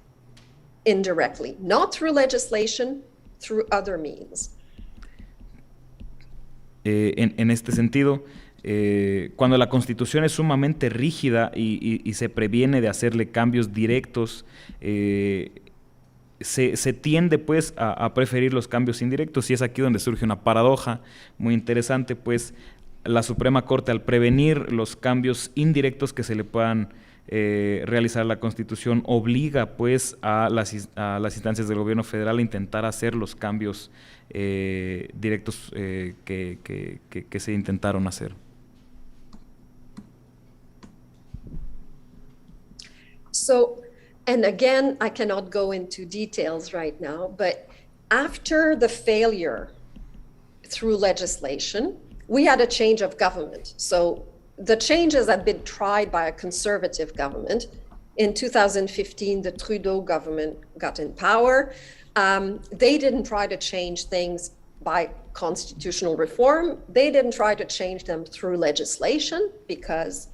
indirectly, not through legislation, through other means. En este sentido, cuando la Constitución es sumamente rígida y se previene de hacerle cambios directos, se tiende pues a preferir los cambios indirectos, y es aquí donde surge una paradoja muy interesante, pues la Suprema Corte, al prevenir los cambios indirectos que se le puedan realizar a la Constitución, obliga pues a las instancias del gobierno federal a intentar hacer los cambios directos que se intentaron hacer. So, and again, I cannot go into details right now, but after the failure through legislation, we had a change of government. So the changes had been tried by a conservative government. In 2015, the Trudeau government got in power. They didn't try to change things by constitutional reform. They didn't try to change them through legislation because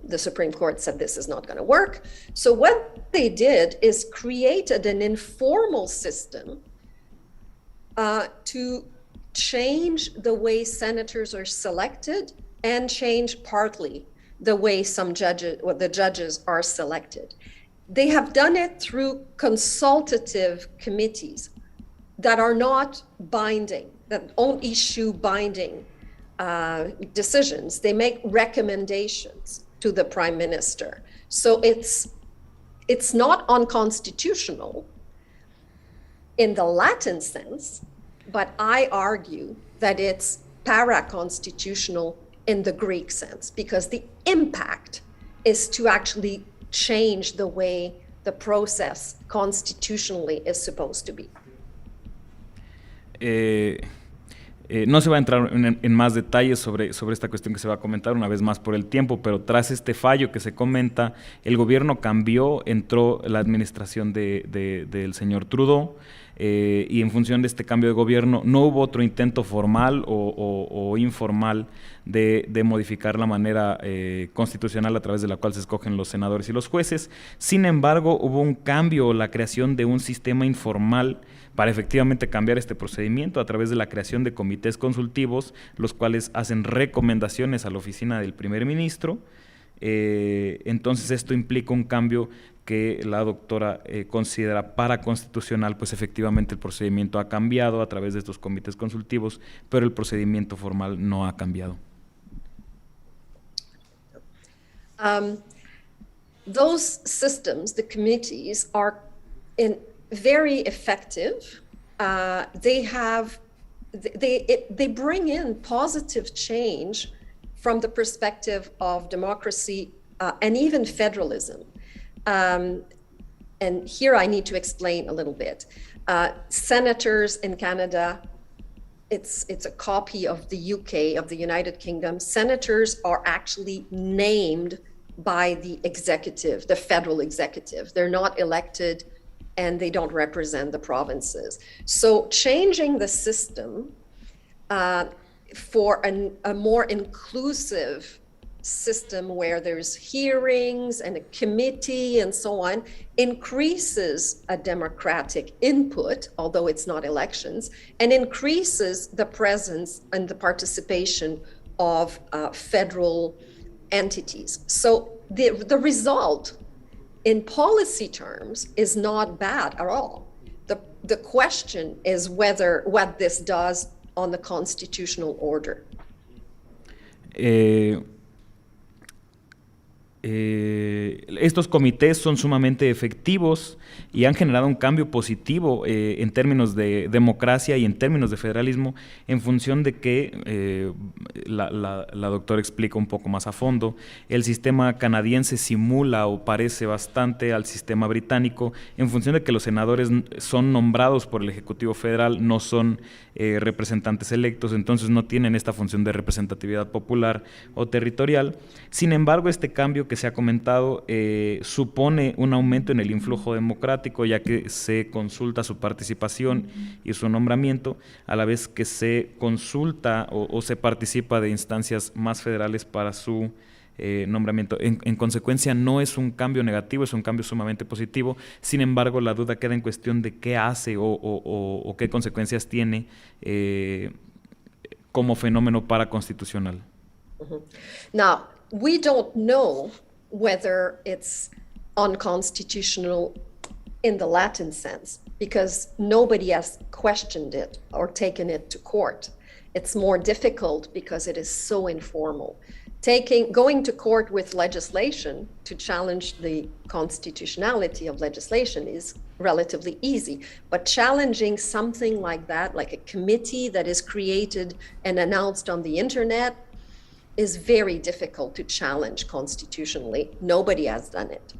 the Supreme Court said this is not going to work. So what they did is created an informal system to change the way senators are selected and change partly the way some judges, or the judges are selected. They have done it through consultative committees that are not binding, that don't issue binding decisions. They make recommendations to the Prime Minister. So it's not unconstitutional in the Latin sense, but I argue that it's para-constitutional in the Greek sense, because the impact is to actually change the way the process constitutionally is supposed to be. No se va a entrar en más detalles sobre esta cuestión que se va a comentar una vez más por el tiempo, pero tras este fallo que se comenta, el gobierno cambió, entró la administración del señor Trudeau, y en función de este cambio de gobierno no hubo otro intento formal o informal de modificar la manera constitucional a través de la cual se escogen los senadores y los jueces. Sin embargo, hubo un cambio o la creación de un sistema informal para efectivamente cambiar este procedimiento a través de la creación de comités consultivos, los cuales hacen recomendaciones a la oficina del primer ministro. Entonces esto implica un cambio que la doctora considera paraconstitucional, pues efectivamente el procedimiento ha cambiado a través de estos comités consultivos, pero el procedimiento formal no ha cambiado. Those systems, the committees, are very effective. They bring in positive change from the perspective of democracy and even federalism. And here I need to explain a little bit. Senators in Canada, it's a copy of the UK, of the United Kingdom. Senators are actually named by the executive, the federal executive. They're not elected and they don't represent the provinces. So changing the system for a more inclusive system where there's hearings and a committee and so on increases a democratic input, although it's not elections, and increases the presence and the participation of federal entities. So the result in policy terms is not bad at all. The question is what this does on the constitutional order. El estos comités son sumamente efectivos y han generado un cambio positivo en términos de democracia y en términos de federalismo, en función de que, la doctora explica un poco más a fondo, el sistema canadiense simula o parece bastante al sistema británico, en función de que los senadores son nombrados por el Ejecutivo Federal, no son representantes electos, entonces no tienen esta función de representatividad popular o territorial. Sin embargo, este cambio que se ha comentado supone un aumento en el influjo democrático, ya que se consulta su participación y su nombramiento, a la vez que se consulta o se participa de instancias más federales para su nombramiento. En consecuencia, no es un cambio negativo, es un cambio sumamente positivo. Sin embargo, la duda queda en cuestión de qué hace o qué consecuencias tiene como fenómeno paraconstitucional. Now, we don't know whether it's unconstitutional in the Latin sense, because nobody has questioned it or taken it to court. It's more difficult because it is so informal. Going to court with legislation to challenge the constitutionality of legislation is relatively easy, but challenging something like that, like a committee that is created and announced on the internet, is very difficult to challenge constitutionally. Nobody has done it.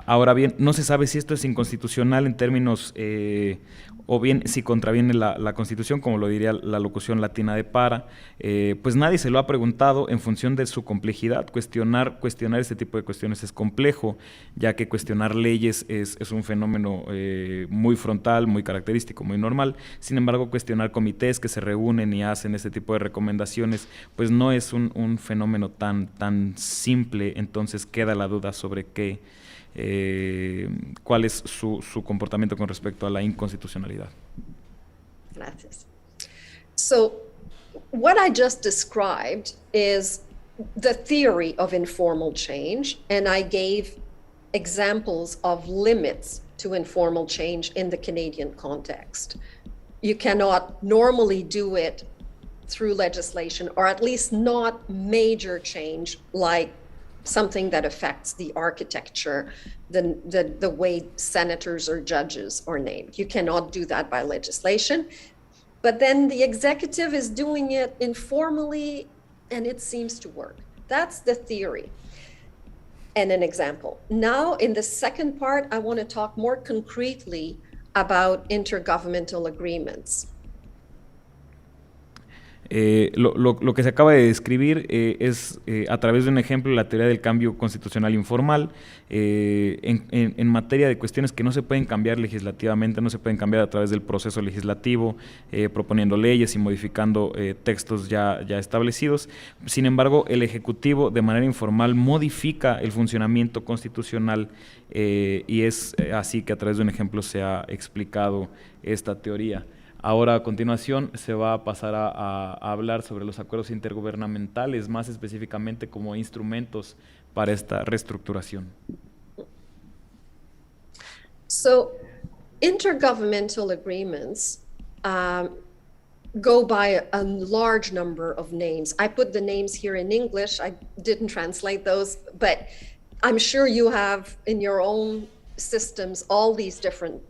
Ahora bien, no se sabe si esto es inconstitucional en términos, o bien si contraviene la Constitución, como lo diría la locución latina de para, pues nadie se lo ha preguntado en función de su complejidad. Cuestionar este tipo de cuestiones es complejo, ya que cuestionar leyes es un fenómeno muy frontal, muy característico, muy normal. Sin embargo, cuestionar comités que se reúnen y hacen este tipo de recomendaciones, pues no es un fenómeno tan simple. Entonces queda la duda sobre cuál es su comportamiento con respecto a la inconstitucionalidad. Gracias. So, what I just described is the theory of informal change, and I gave examples of limits to informal change in the Canadian context. You cannot normally do it through legislation, or at least not major change like something that affects the architecture, the way senators or judges are named. You cannot do that by legislation. But then the executive is doing it informally, and it seems to work. That's the theory. And an example. Now, in the second part, I want to talk more concretely about intergovernmental agreements. Lo que se acaba de describir es a través de un ejemplo la teoría del cambio constitucional informal en materia de cuestiones que no se pueden cambiar legislativamente, no se pueden cambiar a través del proceso legislativo, proponiendo leyes y modificando textos ya establecidos. Sin embargo, el Ejecutivo de manera informal modifica el funcionamiento constitucional y es así que a través de un ejemplo se ha explicado esta teoría. Ahora, a continuación, se va a pasar a hablar sobre los acuerdos intergubernamentales, más específicamente como instrumentos para esta reestructuración. So, intergovernmental agreements go by a large number of names. I put the names here in English. I didn't translate those, but I'm sure you have in your own systems all these different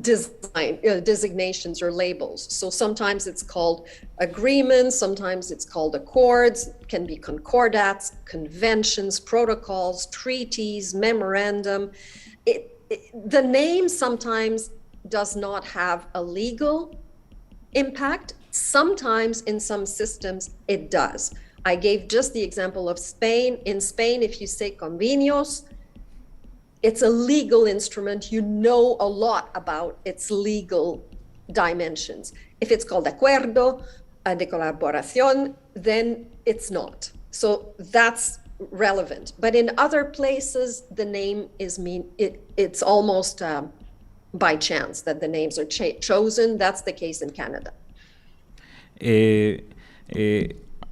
designations or labels. So sometimes it's called agreements, sometimes it's called accords, can be concordats, conventions, protocols, treaties, memorandum. The name sometimes does not have a legal impact. Sometimes in some systems it does. I gave just the example of Spain. In Spain, if you say convenios, it's a legal instrument. You know a lot about its legal dimensions. If it's called acuerdo de colaboración, then it's not. So that's relevant. But in other places, the name is it's almost by chance that the names are chosen. That's the case in Canada.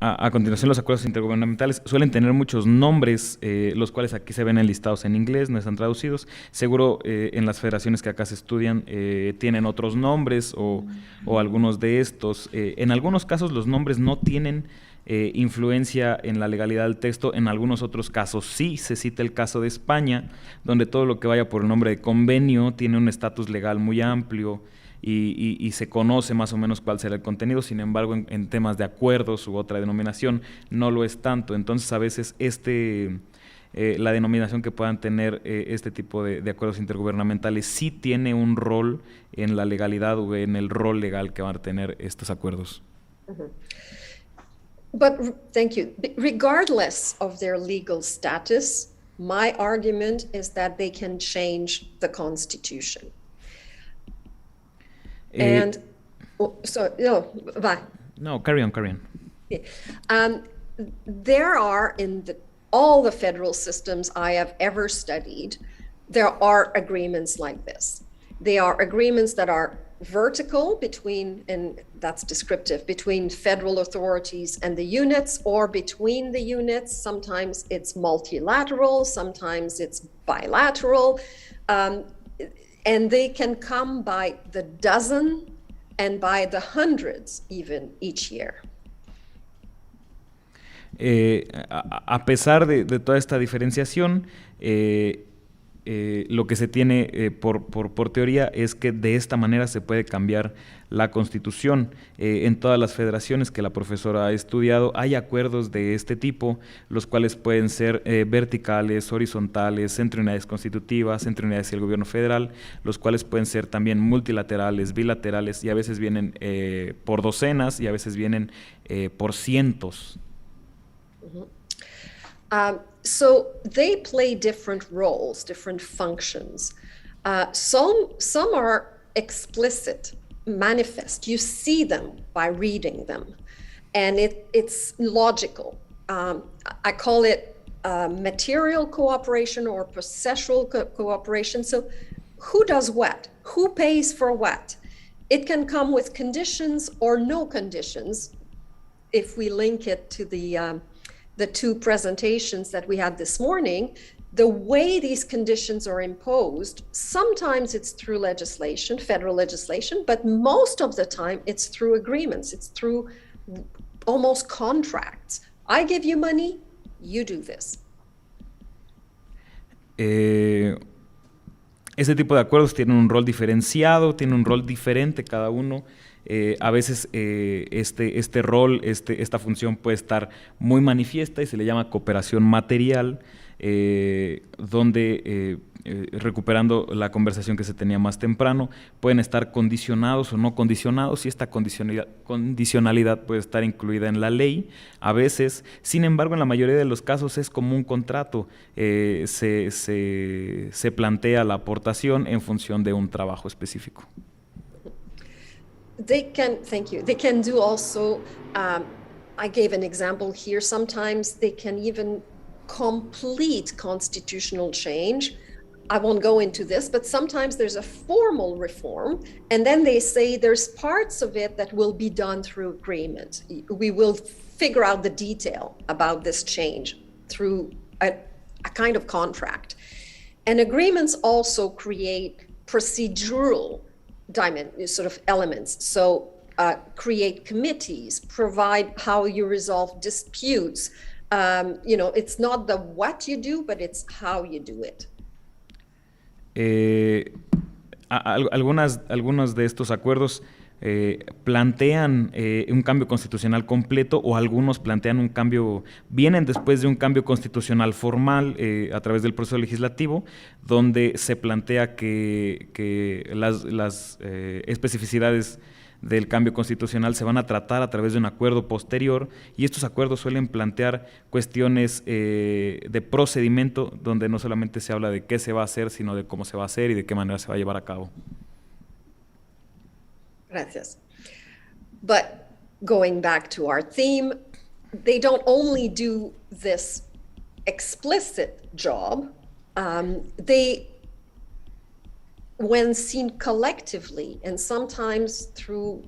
A continuación, los acuerdos intergubernamentales suelen tener muchos nombres, los cuales aquí se ven enlistados en inglés, no están traducidos. Seguro en las federaciones que acá se estudian tienen otros nombres o algunos de estos. En algunos casos los nombres no tienen influencia en la legalidad del texto, en algunos otros casos sí. Se cita el caso de España, donde todo lo que vaya por el nombre de convenio tiene un estatus legal muy amplio y se conoce más o menos cuál será el contenido. Sin embargo, en temas de acuerdos u otra denominación no lo es tanto. Entonces, a veces la denominación que puedan tener este tipo de acuerdos intergubernamentales sí tiene un rol en la legalidad o en el rol legal que van a tener estos acuerdos. Thank you. Regardless of their legal status, my argument is that they can change the Constitution. And No, carry on. There are all the federal systems I have ever studied, there are agreements like this. They are agreements that are vertical between, and that's descriptive, between federal authorities and the units, or between the units. Sometimes it's multilateral, sometimes it's bilateral. And they can come by the dozen and by the hundreds even each year. A pesar de toda esta diferenciación, lo que se tiene por teoría es que de esta manera se puede cambiar la Constitución. En todas las federaciones que la profesora ha estudiado hay acuerdos de este tipo, los cuales pueden ser verticales, horizontales, entre unidades constitutivas, entre unidades y el gobierno federal, los cuales pueden ser también multilaterales, bilaterales, y a veces vienen por docenas y a veces vienen por cientos. So they play different roles, different functions. Some are explicit, manifest. You see them by reading them, and it's logical. I call it material cooperation or processual cooperation. So who does what? Who pays for what? It can come with conditions or no conditions if we link it to the two presentations that we had this morning. The way these conditions are imposed, sometimes it's through legislation, federal legislation, but most of the time it's through agreements. It's through almost contracts. I give you money, you do this. Este tipo de acuerdos tienen un rol diferenciado, tienen un rol diferente cada uno. A veces este rol, esta función puede estar muy manifiesta y se le llama cooperación material, donde, recuperando la conversación que se tenía más temprano, pueden estar condicionados o no condicionados, y esta condicionalidad puede estar incluida en la ley a veces. Sin embargo, en la mayoría de los casos es como un contrato, se plantea la aportación en función de un trabajo específico. Thank you. They can do also, I gave an example here, sometimes they can even complete constitutional change. I won't go into this, but sometimes there's a formal reform, and then they say there's parts of it that will be done through agreement. We will figure out the detail about this change through a kind of contract. And agreements also create procedural sort of elements. So create committees, provide how you resolve disputes. It's not the what you do, but it's how you do it. Algunos de estos acuerdos plantean un cambio constitucional completo, o algunos plantean vienen después de un cambio constitucional formal a través del proceso legislativo, donde se plantea que las especificidades del cambio constitucional se van a tratar a través de un acuerdo posterior, y estos acuerdos suelen plantear cuestiones de procedimiento, donde no solamente se habla de qué se va a hacer, sino de cómo se va a hacer y de qué manera se va a llevar a cabo. Gracias. But going back to our theme, they don't only do this explicit job, when seen collectively and sometimes through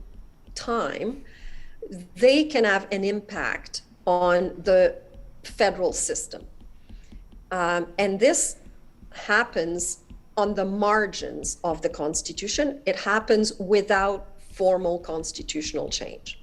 time, they can have an impact on the federal system. And this happens on the margins of the Constitution. It happens without formal constitutional change.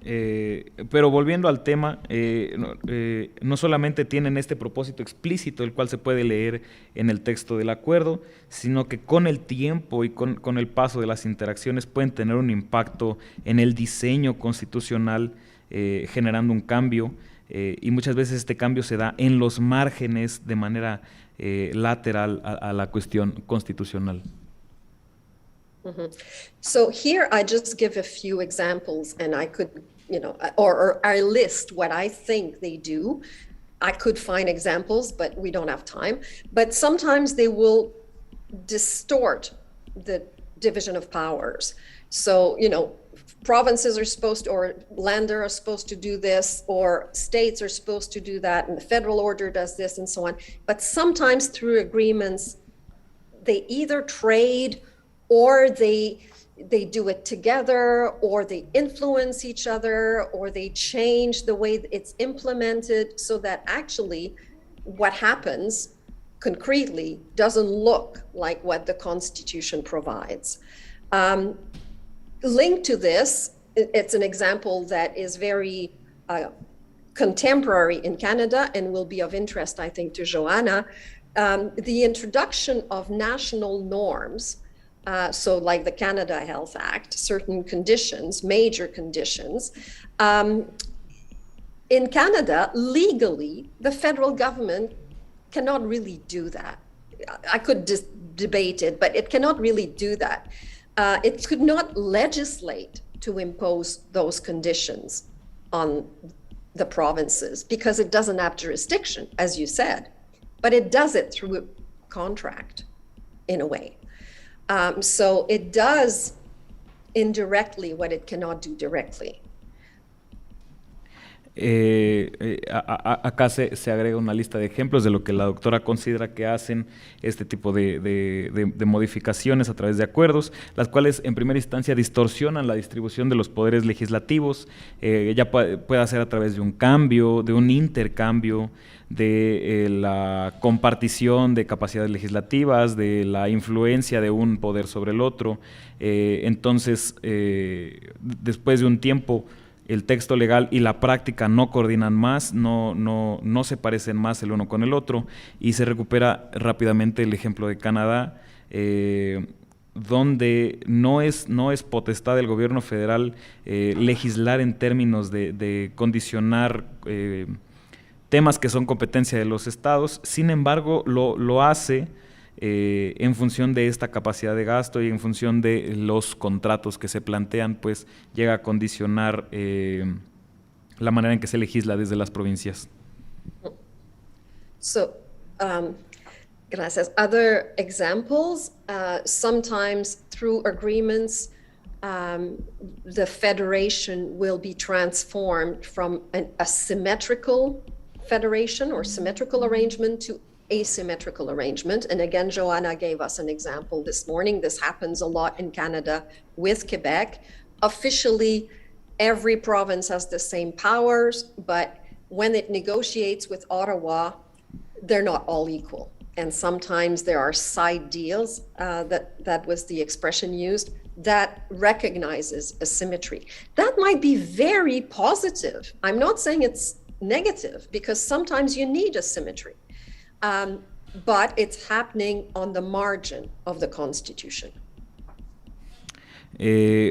Pero volviendo al tema, no solamente tienen este propósito explícito, el cual se puede leer en el texto del acuerdo, sino que con el tiempo y con el paso de las interacciones pueden tener un impacto en el diseño constitucional, generando un cambio, y muchas veces este cambio se da en los márgenes de manera lateral a la cuestión constitucional. Mm-hmm. So here I just give a few examples, and I could, or I list what I think they do. I could find examples, but we don't have time. But sometimes they will distort the division of powers. So, provinces are supposed to, or Länder are supposed to do this, or states are supposed to do that, and the federal order does this, and so on. But sometimes through agreements, they either trade, or they do it together, or they influence each other, or they change the way it's implemented, so that actually what happens concretely doesn't look like what the Constitution provides. Linked to this, it's an example that is very contemporary in Canada and will be of interest, I think, to Joanna. The introduction of national norms, so like the Canada Health Act, certain conditions, major conditions. In Canada, legally, the federal government cannot really do that. I could debate it, but it cannot really do that. It could not legislate to impose those conditions on the provinces because it doesn't have jurisdiction, as you said, but it does it through a contract in a way. So it does indirectly what it cannot do directly. Acá se agrega una lista de ejemplos de lo que la doctora considera que hacen este tipo de modificaciones a través de acuerdos, las cuales en primera instancia distorsionan la distribución de los poderes legislativos, ya puede ser a través de un cambio, de un intercambio, de la compartición de capacidades legislativas, de la influencia de un poder sobre el otro. Entonces, después de un tiempo, el texto legal y la práctica no coordinan más, no se parecen más el uno con el otro, y se recupera rápidamente el ejemplo de Canadá, donde no es potestad del gobierno federal legislar en términos de condicionar temas que son competencia de los estados. Sin embargo, lo hace en función de esta capacidad de gasto y en función de los contratos que se plantean, pues llega a condicionar la manera en que se legisla desde las provincias. So, gracias. Other examples, sometimes through agreements, the federation will be transformed from a symmetrical federation or symmetrical arrangement to asymmetrical arrangement. And again, Joanna gave us an example this morning. This happens a lot in Canada with Quebec. Officially, every province has the same powers, but when it negotiates with Ottawa, they're not all equal. And sometimes there are side deals, that was the expression used, that recognizes asymmetry. That might be very positive. I'm not saying it's negative, because sometimes you need asymmetry. But it's happening on the margin of the Constitution.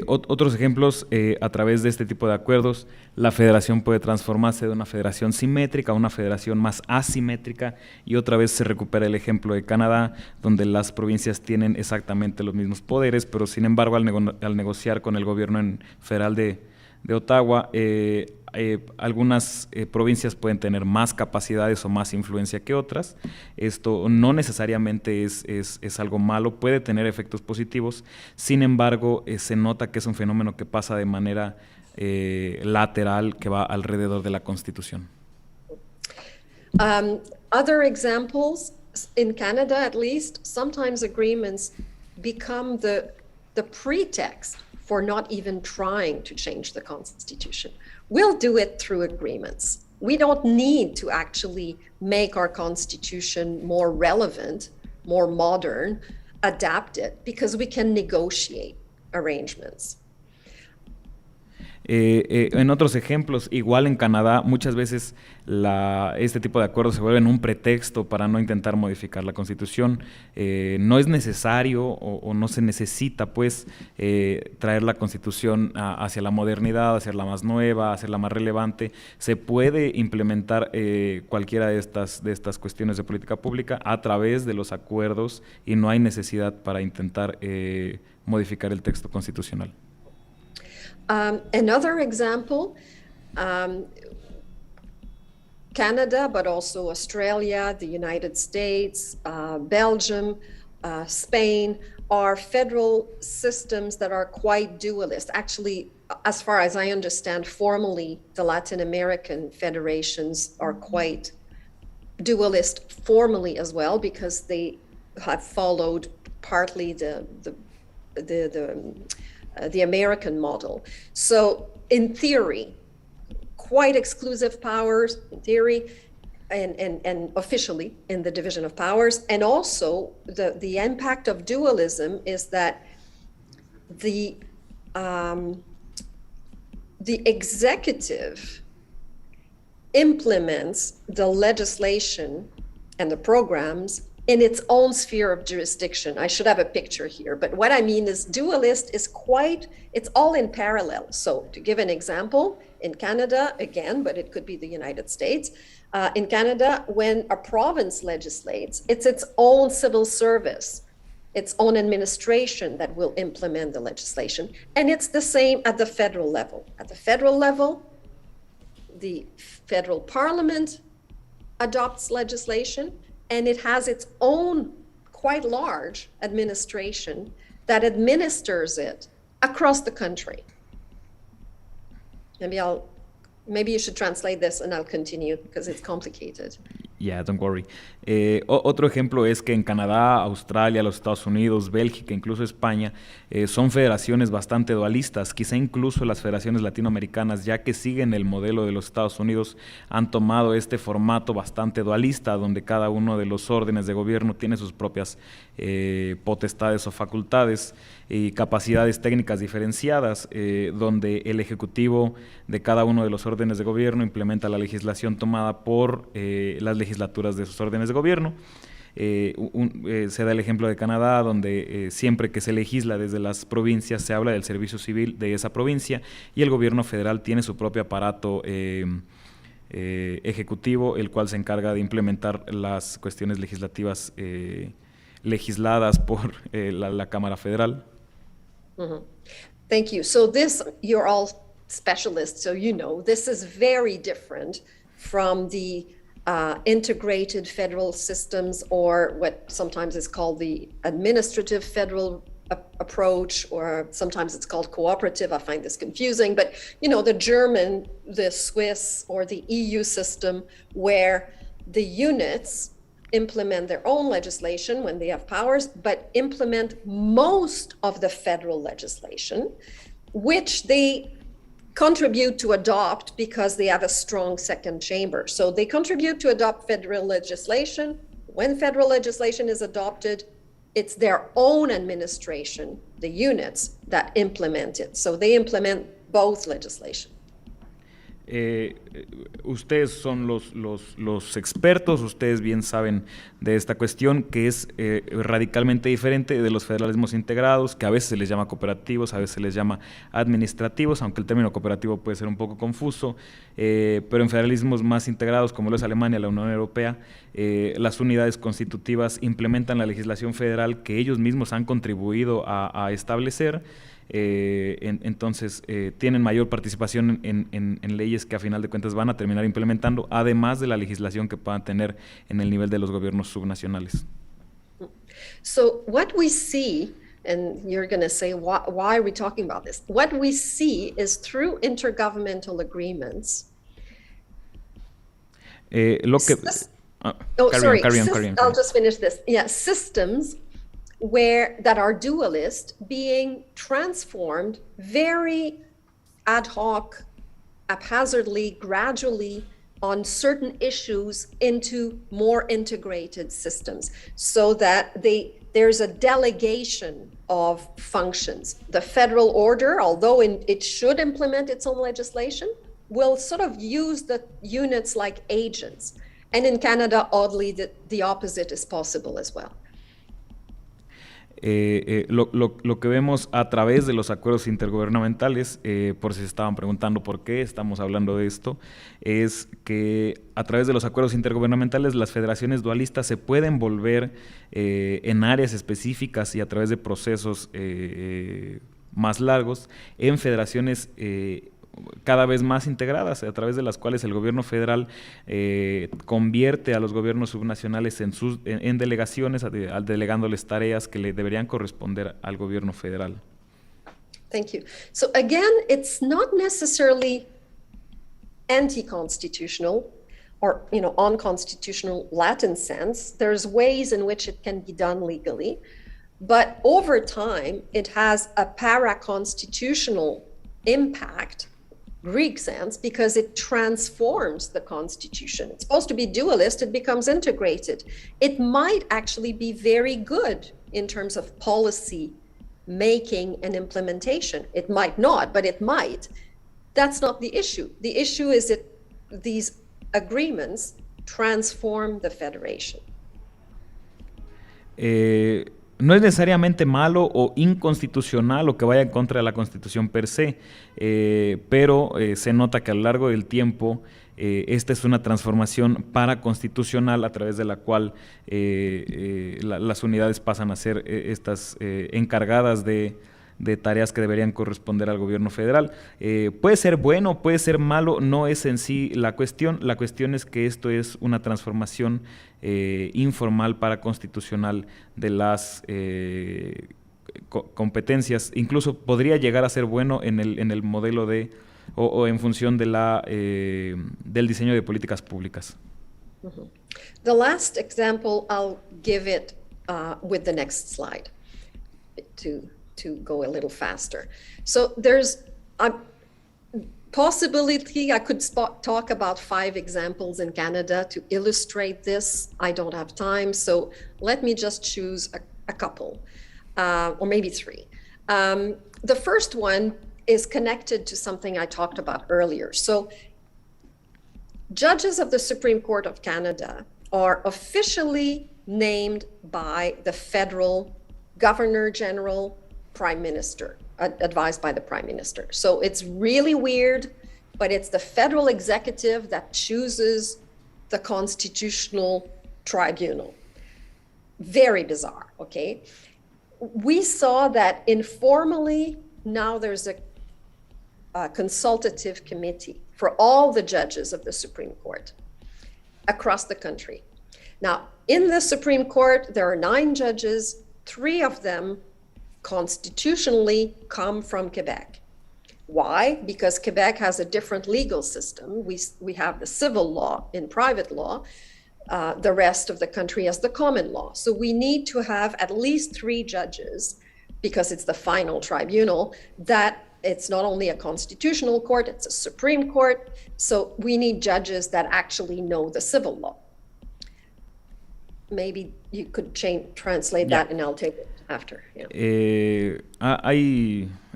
Otros ejemplos, a través de este tipo de acuerdos, la federación puede transformarse de una federación simétrica a una federación más asimétrica, y otra vez se recupera el ejemplo de Canadá, donde las provincias tienen exactamente los mismos poderes, pero sin embargo al negociar con el gobierno federal de Ottawa, algunas provincias pueden tener más capacidades o más influencia que otras. Esto no necesariamente es algo malo, puede tener efectos positivos. Sin embargo, se nota que es un fenómeno que pasa de manera lateral, que va alrededor de la Constitución. Other examples, in Canada at least, sometimes agreements become the pretext for not even trying to change the Constitution. We'll do it through agreements. We don't need to actually make our Constitution more relevant, more modern, adapt it, because we can negotiate arrangements. En otros ejemplos, igual en Canadá, muchas veces este tipo de acuerdos se vuelven un pretexto para no intentar modificar la Constitución. No es necesario o no se necesita, pues, traer la Constitución hacia la modernidad, hacerla más nueva, hacerla más relevante. Se puede implementar cualquiera de estas cuestiones de política pública a través de los acuerdos y no hay necesidad para intentar modificar el texto constitucional. Another example, Canada, but also Australia, the United States, Belgium, Spain, are federal systems that are quite dualist. Actually, as far as I understand, formally, the Latin American federations are quite dualist formally as well, because they have followed partly the American model. So in theory, quite exclusive powers in theory and officially in the division of powers. And also the impact of dualism is that the executive implements the legislation and the programs in its own sphere of jurisdiction. I should have a picture here, but what I mean is dualist is it's all in parallel. So to give an example, in Canada, again, but it could be the United States, in Canada, when a province legislates, it's its own civil service, its own administration that will implement the legislation. And it's the same at the federal level. At the federal level, the federal parliament adopts legislation, and it has its own quite large administration that administers it across the country. Maybe you should translate this and I'll continue because it's complicated. Yeah, don't worry. Otro ejemplo es que en Canadá, Australia, los Estados Unidos, Bélgica, incluso España, son federaciones bastante dualistas. Quizá incluso las federaciones latinoamericanas, ya que siguen el modelo de los Estados Unidos, han tomado este formato bastante dualista, donde cada uno de los órdenes de gobierno tiene sus propias potestades o facultades y capacidades técnicas diferenciadas, donde el ejecutivo de cada uno de los órdenes de gobierno implementa la legislación tomada por las legislaturas de sus órdenes de gobierno. Se da el ejemplo de Canadá, donde siempre que se legisla desde las provincias se habla del servicio civil de esa provincia y el gobierno federal tiene su propio aparato ejecutivo, el cual se encarga de implementar las cuestiones legislativas legisladas por la Cámara Federal. Mm-hmm. Thank you. So you're all specialists, so you know, this is very different from the integrated federal systems, or what sometimes is called the administrative federal approach, or sometimes it's called cooperative. I find this confusing, but you know, the German, the Swiss, or the EU system, where the units implement their own legislation when they have powers, but implement most of the federal legislation, which they contribute to adopt because they have a strong second chamber. So they contribute to adopt federal legislation. When federal legislation is adopted, it's their own administration, the units, that implement it. So they implement both legislation. Ustedes son los expertos, ustedes bien saben de esta cuestión, que es radicalmente diferente de los federalismos integrados, que a veces se les llama cooperativos, a veces se les llama administrativos, aunque el término cooperativo puede ser un poco confuso, pero en federalismos más integrados, como lo es Alemania, la Unión Europea, las unidades constitutivas implementan la legislación federal que ellos mismos han contribuido a establecer. Entonces tienen mayor participación en leyes que a final de cuentas van a terminar implementando, además de la legislación que puedan tener en el nivel de los gobiernos subnacionales. So what we see, and you're going to say, why are we talking about this? What we see is through intergovernmental agreements. Carry on. I'll just finish this. Yeah, systems that are dualist being transformed very ad hoc, haphazardly, gradually on certain issues into more integrated systems, so that there's a delegation of functions. The federal order, although it should implement its own legislation, will sort of use the units like agents. And in Canada, oddly, the opposite is possible as well. Lo que vemos a través de los acuerdos intergubernamentales, por si se estaban preguntando por qué estamos hablando de esto, es que a través de los acuerdos intergubernamentales las federaciones dualistas se pueden volver en áreas específicas y a través de procesos más largos en federaciones cada vez más integradas, a través de las cuales el gobierno federal convierte a los gobiernos subnacionales en delegaciones, delegándoles tareas que le deberían corresponder al gobierno federal. Thank you. So again, it's not necessarily anti-constitutional or, unconstitutional Latin sense. There's ways in which it can be done legally, but over time, it has a para-constitutional impact, Greek sense, because it transforms the Constitution. It's supposed to be dualist, it becomes integrated. It might actually be very good in terms of policy making and implementation. It might not, but it might. That's not the issue. The issue is that these agreements transform the federation. No es necesariamente malo o inconstitucional o que vaya en contra de la Constitución per se, pero se nota que a lo largo del tiempo esta es una transformación paraconstitucional a través de la cual las unidades pasan a ser estas encargadas de tareas que deberían corresponder al gobierno federal. Puede ser bueno, puede ser malo, no es en sí la cuestión es que esto es una transformación informal paraconstitucional de las competencias. Incluso podría llegar a ser bueno en el modelo o en función de del diseño de políticas públicas. Mm-hmm. The last example, I'll give it with the next slide to go a little faster. So there's a possibility, I could talk about 5 examples in Canada to illustrate this. I don't have time, so let me just choose a couple, or maybe 3. The first one is connected to something I talked about earlier. So judges of the Supreme Court of Canada are officially named by the federal Governor General, Prime Minister, advised by the Prime Minister. So it's really weird, but it's the federal executive that chooses the constitutional tribunal. Very bizarre, okay? We saw that informally, now there's a consultative committee for all the judges of the Supreme Court across the country. Now, in the Supreme Court, there are 9 judges, 3 of them constitutionally come from Quebec. Why? Because Quebec has a different legal system. We have the civil law in private law. The rest of the country has the common law. So we need to have at least 3 judges, because it's the final tribunal, that it's not only a constitutional court, it's a Supreme Court. So we need judges that actually know the civil law. Maybe you could translate that and I'll take it after.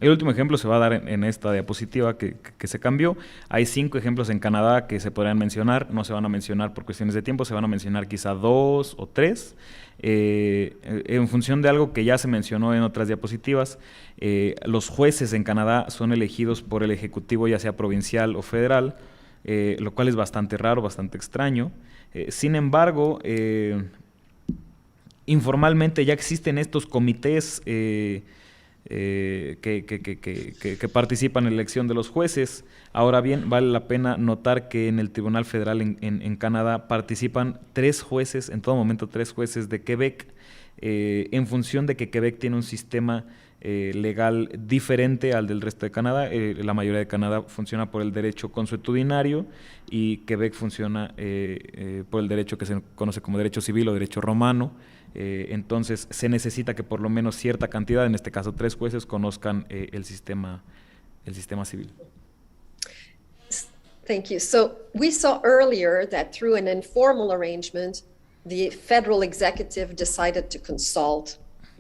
El último ejemplo se va a dar en esta diapositiva que se cambió. Hay 5 ejemplos en Canadá que se podrían mencionar, no se van a mencionar por cuestiones de tiempo, se van a mencionar quizá 2 o 3, en función de algo que ya se mencionó en otras diapositivas. Los jueces en Canadá son elegidos por el Ejecutivo, ya sea provincial o federal, lo cual es bastante raro, bastante extraño. Sin embargo, informalmente ya existen estos comités que participan en la elección de los jueces. Ahora bien, vale la pena notar que en el Tribunal Federal en Canadá participan 3 jueces, en todo momento 3 jueces de Quebec, en función de que Quebec tiene un sistema legal diferente al del resto de Canadá. La mayoría de Canadá funciona por el derecho consuetudinario y Quebec funciona por el derecho que se conoce como derecho civil o derecho romano. Entonces se necesita que por lo menos cierta cantidad, en este caso 3 jueces, conozcan el sistema civil. Thank you. So we saw earlier that through an informal arrangement, the federal executive decided to consult,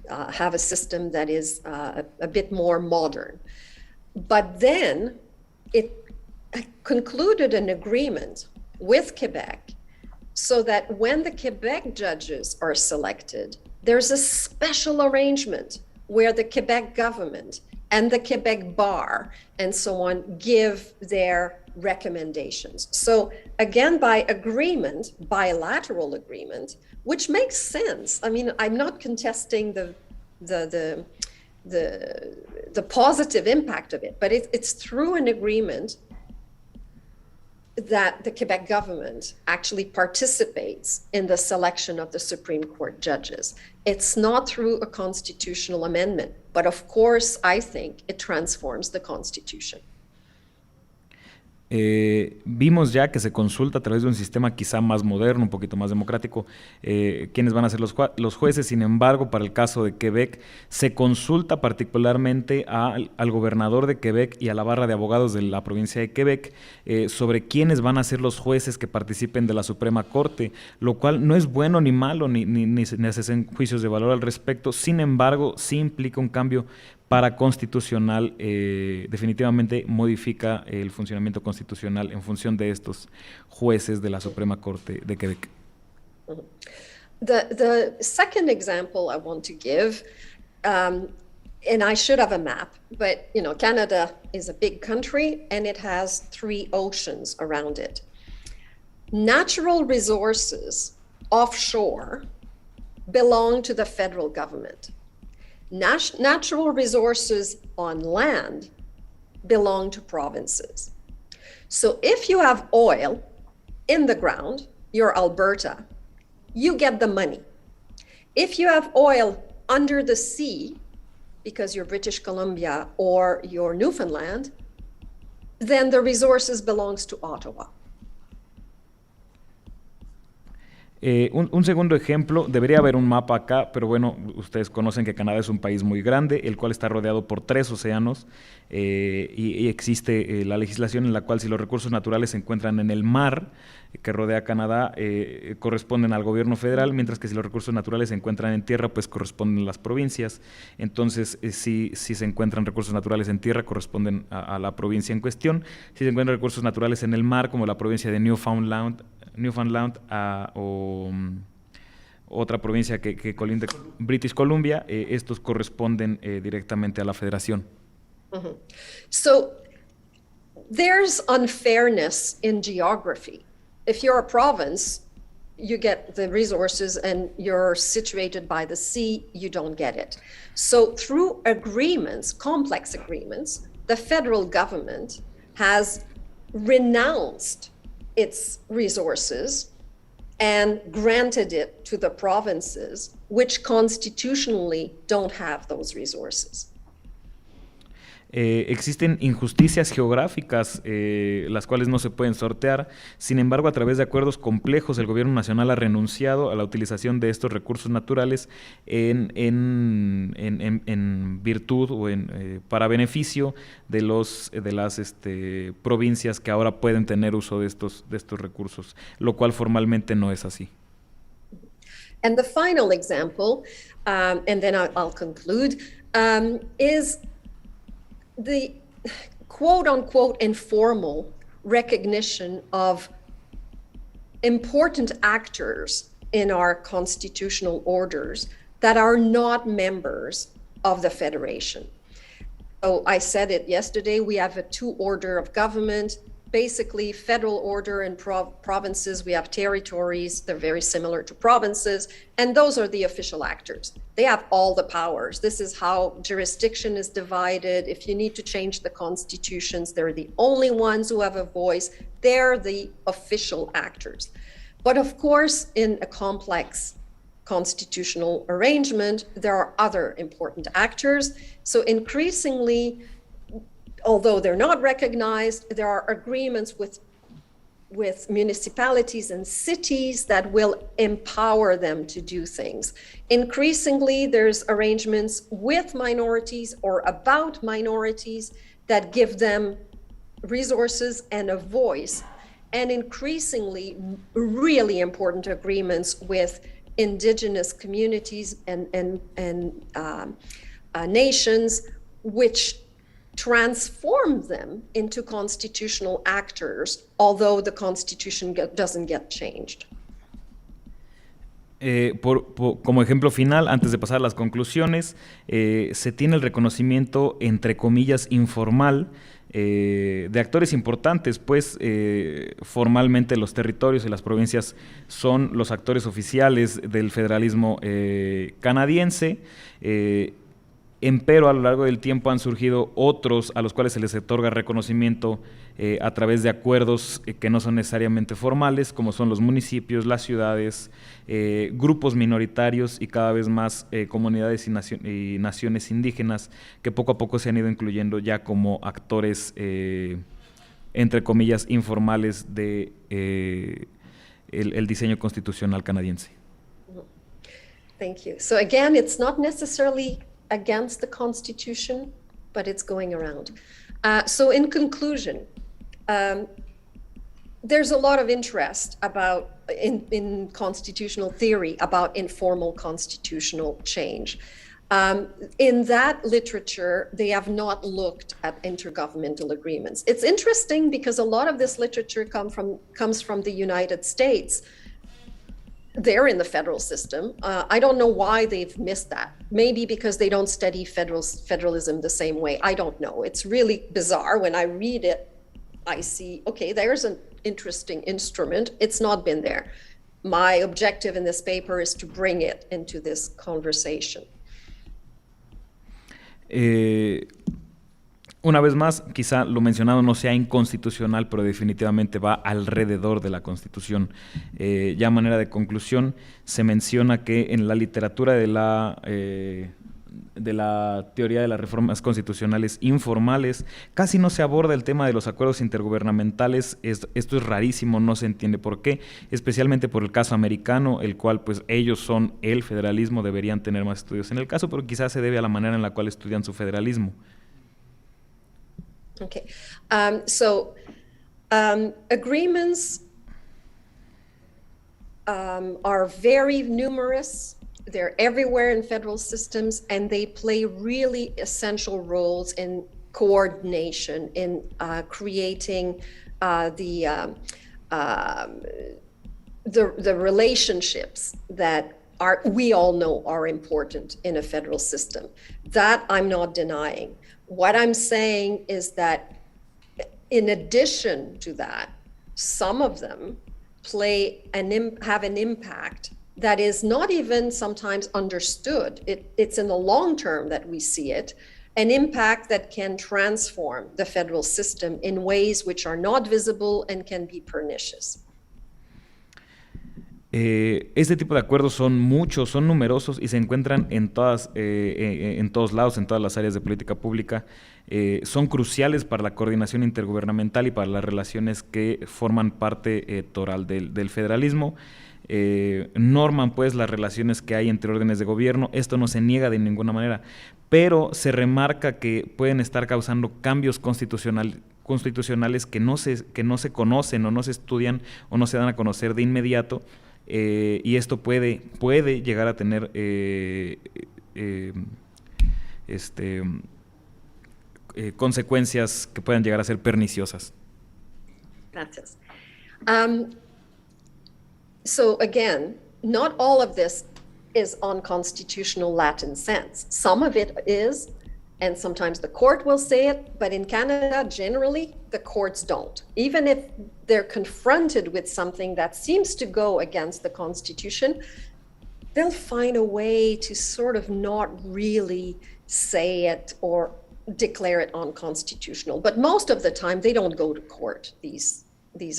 have a system that is a bit more modern. But then it concluded an agreement with Quebec so that when the Quebec judges are selected, there's a special arrangement where the Quebec government and the Quebec bar and so on give their recommendations. So again, by agreement, bilateral agreement, which makes sense. I mean, I'm not contesting the positive impact of it, but it's through an agreement that the Quebec government actually participates in the selection of the Supreme Court judges. It's not through a constitutional amendment, but of course, I think it transforms the Constitution. Vimos ya que se consulta a través de un sistema quizá más moderno, un poquito más democrático, quiénes van a ser los jueces. Sin embargo, para el caso de Quebec, se consulta particularmente al gobernador de Quebec y a la barra de abogados de la provincia de Quebec sobre quiénes van a ser los jueces que participen de la Suprema Corte, lo cual no es bueno ni malo, ni se hacen juicios de valor al respecto. Sin embargo, sí implica un cambio paraconstitucional, definitivamente modifica el funcionamiento constitucional en función de estos jueces de la Suprema Corte de Quebec. The second example I want to give, and I should have a map, but you know, Canada is a big country and it has 3 oceans around it. Natural resources offshore belong to the federal government. Natural resources on land belong to provinces. So if you have oil in the ground, you're Alberta, you get the money. If you have oil under the sea, because you're British Columbia or you're Newfoundland, then the resources belongs to Ottawa. Un segundo ejemplo, debería haber un mapa acá, pero bueno, ustedes conocen que Canadá es un país muy grande, el cual está rodeado por 3 océanos y existe la legislación en la cual si los recursos naturales se encuentran en el mar que rodea Canadá, corresponden al gobierno federal, mientras que si los recursos naturales se encuentran en tierra, pues corresponden a las provincias. Entonces, si se encuentran recursos naturales en tierra, corresponden a la provincia en cuestión. Si se encuentran recursos naturales en el mar, como la provincia de Newfoundland o otra provincia que colinda British Columbia, estos corresponden directamente a la federación. Mm-hmm. So there's unfairness in geography. If you're a province, you get the resources and you're situated by the sea, you don't get it. So through agreements, complex agreements, the federal government has renounced its resources and granted it to the provinces, which constitutionally don't have those resources. Existen injusticias geográficas, las cuales no se pueden sortear. Sin embargo, a través de acuerdos complejos, el gobierno nacional ha renunciado a la utilización de estos recursos naturales en virtud o para beneficio de las provincias que ahora pueden tener uso de estos recursos, lo cual formalmente no es así. And the final example, and then I'll conclude, is the quote-unquote informal recognition of important actors in our constitutional orders that are not members of the federation. So I said it yesterday, we have a 2 order of government, basically federal order and provinces, we have territories, they're very similar to provinces, and those are the official actors. They have all the powers. This is how jurisdiction is divided. If you need to change the constitutions, they're the only ones who have a voice. They're the official actors. But of course, in a complex constitutional arrangement, there are other important actors. So increasingly, although they're not recognized, there are agreements with municipalities and cities that will empower them to do things. Increasingly, there's arrangements with minorities or about minorities that give them resources and a voice. And increasingly, really important agreements with indigenous communities and nations, which transform them into constitutional actors, although the constitution doesn't get changed. Como ejemplo final, antes de pasar a las conclusiones, se tiene el reconocimiento, entre comillas, informal, de actores importantes, pues formalmente los territorios y las provincias son los actores oficiales del federalismo canadiense. Empero a lo largo del tiempo han surgido otros a los cuales se les otorga reconocimiento a través de acuerdos que no son necesariamente formales, como son los municipios, las ciudades, grupos minoritarios y cada vez más comunidades y naciones indígenas que poco a poco se han ido incluyendo ya como actores, entre comillas, informales de el diseño constitucional canadiense. Thank you. So again, it's not necessarily against the Constitution, but it's going around. So in conclusion, there's a lot of interest about in constitutional theory about informal constitutional change. In that literature, they have not looked at intergovernmental agreements. It's interesting because a lot of this literature comes from the United States. They're in the federal system. I don't know why they've missed that. Maybe because they don't study federalism the same way. I don't know. It's really bizarre. When I read it, I see, okay, there's an interesting instrument. It's not been there. My objective in this paper is to bring it into this conversation. Una vez más, quizá lo mencionado no sea inconstitucional, pero definitivamente va alrededor de la Constitución. Ya a manera de conclusión, se menciona que en la literatura de la teoría de las reformas constitucionales informales casi no se aborda el tema de los acuerdos intergubernamentales. Esto es rarísimo, no se entiende por qué, especialmente por el caso americano, el cual pues ellos son el federalismo, deberían tener más estudios en el caso, pero quizás se debe a la manera en la cual estudian su federalismo. Okay, agreements are very numerous. They're everywhere in federal systems, and they play really essential roles in coordination, in creating the relationships that we all know are important in a federal system. That I'm not denying. What I'm saying is that in addition to that, some of them have an impact that is not even sometimes understood. It's in the long term that we see it, an impact that can transform the federal system in ways which are not visible and can be pernicious. Este tipo de acuerdos son muchos, son numerosos y se encuentran en todos lados, en todas las áreas de política pública. Son cruciales para la coordinación intergubernamental y para las relaciones que forman parte toral del federalismo. Norman pues las relaciones que hay entre órdenes de gobierno. Esto no se niega de ninguna manera, pero se remarca que pueden estar causando cambios constitucionales que no se conocen o no se estudian o no se dan a conocer de inmediato. Y esto puede llegar a tener consecuencias que puedan llegar a ser perniciosas. Gracias. So again, not all of this is unconstitutional Latin sense. Some of it is, and sometimes the court will say it, but in Canada, generally, the courts don't. Even if they're confronted with something that seems to go against the Constitution, they'll find a way to sort of not really say it or declare it unconstitutional. But most of the time, they don't go to court, these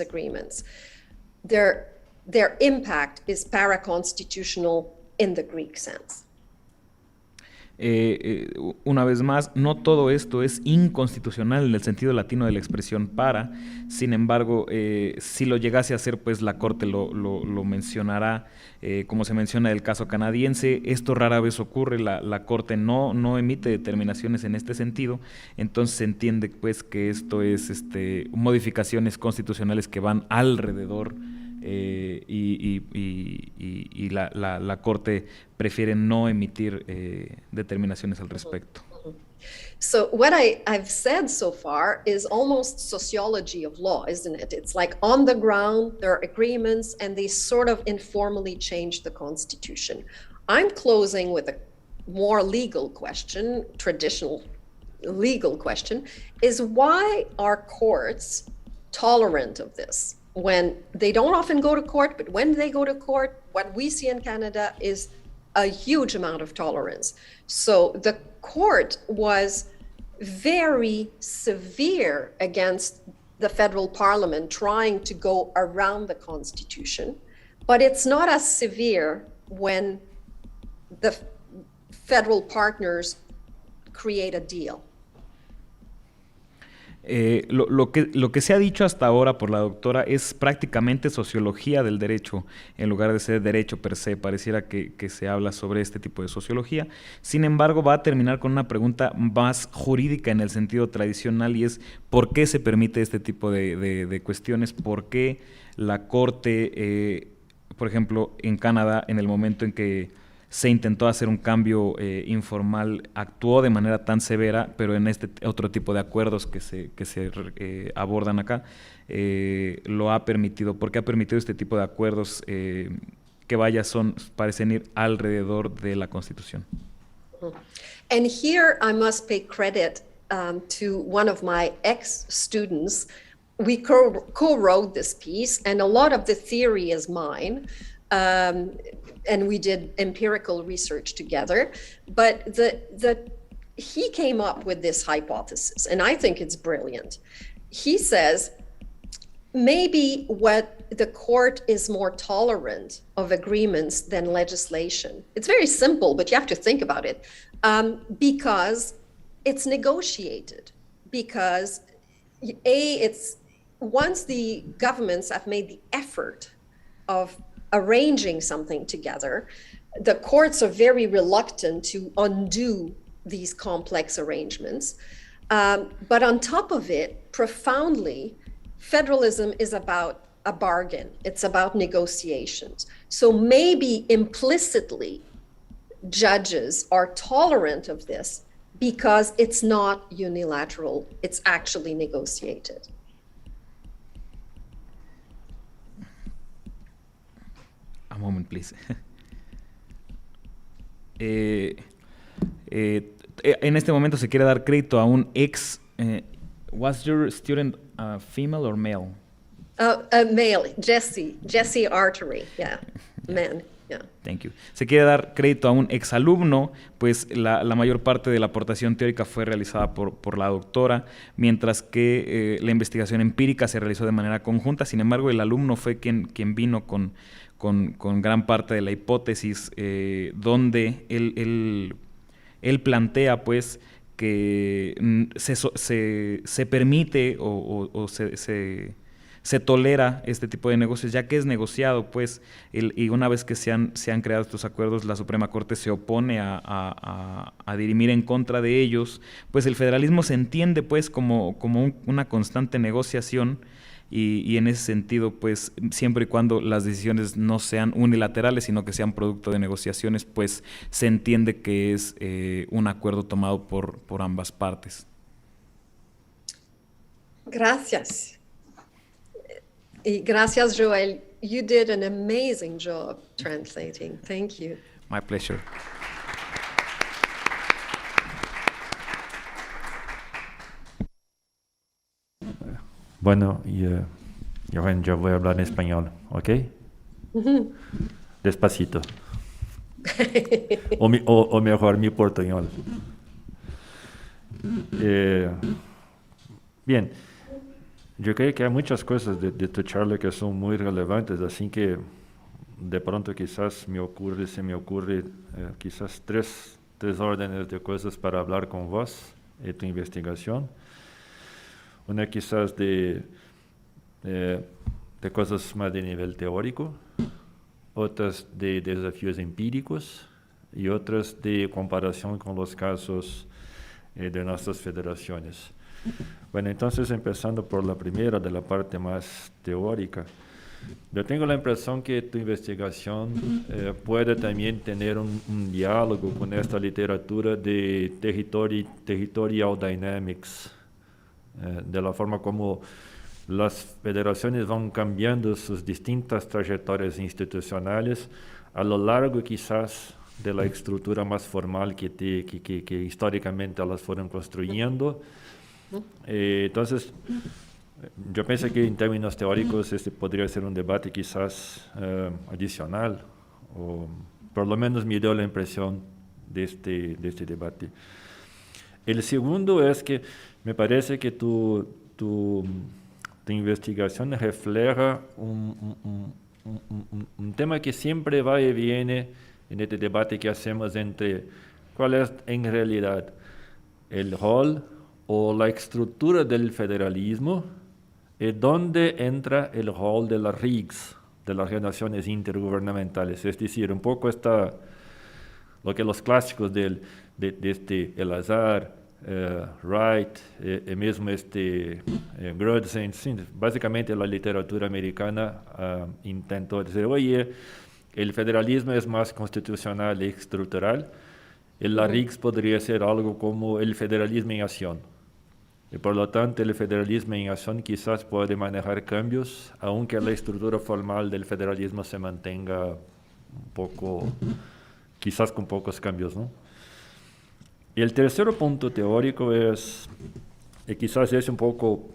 agreements. Their impact is paraconstitutional in the Greek sense. Una vez más, no todo esto es inconstitucional en el sentido latino de la expresión para, sin embargo, si lo llegase a hacer, pues la Corte lo mencionará, como se menciona del caso canadiense. Esto rara vez ocurre, la Corte no emite determinaciones en este sentido, entonces se entiende pues que esto es modificaciones constitucionales que van alrededor y la Corte prefiere no emitir determinaciones al respecto. So what I've said so far is almost sociology of law, isn't it? It's like on the ground, there are agreements, and they sort of informally change the Constitution. I'm closing with a more legal question, traditional legal question, is why are courts tolerant of this? When they don't often go to court, but when they go to court, what we see in Canada is a huge amount of tolerance. So the court was very severe against the federal parliament trying to go around the Constitution, but it's not as severe when the federal partners create a deal. Lo que se ha dicho hasta ahora por la doctora es prácticamente sociología del derecho, en lugar de ser derecho per se. Pareciera que se habla sobre este tipo de sociología. Sin embargo, va a terminar con una pregunta más jurídica en el sentido tradicional, y es ¿por qué se permite este tipo de cuestiones? ¿Por qué la Corte, por ejemplo, en Canadá, en el momento en que se intentó hacer un cambio informal, actuó de manera tan severa, pero en este otro tipo de acuerdos que se abordan acá, lo ha permitido? ¿Por qué ha permitido este tipo de acuerdos que parecen ir alrededor de la Constitución? And here I must pay credit to one of my ex-students. We co-wrote this piece, and a lot of the theory is mine. And we did empirical research together, but he came up with this hypothesis, and I think it's brilliant. He says, maybe what the court is more tolerant of agreements than legislation. It's very simple, but you have to think about it, because it's negotiated, because it's once the governments have made the effort of arranging something together, the courts are very reluctant to undo these complex arrangements. But on top of it, profoundly, federalism is about a bargain. It's about negotiations. So maybe implicitly, judges are tolerant of this because it's not unilateral, it's actually negotiated. A moment, please. En este momento se quiere dar crédito a un ex. Was your student female or male? Male, Jesse Artery, yeah, man. Yeah. Thank you. Se quiere dar crédito a un exalumno, pues la mayor parte de la aportación teórica fue realizada por la doctora, mientras que la investigación empírica se realizó de manera conjunta. Sin embargo, el alumno fue quien vino con gran parte de la hipótesis, donde él plantea pues que se permite o se tolera este tipo de negocios, ya que es negociado, pues, y una vez que se han creado estos acuerdos, la Suprema Corte se opone a dirimir en contra de ellos. Pues el federalismo se entiende pues como una constante negociación, y en ese sentido, pues, siempre y cuando las decisiones no sean unilaterales, sino que sean producto de negociaciones, pues se entiende que es un acuerdo tomado por ambas partes. Gracias. Y gracias, Joel. You did an amazing job translating. Thank you. My pleasure. Bueno, yo voy a hablar en español, ¿ok? Despacito. o mejor, mi portuñol. Bien, yo creo que hay muchas cosas de tu charla que son muy relevantes, así que de pronto quizás se me ocurre quizás tres órdenes de cosas para hablar con vos y tu investigación. Una quizás de cosas más de nivel teórico, otras de desafíos empíricos y otras de comparación con los casos de nuestras federaciones. Bueno, entonces empezando por la primera, de la parte más teórica, yo tengo la impresión que tu investigación puede también tener un diálogo con esta literatura de territorial dynamics, de la forma como las federaciones van cambiando sus distintas trayectorias institucionales a lo largo quizás de la estructura más formal que históricamente las fueron construyendo. Entonces, yo pienso que en términos teóricos este podría ser un debate quizás adicional, o por lo menos me dio la impresión de este debate. El segundo es que me parece que tu investigación refleja un tema que siempre va y viene en este debate que hacemos entre cuál es en realidad el rol o la estructura del federalismo y dónde entra el rol de las RIGs, de las relaciones intergubernamentales. Es decir, un poco está lo que los clásicos de el azar, Wright, mesmo Grudsen, básicamente la literatura americana intentó decir, oye, el federalismo es más constitucional y estructural, y la RIGs podría ser algo como el federalismo en acción. Y por lo tanto, el federalismo en acción quizás puede manejar cambios, aunque la estructura formal del federalismo se mantenga un poco, quizás con pocos cambios, ¿no? Y el tercer punto teórico es, y quizás es un poco,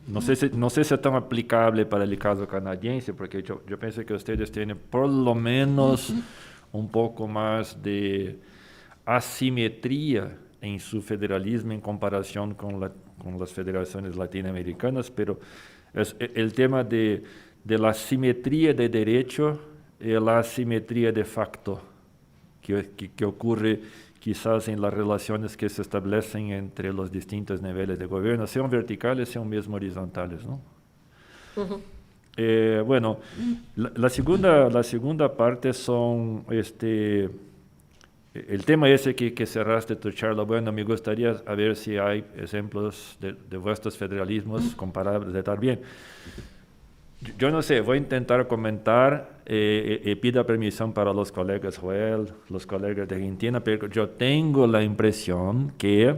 no sé si es tan aplicable para el caso canadiense, porque yo pienso que ustedes tienen por lo menos un poco más de asimetría en su federalismo en comparación con las federaciones latinoamericanas, pero es el tema de la simetría de derecho y la asimetría de facto que ocurre quizás en las relaciones que se establecen entre los distintos niveles de gobierno, sean verticales, sean mismo horizontales, ¿no? Bueno, la segunda parte son el tema ese que cerraste tu charla. Bueno, me gustaría ver si hay ejemplos de vuestros federalismos comparables de tal bien. Yo no sé, voy a intentar comentar y pido permisión para los colegas Joel, los colegas de Argentina, pero yo tengo la impresión que,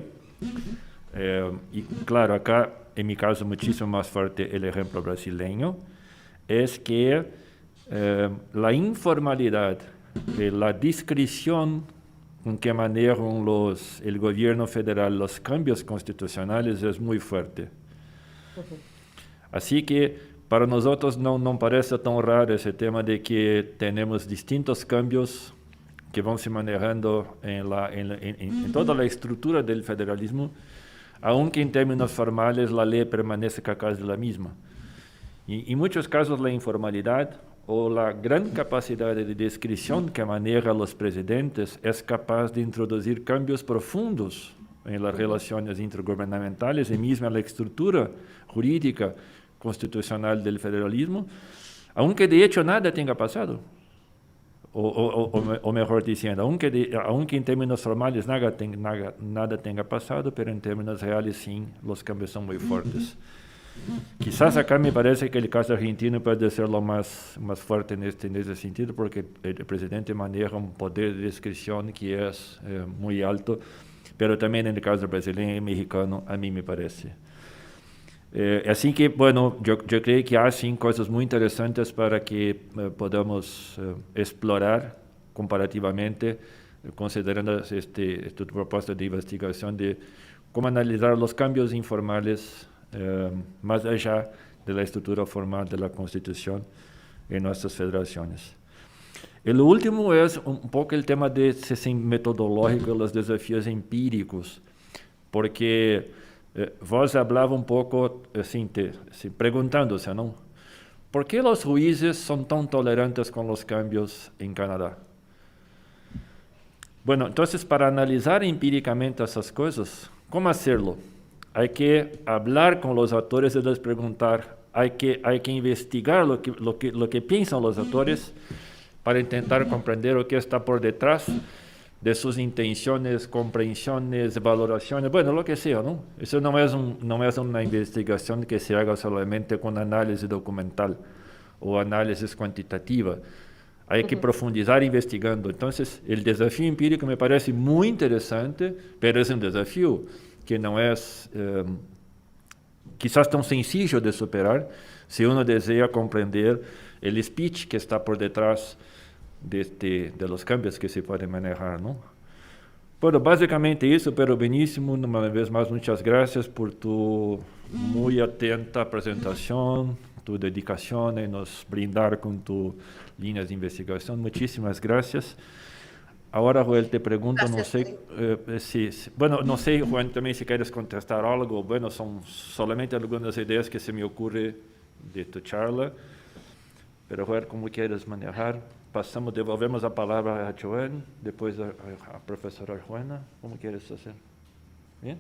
y claro, acá en mi caso muchísimo más fuerte el ejemplo brasileño, es que la informalidad, la discreción con que manejan el gobierno federal los cambios constitucionales es muy fuerte. Así que para nosotros no parece tan raro ese tema de que tenemos distintos cambios que van se manejando en toda la estructura del federalismo, aunque en términos formales la ley permanece casi la misma. Y en muchos casos la informalidad o la gran capacidad de discreción que maneja los presidentes es capaz de introducir cambios profundos en las relaciones intergubernamentales y mismo en la estructura jurídica constitucional del federalismo, aunque de hecho nada tenga pasado, o mejor diciendo, aunque en términos formales nada tenga pasado, pero en términos reales sí, los cambios son muy fuertes. Quizás acá me parece que el caso argentino puede ser lo más fuerte en ese sentido, porque el presidente maneja un poder de discreción que es muy alto, pero también en el caso brasileño y mexicano, a mí me parece. Así que, bueno, yo creo que hacen cosas muy interesantes para que podamos explorar comparativamente, considerando esta propuesta de investigación de cómo analizar los cambios informales más allá de la estructura formal de la Constitución en nuestras federaciones. Y lo último es un poco el tema de metodológico, los desafíos empíricos, porque vos hablaba un poco, assim, preguntándose, ¿no? ¿Por qué los jueces son tan tolerantes con los cambios en Canadá? Bueno, entonces para analizar empíricamente esas cosas, ¿cómo hacerlo? Hay que hablar con los autores y les preguntar, hay que investigar lo que piensan los autores para intentar comprender lo que está por detrás de sus intenciones, comprensiones, valoraciones, bueno, lo que sea, ¿no? Eso no es una investigación que se haga solamente con análisis documental o análisis cuantitativa. Hay que profundizar investigando. Entonces, el desafío empírico me parece muy interesante, pero es un desafío que no es quizás tan sencillo de superar si uno desea comprender el speech que está por detrás de los cambios que se pueden manejar, ¿no? Bueno, básicamente eso, pero buenísimo. Una vez más, muchas gracias por tu muy atenta presentación, tu dedicación en nos brindar con tus líneas de investigación. Muchísimas gracias. Ahora, Joel, te pregunto, Gracias. no sé, bueno, no sé, Juan, también si quieres contestar algo. Bueno, son solamente algunas ideas que se me ocurren de tu charla, pero Joel, ¿cómo quieres manejar? Devolvemos a palabra a Joel, después a profesora Juana. ¿Cómo quieres hacer? ¿Bien?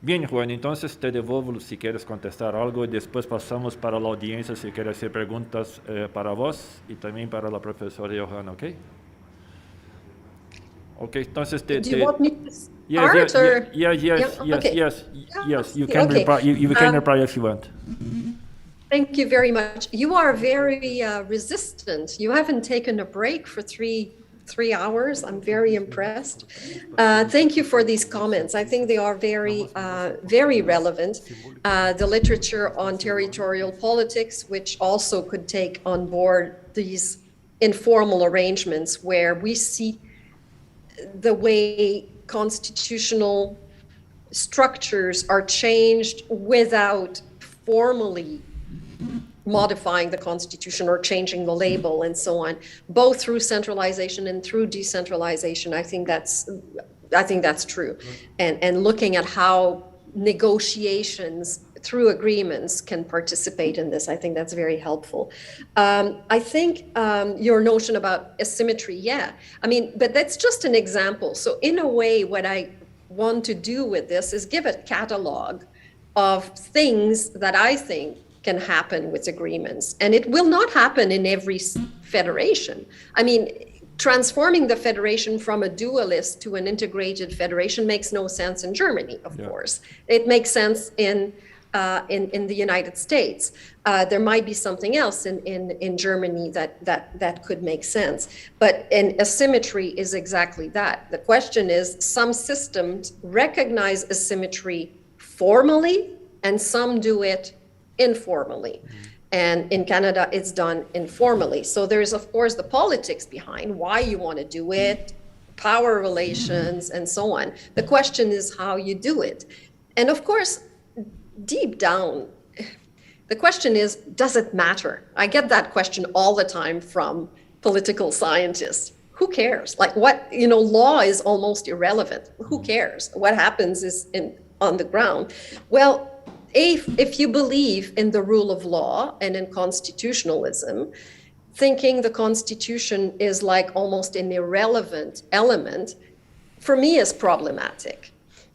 Bien, Juan, entonces te devuelvo si quieres contestar algo y después pasamos para la audiencia si quieres hacer preguntas para vos y también para la profesora Johanna, ¿ok? Ok, entonces Do you want me to start yes, or? yes, okay. yes, you can Okay. reply if you want. Thank you very much. You are very resistant. You haven't taken a break for three hours. I'm very impressed. Thank you for these comments. I think they are very relevant. The literature on territorial politics, which also could take on board these informal arrangements where we see the way constitutional structures are changed without formally modifying the Constitution or changing the label and so on, both through centralization and through decentralization. I think that's true. And looking at how negotiations through agreements can participate in this, I think that's very helpful. I think your notion about asymmetry, yeah. I mean, but that's just an example. So in a way, what I want to do with this is give a catalog of things that I think can happen with agreements. And it will not happen in every federation. I mean, transforming the federation from a dualist to an integrated federation makes no sense in Germany, of course. It makes sense in the United States. There might be something else in Germany that could make sense. But an asymmetry is exactly that. The question is, some systems recognize asymmetry formally, and some do it informally. And in Canada, it's done informally. So there's, of course, the politics behind why you want to do it, power relations, and so on. The question is how you do it. And of course, deep down, the question is, does it matter? I get that question all the time from political scientists. Who cares? Like what, law is almost irrelevant. Who cares? What happens is on the ground. Well, if you believe in the rule of law and in constitutionalism, thinking the Constitution is like almost an irrelevant element, for me is problematic,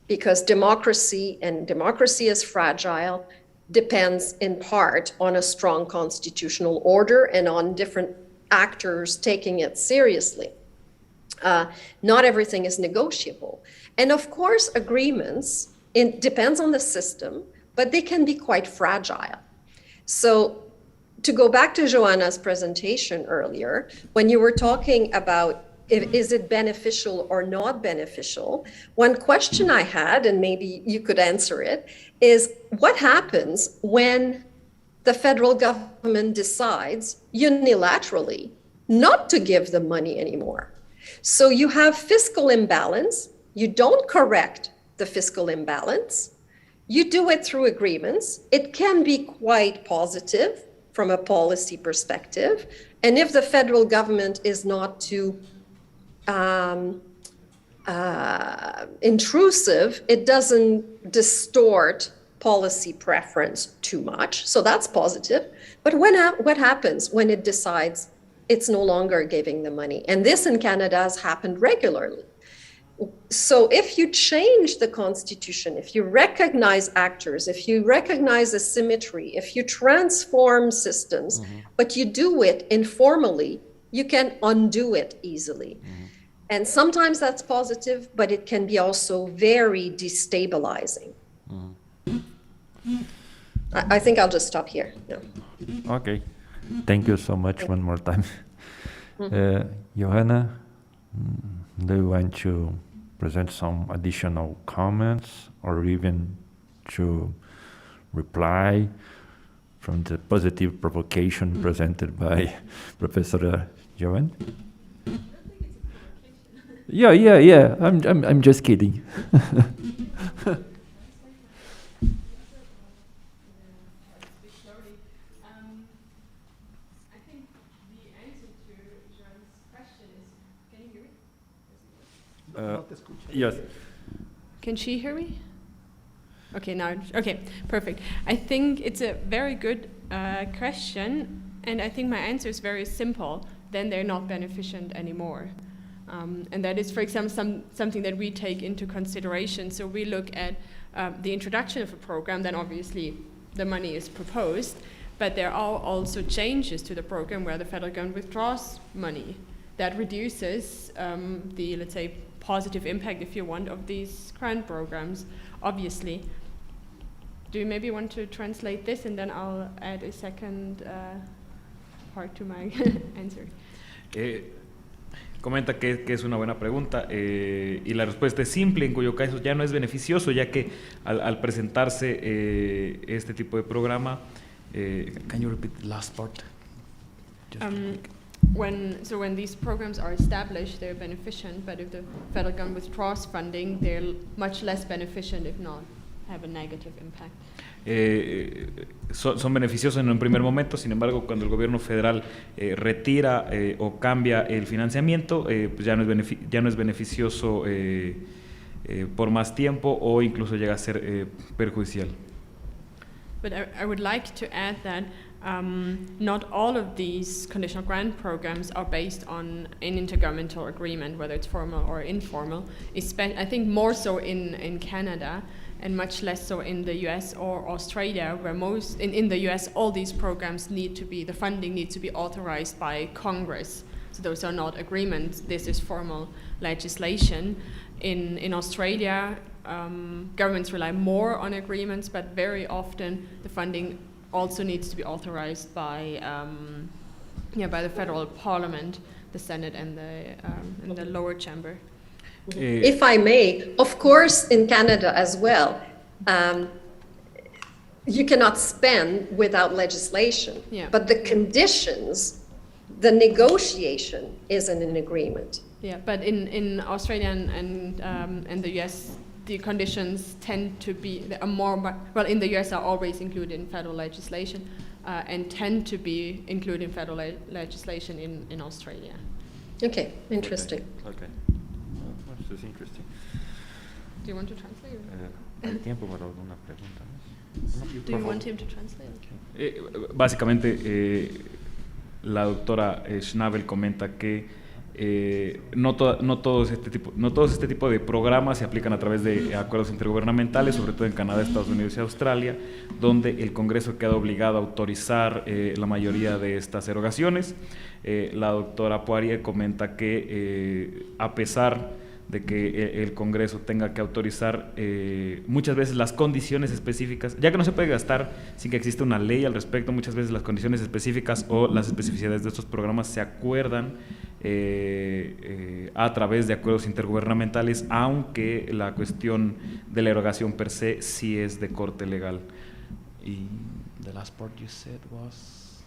because democracy is fragile, depends in part on a strong constitutional order and on different actors taking it seriously. Not everything is negotiable. And of course, agreements, it depends on the system, but they can be quite fragile. So to go back to Joanna's presentation earlier, when you were talking about is it beneficial or not beneficial, one question I had, and maybe you could answer it, is what happens when the federal government decides unilaterally not to give the money anymore? So you have fiscal imbalance, you don't correct the fiscal imbalance, you do it through agreements. It can be quite positive from a policy perspective. And if the federal government is not too intrusive, it doesn't distort policy preference too much. So that's positive. But what happens when it decides it's no longer giving the money? And this in Canada has happened regularly. So if you change the constitution, if you recognize actors, if you recognize asymmetry, if you transform systems, but you do it informally, you can undo it easily. And sometimes that's positive, but it can be also very destabilizing. I think I'll just stop here. No. Okay. Thank you so much one more time. Johanna, do you want to present some additional comments or even to reply from the positive provocation presented by Professor Johan? Yeah. I'm just kidding. Yes. Can she hear me? Okay, now, okay, perfect. I think it's a very good question, and I think my answer is very simple. Then they're not beneficent anymore. And that is, for example, something that we take into consideration. So we look at the introduction of a program, then obviously the money is proposed, but there are also changes to the program where the federal government withdraws money. That reduces the, let's say, positive impact, if you want, of these grant programs, obviously. Do you maybe want to translate this, and then I'll add a second part to my answer? Comenta que es una buena pregunta y la respuesta es simple, en cuyo caso ya no es beneficioso, ya que al presentarse este tipo de programa, can you repeat the last part? When these programs are established, they're beneficent, but if the federal government withdraws funding, they're much less beneficent, if not have a negative impact. Son beneficiosos en un primer momento, sin embargo, cuando el gobierno federal retira o cambia el financiamiento, pues ya no es beneficioso por más tiempo o incluso llega a ser perjudicial. But I would like to add that not all of these conditional grant programs are based on an intergovernmental agreement, whether it's formal or informal. I think more so in Canada, and much less so in the US or Australia, where in the US all these programs the funding needs to be authorized by Congress. So those are not agreements, this is formal legislation. In Australia, governments rely more on agreements, but very often the funding also needs to be authorized by the federal parliament, the Senate and the lower chamber. If I may, of course, in Canada as well, you cannot spend without legislation, but the conditions, the negotiation is in an agreement. Yeah, but in Australia and the US, the conditions tend to be in the US are always included in federal legislation and tend to be included in federal legislation in Australia. Okay, interesting. Okay. This is interesting. Do you want to translate? ¿Hay tiempo para alguna pregunta más? Do you want him to translate? Básicamente, la doctora Schnabel comenta que no todos este tipo de programas se aplican a través de acuerdos intergubernamentales, sobre todo en Canadá, Estados Unidos y Australia, donde el Congreso queda obligado a autorizar la mayoría de estas erogaciones. La doctora Poirier comenta que a pesar de que el Congreso tenga que autorizar muchas veces las condiciones específicas, ya que no se puede gastar sin que exista una ley al respecto, muchas veces las condiciones específicas o las especificidades de estos programas se acuerdan a través de acuerdos intergubernamentales, aunque la cuestión de la erogación per se sí es de corte legal. Y the last part you said was?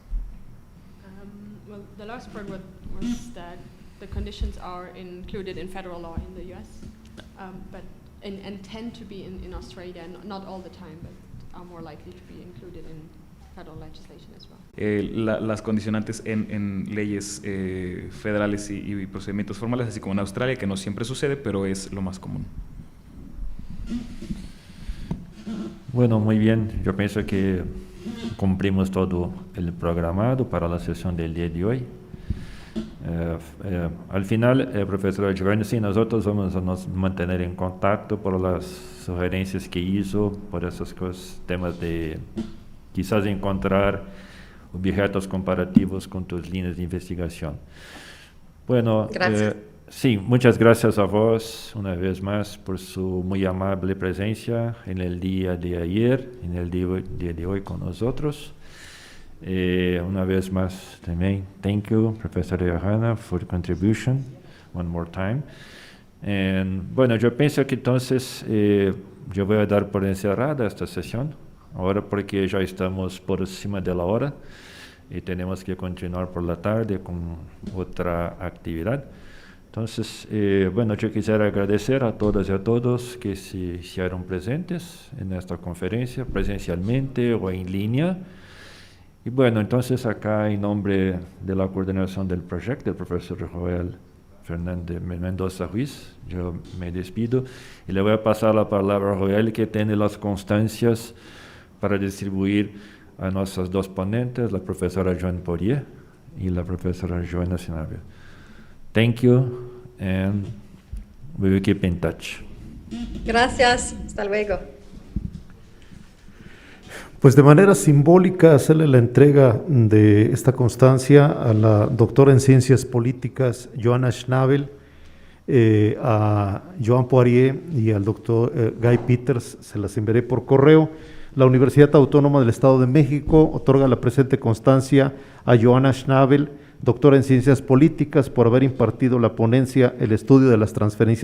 Well, the last part was that the conditions are included in federal law in the US, but tend to be in Australia, not all the time, but are more likely to be included in federal legislation as well. Las condicionantes en leyes federales y procedimientos formales, así como en Australia, que no siempre sucede, pero es lo más común. Bueno, muy bien. Yo pienso que cumplimos todo el programado para la sesión del día de hoy. Al final, profesora Giovanni, sí, nosotros vamos a nos mantener en contacto por las sugerencias que hizo, por esos temas de quizás encontrar objetos comparativos con tus líneas de investigación. Bueno, Gracias. sí, muchas gracias a vos una vez más por su muy amable presencia en el día de ayer, en el día de hoy con nosotros. Una vez más también, thank you, Professor Johanna, for the contribution, one more time. Bueno, yo pienso que entonces yo voy a dar por encerrada esta sesión, ahora porque ya estamos por encima de la hora y tenemos que continuar por la tarde con otra actividad. Entonces, bueno, yo quisiera agradecer a todas y a todos que se hicieron presentes en esta conferencia, presencialmente o en línea. Y bueno, entonces acá en nombre de la coordinación del proyecto, del profesor Joel Fernández Mendoza Ruiz, yo me despido y le voy a pasar la palabra a Joel, que tiene las constancias para distribuir a nuestras dos ponentes, la profesora Joan Poirier y la profesora Joana Sinabia. Thank you, and we will keep in touch. Gracias, hasta luego. Pues de manera simbólica hacerle la entrega de esta constancia a la doctora en Ciencias Políticas Joanna Schnabel, a Joan Poirier y al doctor Guy Peters, se las enviaré por correo. La Universidad Autónoma del Estado de México otorga la presente constancia a Joanna Schnabel, doctora en Ciencias Políticas, por haber impartido la ponencia El estudio de las transferencias